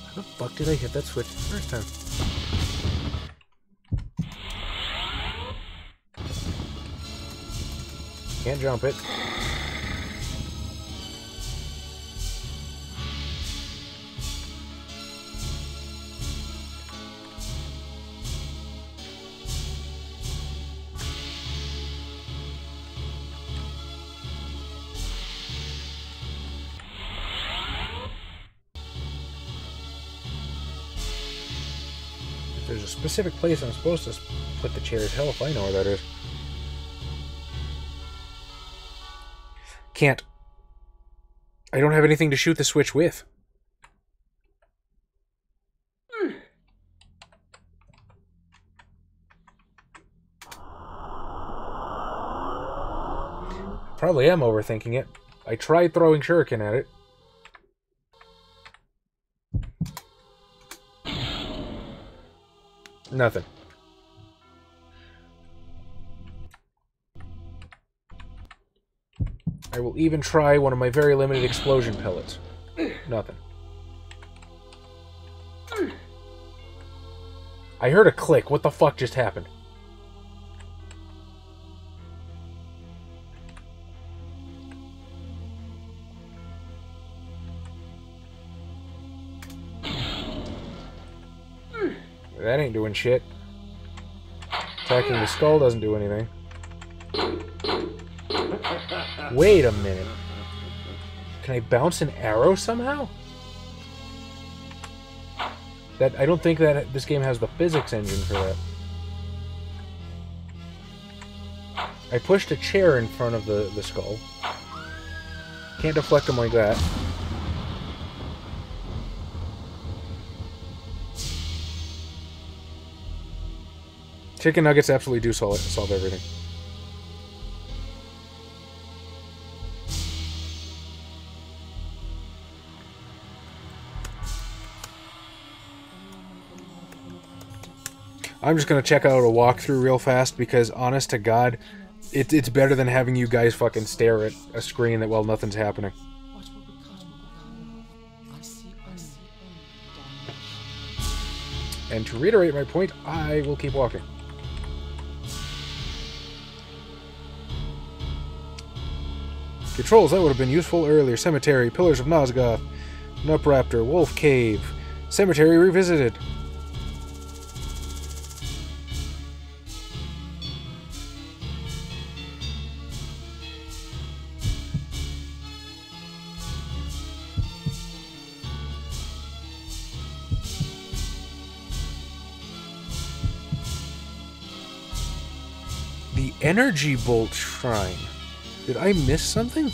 How the fuck did I hit that switch the first time? Can't jump it. There's a specific place I'm supposed to put the chairs. Hell if I know where that is. Can't. I don't have anything to shoot the switch with. Probably am overthinking it. I tried throwing shuriken at it. Nothing. I will even try one of my very limited explosion pellets. Nothing. I heard a click. What the fuck just happened? That ain't doing shit. Attacking the skull doesn't do anything. Wait a minute. Can I bounce an arrow somehow? I don't think that this game has the physics engine for that. I pushed a chair in front of the skull. Can't deflect them like that. Chicken nuggets absolutely do solve everything. I'm just gonna check out a walkthrough real fast because, honest to God, it's better than having you guys fucking stare at a screen that, well, nothing's happening. And to reiterate my point, I will keep walking. Controls, that would have been useful earlier. Cemetery, Pillars of Nosgoth, Nupraptor, Wolf Cave, Cemetery revisited. The Energy Bolt Shrine. Did I miss something?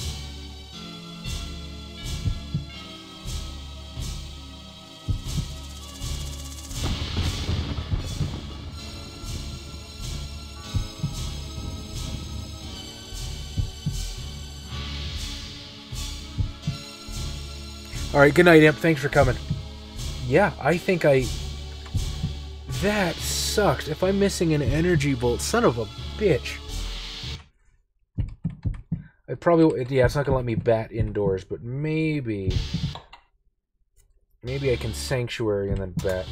Alright, good night, Imp. Thanks for coming. Yeah, I think I... That sucks. If I'm missing an energy bolt, son of a bitch. I probably... Yeah, it's not going to let me bat indoors, but maybe... Maybe I can Sanctuary and then bat.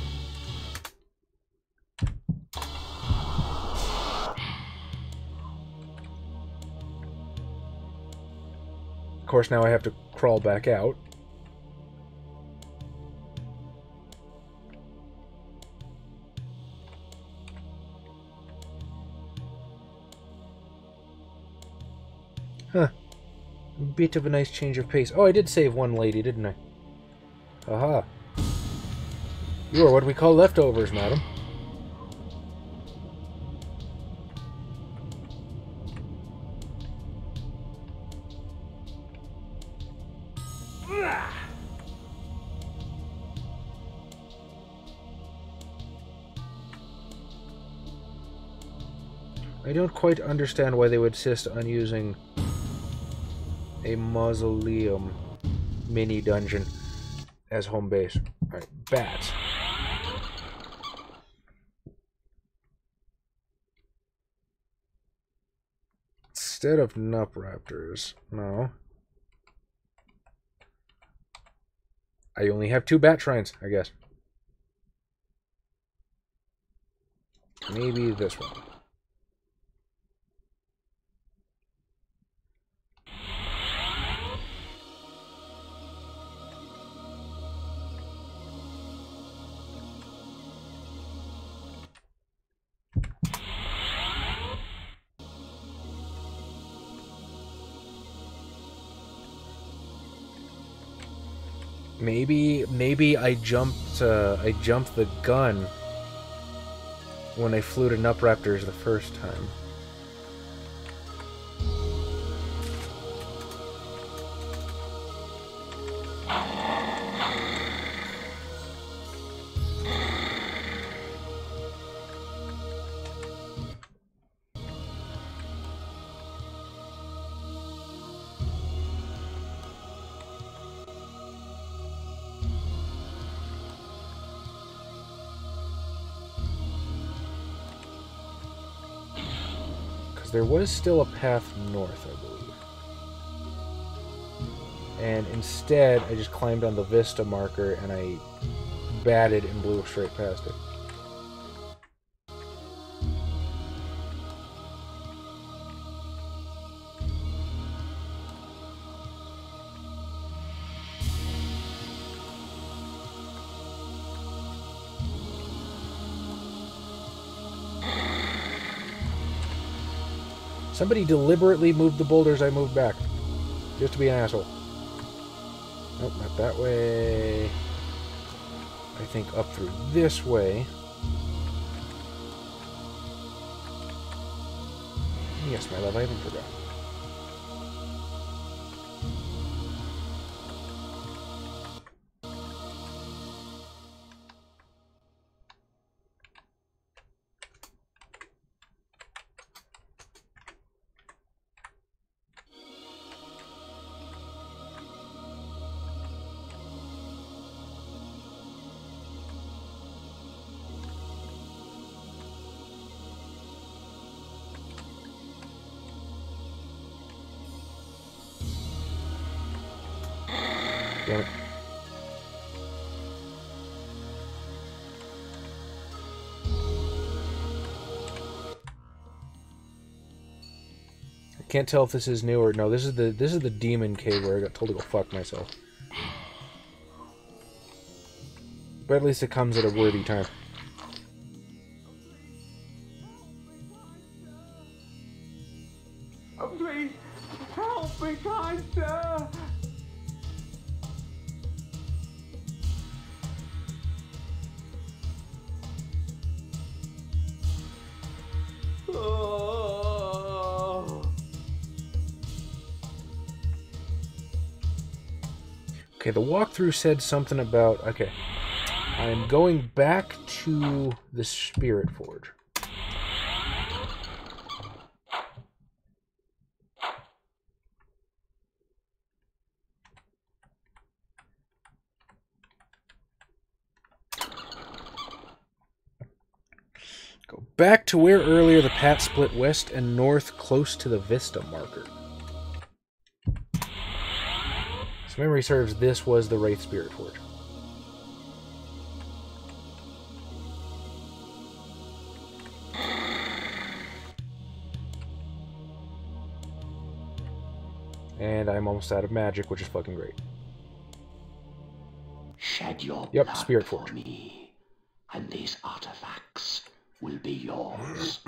Of course, now I have to crawl back out. Huh. Bit of a nice change of pace. Oh, I did save one lady, didn't I? Aha. You are what we call leftovers, madam. I don't quite understand why they would insist on using a mausoleum mini dungeon as home base. Alright, bats. Instead of Nupraptors, no. I only have 2 bat shrines, I guess. Maybe this one. Maybe I jumped the gun when I flew to Nupraptors the first time. There was still a path north, I believe. And instead, I just climbed on the Vista marker and I batted and blew straight past it. Somebody deliberately moved the boulders I moved back. Just to be an asshole. Nope, not that way. I think up through this way. Yes, my love, I haven't forgotten. Damn it. I can't tell if this is new or no. This is the demon cave where I got told to go fuck myself. But at least it comes at a worthy time. Oh, please, help me, kind sir. Oh. Okay, the walkthrough said something about... Okay. I'm going back to the Spirit Forge. Go back to where earlier the path split west and north close to the Vista marker. So memory serves, this was the Wraith Spirit Forge. And I'm almost out of magic, which is fucking great. Shed your Yep, blood Spirit for Forge. me, and these artifacts will be yours.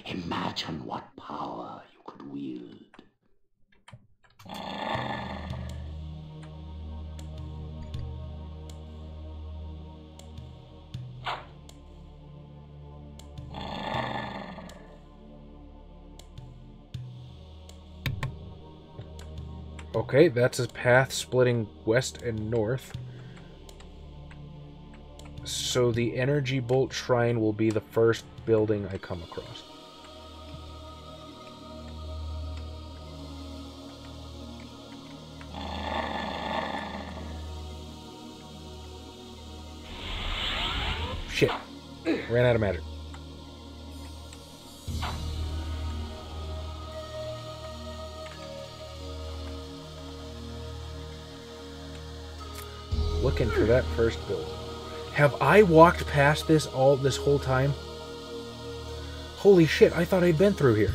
Imagine what power you could wield. Okay, that's a path splitting west and north. So the Energy Bolt Shrine will be the first building I come across. Shit. Ran out of magic. Looking for that first build. Have I walked past this whole time? Holy shit, I thought I'd been through here.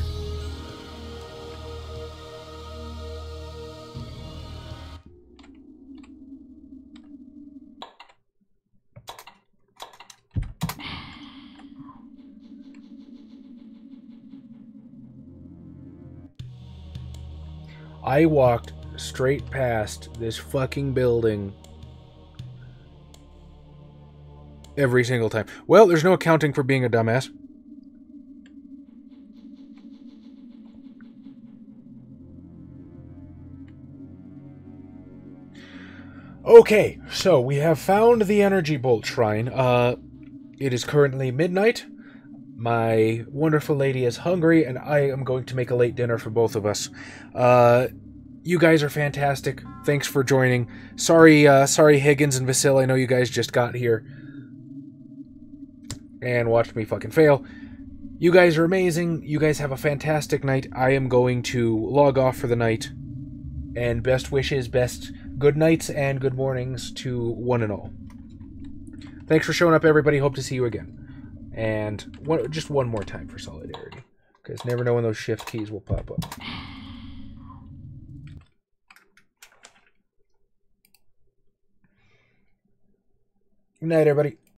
I walked straight past this fucking building every single time. Well, there's no accounting for being a dumbass. Okay, so we have found the Energy Bolt Shrine. It is currently midnight. My wonderful lady is hungry, and I am going to make a late dinner for both of us. You guys are fantastic. Thanks for joining. Sorry, Higgins and Vasil. I know you guys just got here and watched me fucking fail. You guys are amazing. You guys have a fantastic night. I am going to log off for the night. And best wishes, best good nights and good mornings to one and all. Thanks for showing up, everybody. Hope to see you again. And just one more time for solidarity. Because never know when those shift keys will pop up. Good night, everybody.